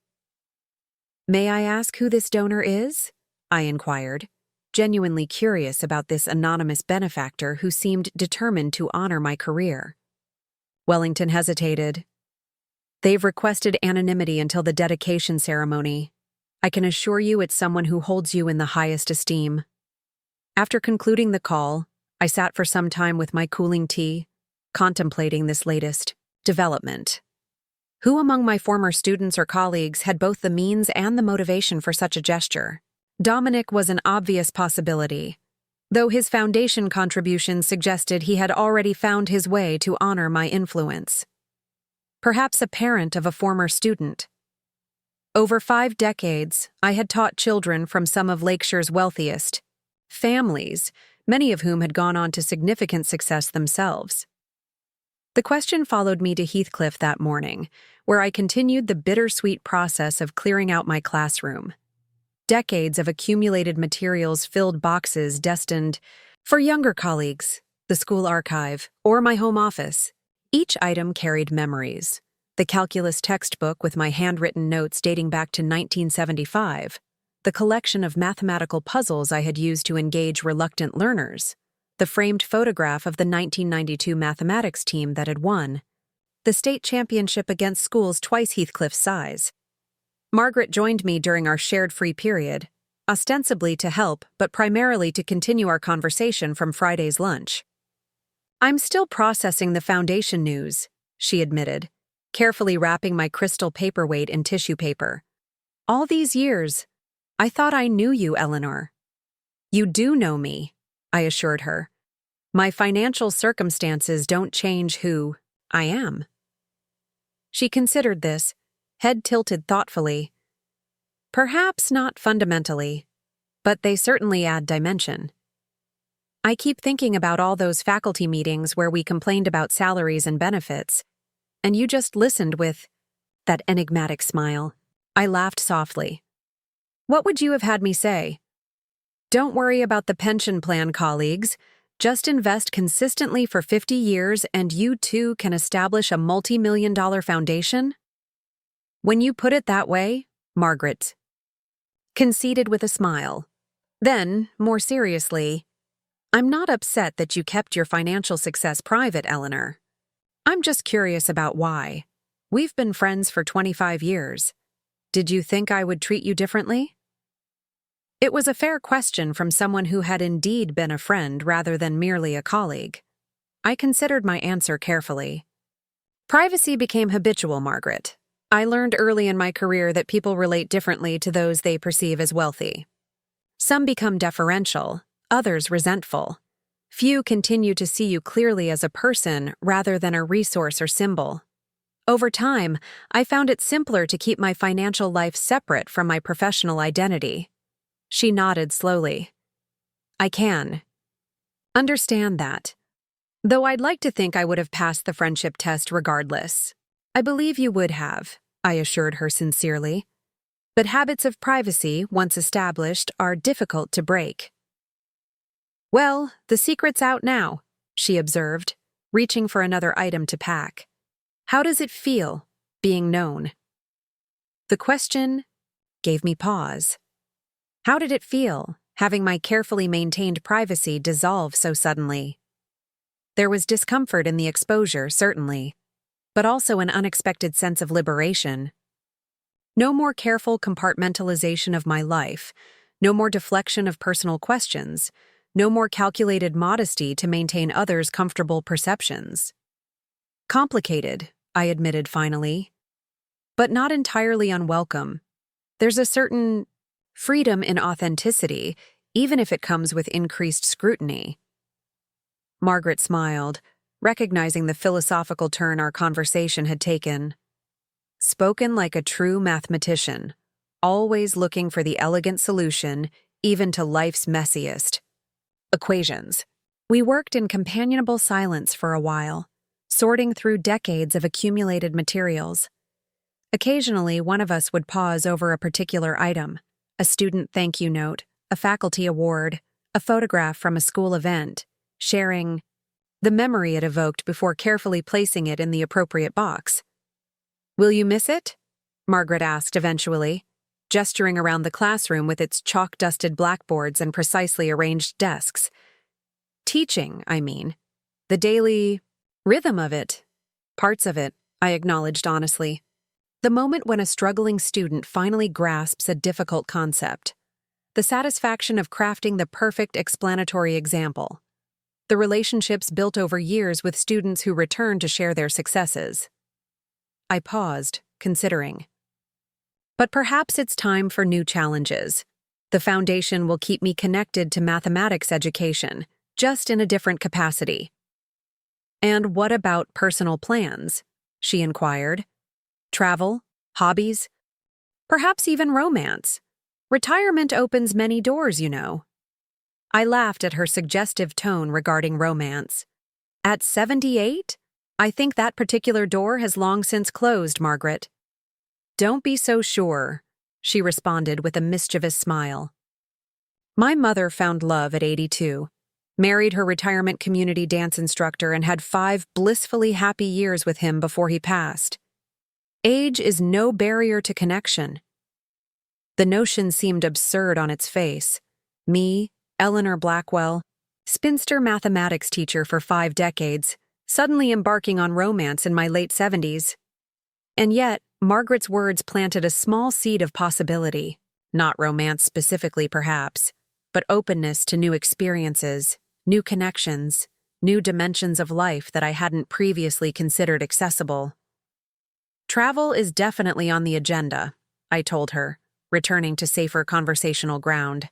"May I ask who this donor is?" I inquired, genuinely curious about this anonymous benefactor who seemed determined to honor my career. Wellington hesitated. "They've requested anonymity until the dedication ceremony. I can assure you it's someone who holds you in the highest esteem." After concluding the call, I sat for some time with my cooling tea, contemplating this latest development. Who among my former students or colleagues had both the means and the motivation for such a gesture? Dominic was an obvious possibility, though his foundation contribution suggested he had already found his way to honor my influence. Perhaps a parent of a former student. Over 5 decades, I had taught children from some of Lakeshire's wealthiest families, many of whom had gone on to significant success themselves. The question followed me to Heathcliff that morning, where I continued the bittersweet process of clearing out my classroom. Decades of accumulated materials filled boxes destined for younger colleagues, the school archive, or my home office. Each item carried memories. The calculus textbook with my handwritten notes dating back to 1975, the collection of mathematical puzzles I had used to engage reluctant learners, the framed photograph of the 1992 mathematics team that had won the state championship against schools twice Heathcliff's size. Margaret joined me during our shared free period, ostensibly to help but primarily to continue our conversation from Friday's lunch. "I'm still processing the foundation news," she admitted, carefully wrapping my crystal paperweight in tissue paper. "All these years, I thought I knew you, Eleanor." "You do know me," I assured her. "My financial circumstances don't change who I am." She considered this, head tilted thoughtfully. "Perhaps not fundamentally, but they certainly add dimension. I keep thinking about all those faculty meetings where we complained about salaries and benefits, and you just listened with that enigmatic smile." I laughed softly. "What would you have had me say?" "Don't worry about the pension plan, colleagues. Just invest consistently for 50 years and you too can establish a multi-million-dollar foundation?" "When you put it that way," Margaret conceded with a smile. Then, more seriously, I'm not upset that you kept your financial success private, Eleanor. I'm just curious about why. We've been friends for 25 years. Did you think I would treat you differently? It was a fair question from someone who had indeed been a friend rather than merely a colleague. I considered my answer carefully. Privacy became habitual, Margaret. I learned early in my career that people relate differently to those they perceive as wealthy. Some become deferential, others resentful. Few continue to see you clearly as a person rather than a resource or symbol. Over time, I found it simpler to keep my financial life separate from my professional identity. She nodded slowly. I can understand that. Though I'd like to think I would have passed the friendship test regardless. I believe you would have, I assured her sincerely. But habits of privacy, once established, are difficult to break. Well, the secret's out now, she observed, reaching for another item to pack. How does it feel, being known? The question gave me pause. How did it feel, having my carefully maintained privacy dissolve so suddenly? There was discomfort in the exposure, certainly, but also an unexpected sense of liberation. No more careful compartmentalization of my life, no more deflection of personal questions, no more calculated modesty to maintain others' comfortable perceptions. Complicated, I admitted finally, but not entirely unwelcome. There's a certain freedom in authenticity, even if it comes with increased scrutiny. Margaret smiled, recognizing the philosophical turn our conversation had taken. Spoken like a true mathematician, always looking for the elegant solution, even to life's messiest equations. We worked in companionable silence for a while, sorting through decades of accumulated materials. Occasionally, one of us would pause over a particular item, a student thank you note, a faculty award, a photograph from a school event, sharing the memory it evoked before carefully placing it in the appropriate box. Will you miss it? Margaret asked eventually, gesturing around the classroom with its chalk-dusted blackboards and precisely arranged desks. Teaching, I mean. The daily rhythm of it. Parts of it, I acknowledged honestly. The moment when a struggling student finally grasps a difficult concept. The satisfaction of crafting the perfect explanatory example. The relationships built over years with students who return to share their successes. I paused, considering. But perhaps it's time for new challenges. The foundation will keep me connected to mathematics education, just in a different capacity. And what about personal plans? She inquired. Travel, hobbies, perhaps even romance. Retirement opens many doors, you know. I laughed at her suggestive tone regarding romance. At 78? I think that particular door has long since closed, Margaret. Don't be so sure, she responded with a mischievous smile. My mother found love at 82, married her retirement community dance instructor, and had 5 blissfully happy years with him before he passed. Age is no barrier to connection. The notion seemed absurd on its face. Me, Eleanor Blackwell, spinster mathematics teacher for 5 decades, suddenly embarking on romance in my late 70s. And yet, Margaret's words planted a small seed of possibility, not romance specifically perhaps, but openness to new experiences, new connections, new dimensions of life that I hadn't previously considered accessible. Travel is definitely on the agenda, I told her, returning to safer conversational ground.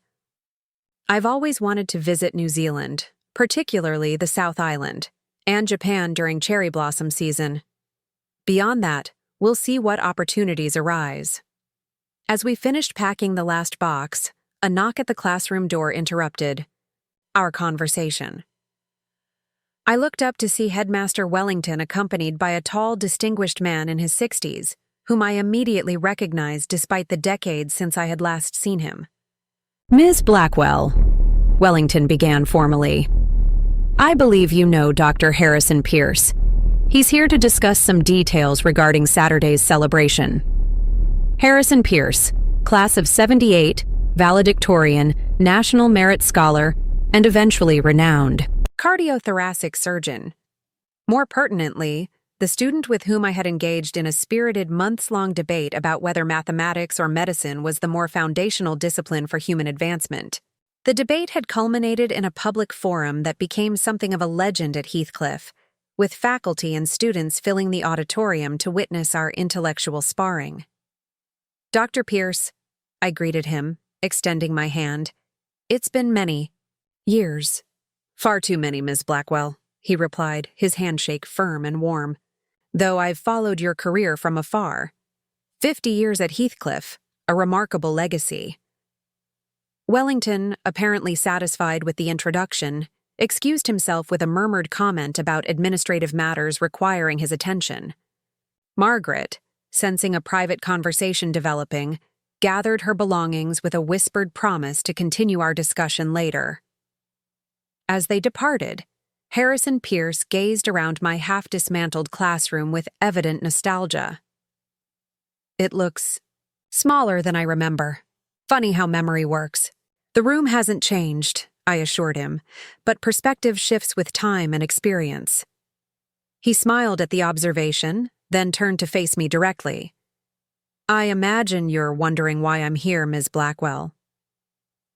I've always wanted to visit New Zealand, particularly the South Island, and Japan during cherry blossom season. Beyond that, we'll see what opportunities arise. As we finished packing the last box, a knock at the classroom door interrupted our conversation. I looked up to see Headmaster Wellington accompanied by a tall, distinguished man in his 60s, whom I immediately recognized despite the decades since I had last seen him. Ms. Blackwell, Wellington began formally. I believe you know Dr. Harrison Pierce. He's here to discuss some details regarding Saturday's celebration. Harrison Pierce, class of '78, valedictorian, National Merit Scholar, and eventually renowned cardiothoracic surgeon. More pertinently, the student with whom I had engaged in a spirited months-long debate about whether mathematics or medicine was the more foundational discipline for human advancement. The debate had culminated in a public forum that became something of a legend at Heathcliff, with faculty and students filling the auditorium to witness our intellectual sparring. "Dr. Pierce," I greeted him, extending my hand. "It's been many years." "Far too many, Miss Blackwell," he replied, his handshake firm and warm. "Though I've followed your career from afar. 50 years at Heathcliff, a remarkable legacy." Wellington, apparently satisfied with the introduction, excused himself with a murmured comment about administrative matters requiring his attention. Margaret, sensing a private conversation developing, gathered her belongings with a whispered promise to continue our discussion later. As they departed, Harrison Pierce gazed around my half-dismantled classroom with evident nostalgia. "It looks smaller than I remember. Funny how memory works. The room hasn't changed," I assured him, "but perspective shifts with time and experience." He smiled at the observation, then turned to face me directly. "I imagine you're wondering why I'm here, Ms. Blackwell."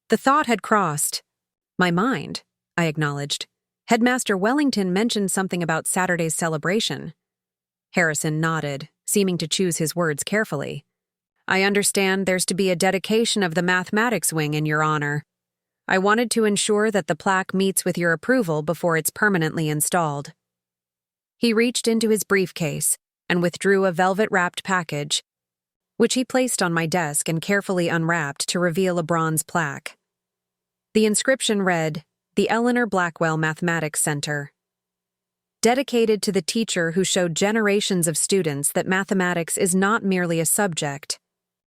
The thought had crossed my mind, I acknowledged. "Headmaster Wellington mentioned something about Saturday's celebration." Harrison nodded, seeming to choose his words carefully. "I understand there's to be a dedication of the mathematics wing in your honor. I wanted to ensure that the plaque meets with your approval before it's permanently installed." He reached into his briefcase and withdrew a velvet-wrapped package, which he placed on my desk and carefully unwrapped to reveal a bronze plaque. The inscription read, "The Eleanor Blackwell Mathematics Center." Dedicated to the teacher who showed generations of students that mathematics is not merely a subject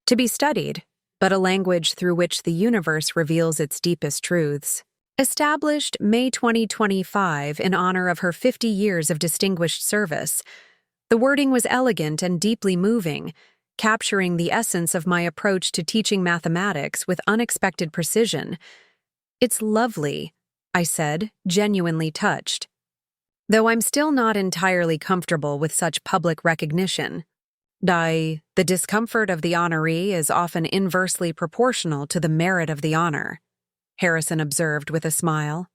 to be studied, but a language through which the universe reveals its deepest truths. Established May 2025 in honor of her 50 years of distinguished service, the wording was elegant and deeply moving, capturing the essence of my approach to teaching mathematics with unexpected precision. "It's lovely," I said, genuinely touched. Though I'm still not entirely comfortable with such public recognition. The discomfort of the honoree is often inversely proportional to the merit of the honor," Harrison observed with a smile.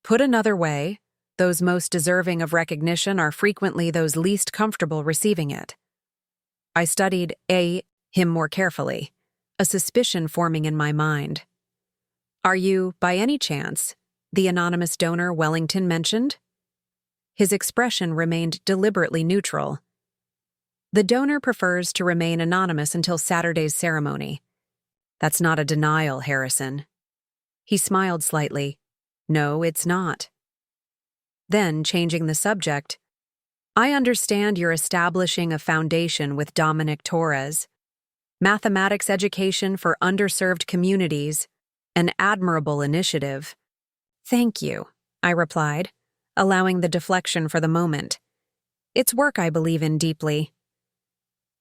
"Put another way, those most deserving of recognition are frequently those least comfortable receiving it." I studied him more carefully, a suspicion forming in my mind. "Are you, by any chance, the anonymous donor Wellington mentioned?" His expression remained deliberately neutral. "The donor prefers to remain anonymous until Saturday's ceremony." "That's not a denial, Harrison." He smiled slightly. "No, it's not." Then, changing the subject, "I understand you're establishing a foundation with Dominic Torres. Mathematics education for underserved communities, an admirable initiative." "Thank you," I replied, allowing the deflection for the moment. "It's work I believe in deeply."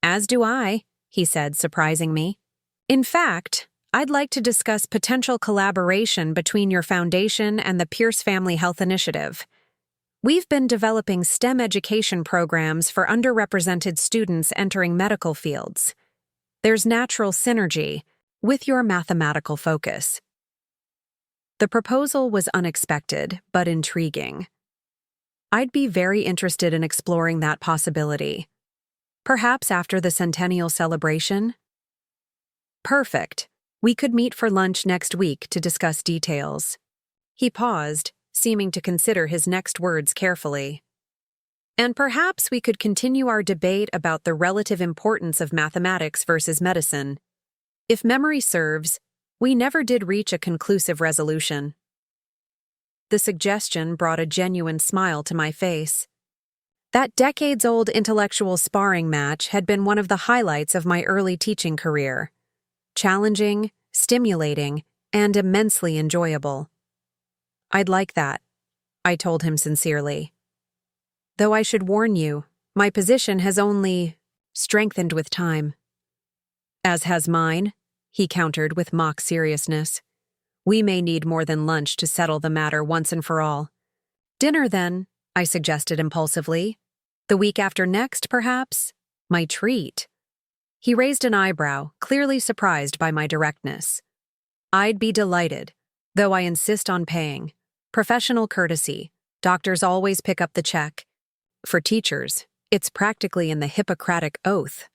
"As do I," he said, surprising me. "In fact, I'd like to discuss potential collaboration between your foundation and the Pierce Family Health Initiative. We've been developing STEM education programs for underrepresented students entering medical fields. There's natural synergy with your mathematical focus." The proposal was unexpected, but intriguing. I'd be very interested in exploring that possibility. Perhaps after the centennial celebration? "Perfect. We could meet for lunch next week to discuss details." He paused, seeming to consider his next words carefully. "And perhaps we could continue our debate about the relative importance of mathematics versus medicine. If memory serves, we never did reach a conclusive resolution." The suggestion brought a genuine smile to my face. That decades-old intellectual sparring match had been one of the highlights of my early teaching career. Challenging, stimulating, and immensely enjoyable. "I'd like that," I told him sincerely. "Though I should warn you, my position has only strengthened with time." "As has mine," he countered with mock seriousness. We may need more than lunch to settle the matter once and for all. Dinner, then, I suggested impulsively. The week after next, perhaps? My treat. He raised an eyebrow, clearly surprised by my directness. I'd be delighted, though I insist on paying. Professional courtesy. Doctors always pick up the check. For teachers, it's practically in the Hippocratic Oath.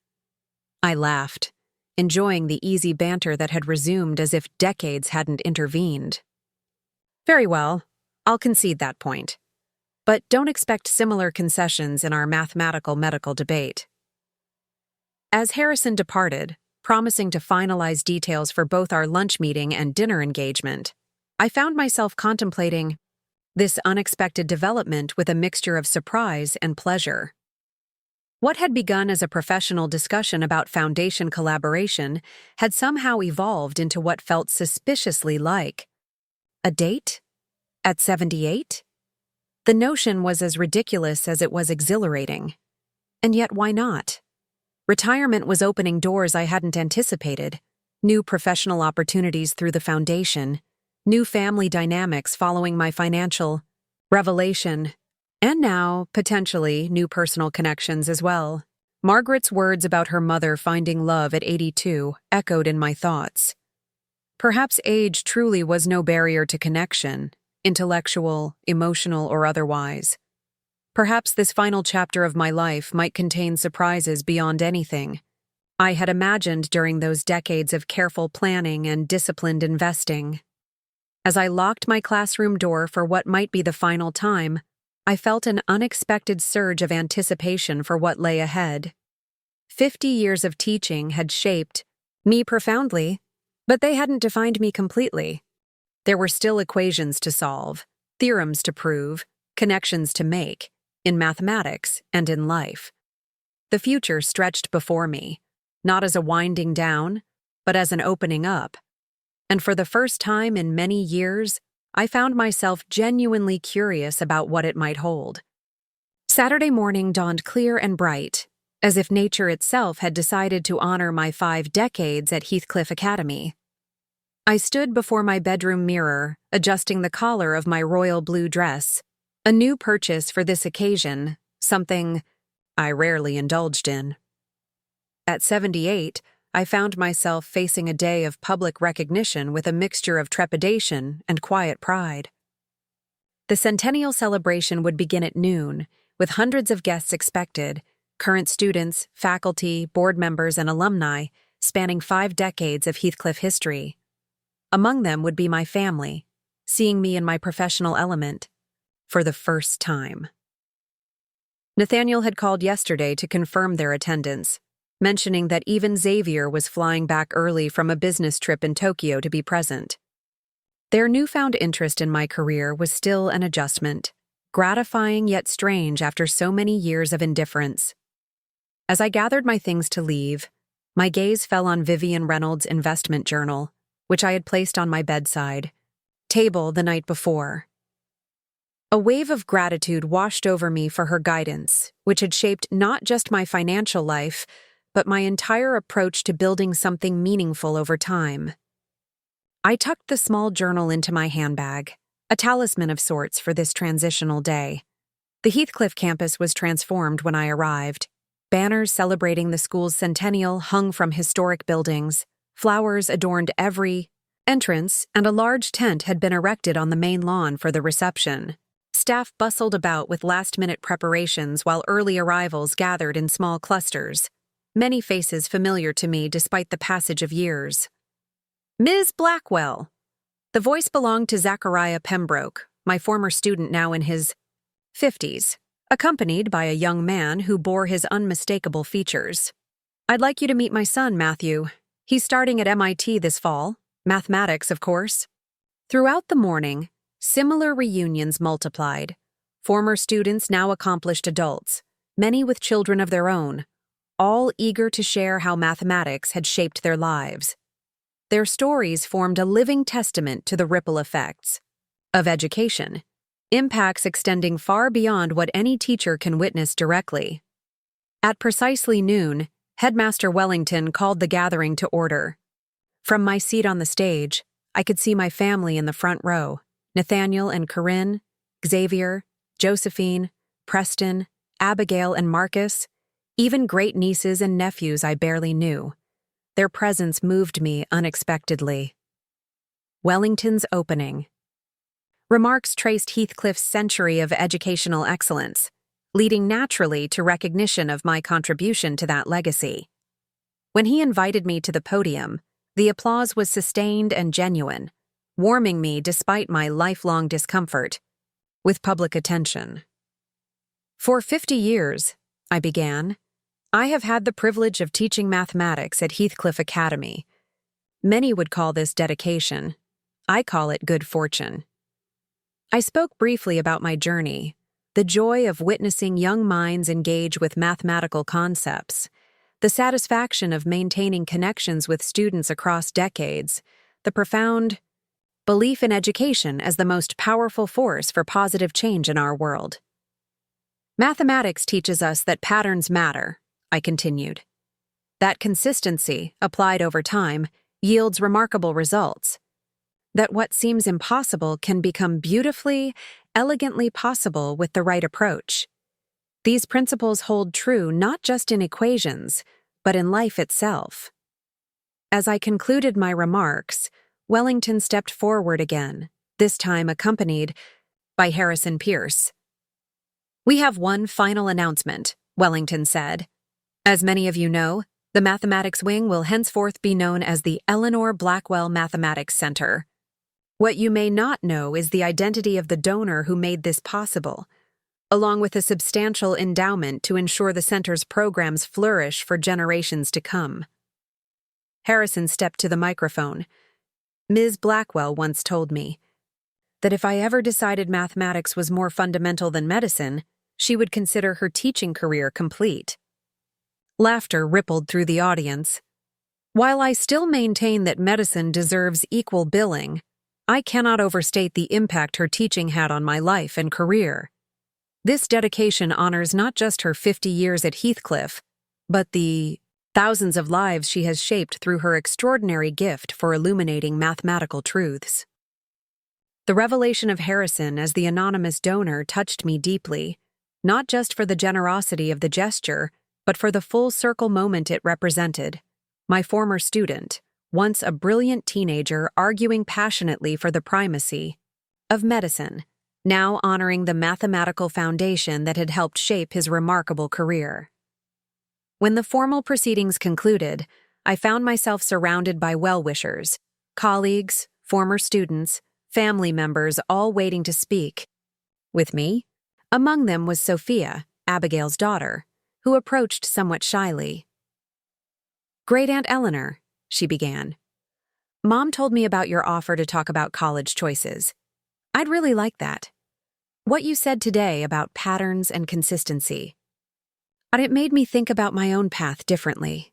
I laughed, enjoying the easy banter that had resumed as if decades hadn't intervened. Very well, I'll concede that point. But don't expect similar concessions in our mathematical medical debate. As Harrison departed, promising to finalize details for both our lunch meeting and dinner engagement, I found myself contemplating this unexpected development with a mixture of surprise and pleasure. What had begun as a professional discussion about foundation collaboration had somehow evolved into what felt suspiciously like a date? At 78? The notion was as ridiculous as it was exhilarating. And yet, why not? Retirement was opening doors I hadn't anticipated, new professional opportunities through the foundation, new family dynamics following my financial revelation, and now, potentially, new personal connections as well. Margaret's words about her mother finding love at 82 echoed in my thoughts. Perhaps age truly was no barrier to connection, intellectual, emotional, or otherwise. Perhaps this final chapter of my life might contain surprises beyond anything I had imagined during those decades of careful planning and disciplined investing. As I locked my classroom door for what might be the final time, I felt an unexpected surge of anticipation for what lay ahead. 50 years of teaching had shaped me profoundly, but they hadn't defined me completely. There were still equations to solve, theorems to prove, connections to make, in mathematics and in life. The future stretched before me, not as a winding down, but as an opening up. And for the first time in many years, I found myself genuinely curious about what it might hold. Saturday morning dawned clear and bright, as if nature itself had decided to honor my 5 decades at Heathcliff Academy. I stood before my bedroom mirror, adjusting the collar of my royal blue dress, a new purchase for this occasion, something I rarely indulged in. At 78, I found myself facing a day of public recognition with a mixture of trepidation and quiet pride. The centennial celebration would begin at noon, with hundreds of guests expected, current students, faculty, board members, and alumni, spanning 5 decades of Heathcliff history. Among them would be my family, seeing me in my professional element, for the first time. Nathaniel had called yesterday to confirm their attendance, mentioning that even Xavier was flying back early from a business trip in Tokyo to be present. Their newfound interest in my career was still an adjustment, gratifying yet strange after so many years of indifference. As I gathered my things to leave, my gaze fell on Vivian Reynolds' investment journal, which I had placed on my bedside table the night before. A wave of gratitude washed over me for her guidance, which had shaped not just my financial life, but my entire approach to building something meaningful over time. I tucked the small journal into my handbag, a talisman of sorts for this transitional day. The Heathcliff campus was transformed when I arrived. Banners celebrating the school's centennial hung from historic buildings, flowers adorned every entrance, and a large tent had been erected on the main lawn for the reception. Staff bustled about with last-minute preparations while early arrivals gathered in small clusters, many faces familiar to me despite the passage of years. Ms. Blackwell! The voice belonged to Zachariah Pembroke, my former student now in his 50s, accompanied by a young man who bore his unmistakable features. I'd like you to meet my son, Matthew. He's starting at MIT this fall, mathematics, of course. Throughout the morning, similar reunions multiplied. Former students, now accomplished adults, many with children of their own, all eager to share how mathematics had shaped their lives. Their stories formed a living testament to the ripple effects of education, impacts extending far beyond what any teacher can witness directly. At precisely noon, Headmaster Wellington called the gathering to order. From my seat on the stage, I could see my family in the front row: Nathaniel and Corinne, Xavier, Josephine, Preston, Abigail and Marcus, even great-nieces and nephews I barely knew. Their presence moved me unexpectedly. Wellington's opening. Remarks traced Heathcliff's century of educational excellence, leading naturally to recognition of my contribution to that legacy. When he invited me to the podium, the applause was sustained and genuine, warming me despite my lifelong discomfort with public attention. For 50 years, I began, I have had the privilege of teaching mathematics at Heathcliff Academy. Many would call this dedication. I call it good fortune. I spoke briefly about my journey, the joy of witnessing young minds engage with mathematical concepts, the satisfaction of maintaining connections with students across decades, the profound belief in education as the most powerful force for positive change in our world. Mathematics teaches us that patterns matter, I continued. That consistency, applied over time, yields remarkable results. That what seems impossible can become beautifully, elegantly possible with the right approach. These principles hold true not just in equations, but in life itself. As I concluded my remarks, Wellington stepped forward again, this time accompanied by Harrison Pierce. "We have one final announcement," Wellington said. "As many of you know, the mathematics wing will henceforth be known as the Eleanor Blackwell Mathematics Center. What you may not know is the identity of the donor who made this possible, along with a substantial endowment to ensure the center's programs flourish for generations to come." Harrison stepped to the microphone. "Ms. Blackwell once told me that if I ever decided mathematics was more fundamental than medicine, she would consider her teaching career complete." Laughter rippled through the audience. While I still maintain that medicine deserves equal billing, I cannot overstate the impact her teaching had on my life and career. This dedication honors not just her 50 years at Heathcliff, but the thousands of lives she has shaped through her extraordinary gift for illuminating mathematical truths. The revelation of Harrison as the anonymous donor touched me deeply, not just for the generosity of the gesture, but for the full circle moment it represented. My former student, once a brilliant teenager arguing passionately for the primacy of medicine, now honoring the mathematical foundation that had helped shape his remarkable career. When the formal proceedings concluded, I found myself surrounded by well-wishers, colleagues, former students, family members, all waiting to speak with me. Among them was Sophia, Abigail's daughter, who approached somewhat shyly. "Great Aunt Eleanor," she began, "Mom told me about your offer to talk about college choices. I'd really like that. What you said today about patterns and consistency. But it made me think about my own path differently.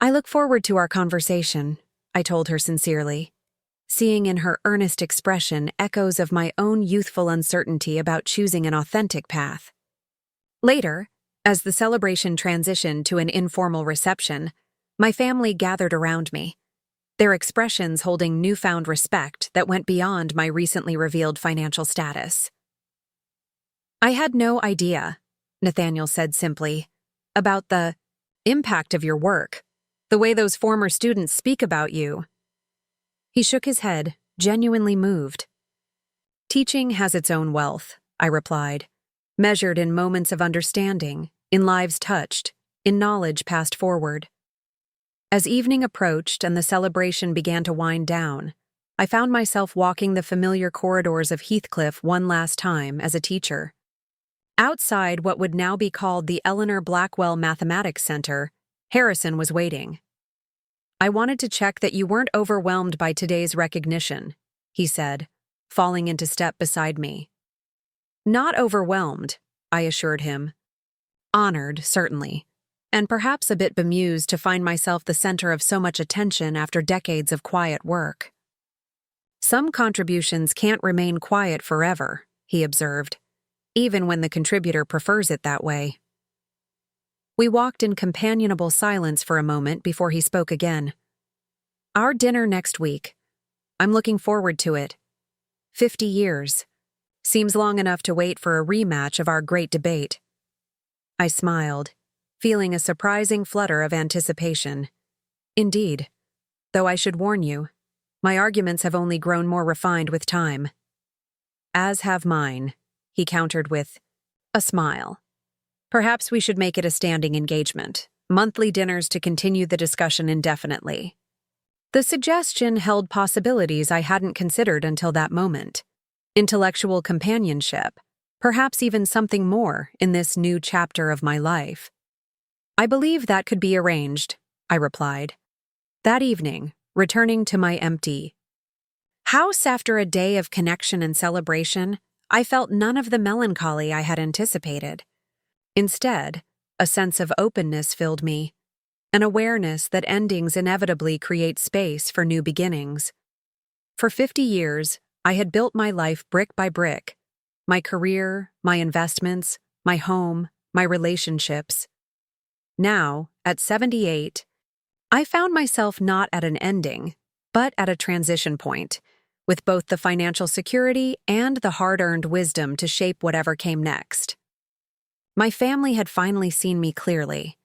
I look forward to our conversation," I told her sincerely, seeing in her earnest expression echoes of my own youthful uncertainty about choosing an authentic path. Later, as the celebration transitioned to an informal reception, my family gathered around me, their expressions holding newfound respect that went beyond my recently revealed financial status. "I had no idea," Nathaniel said simply, "about the impact of your work, the way those former students speak about you." He shook his head, genuinely moved. "Teaching has its own wealth," I replied, "measured in moments of understanding, in lives touched, in knowledge passed forward." As evening approached and the celebration began to wind down, I found myself walking the familiar corridors of Heathcliff one last time as a teacher. Outside what would now be called the Eleanor Blackwell Mathematics Center, Harrison was waiting. "I wanted to check that you weren't overwhelmed by today's recognition," he said, falling into step beside me. "Not overwhelmed," I assured him. Honored, certainly, and perhaps a bit bemused to find myself the center of so much attention after decades of quiet work. "Some contributions can't remain quiet forever," he observed, "even when the contributor prefers it that way." We walked in companionable silence for a moment before he spoke again. "Our dinner next week. I'm looking forward to it. 50 years. Seems long enough to wait for a rematch of our great debate. I smiled, feeling a surprising flutter of anticipation. Indeed. Though I should warn you, my arguments have only grown more refined with time. As have mine, he countered with a smile. Perhaps we should make it a standing engagement, monthly dinners to continue the discussion indefinitely. The suggestion held possibilities I hadn't considered until that moment. Intellectual companionship, perhaps even something more in this new chapter of my life. I believe that could be arranged, I replied. That evening, returning to my empty house after a day of connection and celebration, I felt none of the melancholy I had anticipated. Instead, a sense of openness filled me, an awareness that endings inevitably create space for new beginnings. For 50 years, I had built my life brick by brick, my career, my investments, my home, my relationships. Now, at 78, I found myself not at an ending, but at a transition point, with both the financial security and the hard-earned wisdom to shape whatever came next. My family had finally seen me clearly.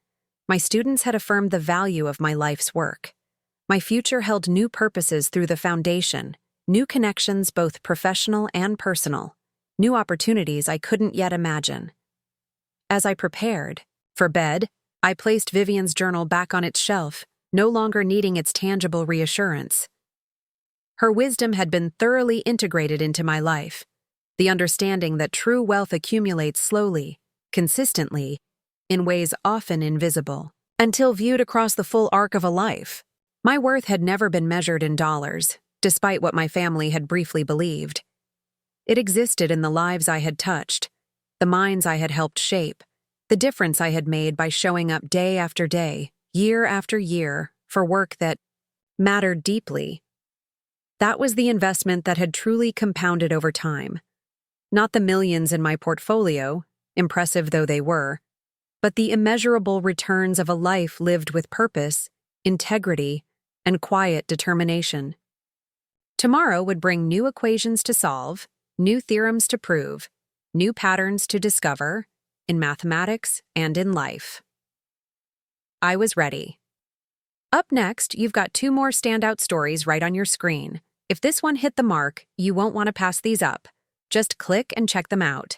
My students had affirmed the value of my life's work. My future held new purposes through the foundation, new connections both professional and personal, new opportunities I couldn't yet imagine. As I prepared for bed, I placed Vivian's journal back on its shelf, no longer needing its tangible reassurance. Her wisdom had been thoroughly integrated into my life, the understanding that true wealth accumulates slowly, consistently, in ways often invisible, until viewed across the full arc of a life. My worth had never been measured in dollars, despite what my family had briefly believed. It existed in the lives I had touched, the minds I had helped shape, the difference I had made by showing up day after day, year after year, for work that mattered deeply. That was the investment that had truly compounded over time. Not the millions in my portfolio, impressive though they were, but the immeasurable returns of a life lived with purpose, integrity, and quiet determination. Tomorrow would bring new equations to solve, new theorems to prove, new patterns to discover, in mathematics and in life. I was ready. Up next, you've got 2 more standout stories right on your screen. If this one hit the mark, you won't want to pass these up. Just click and check them out.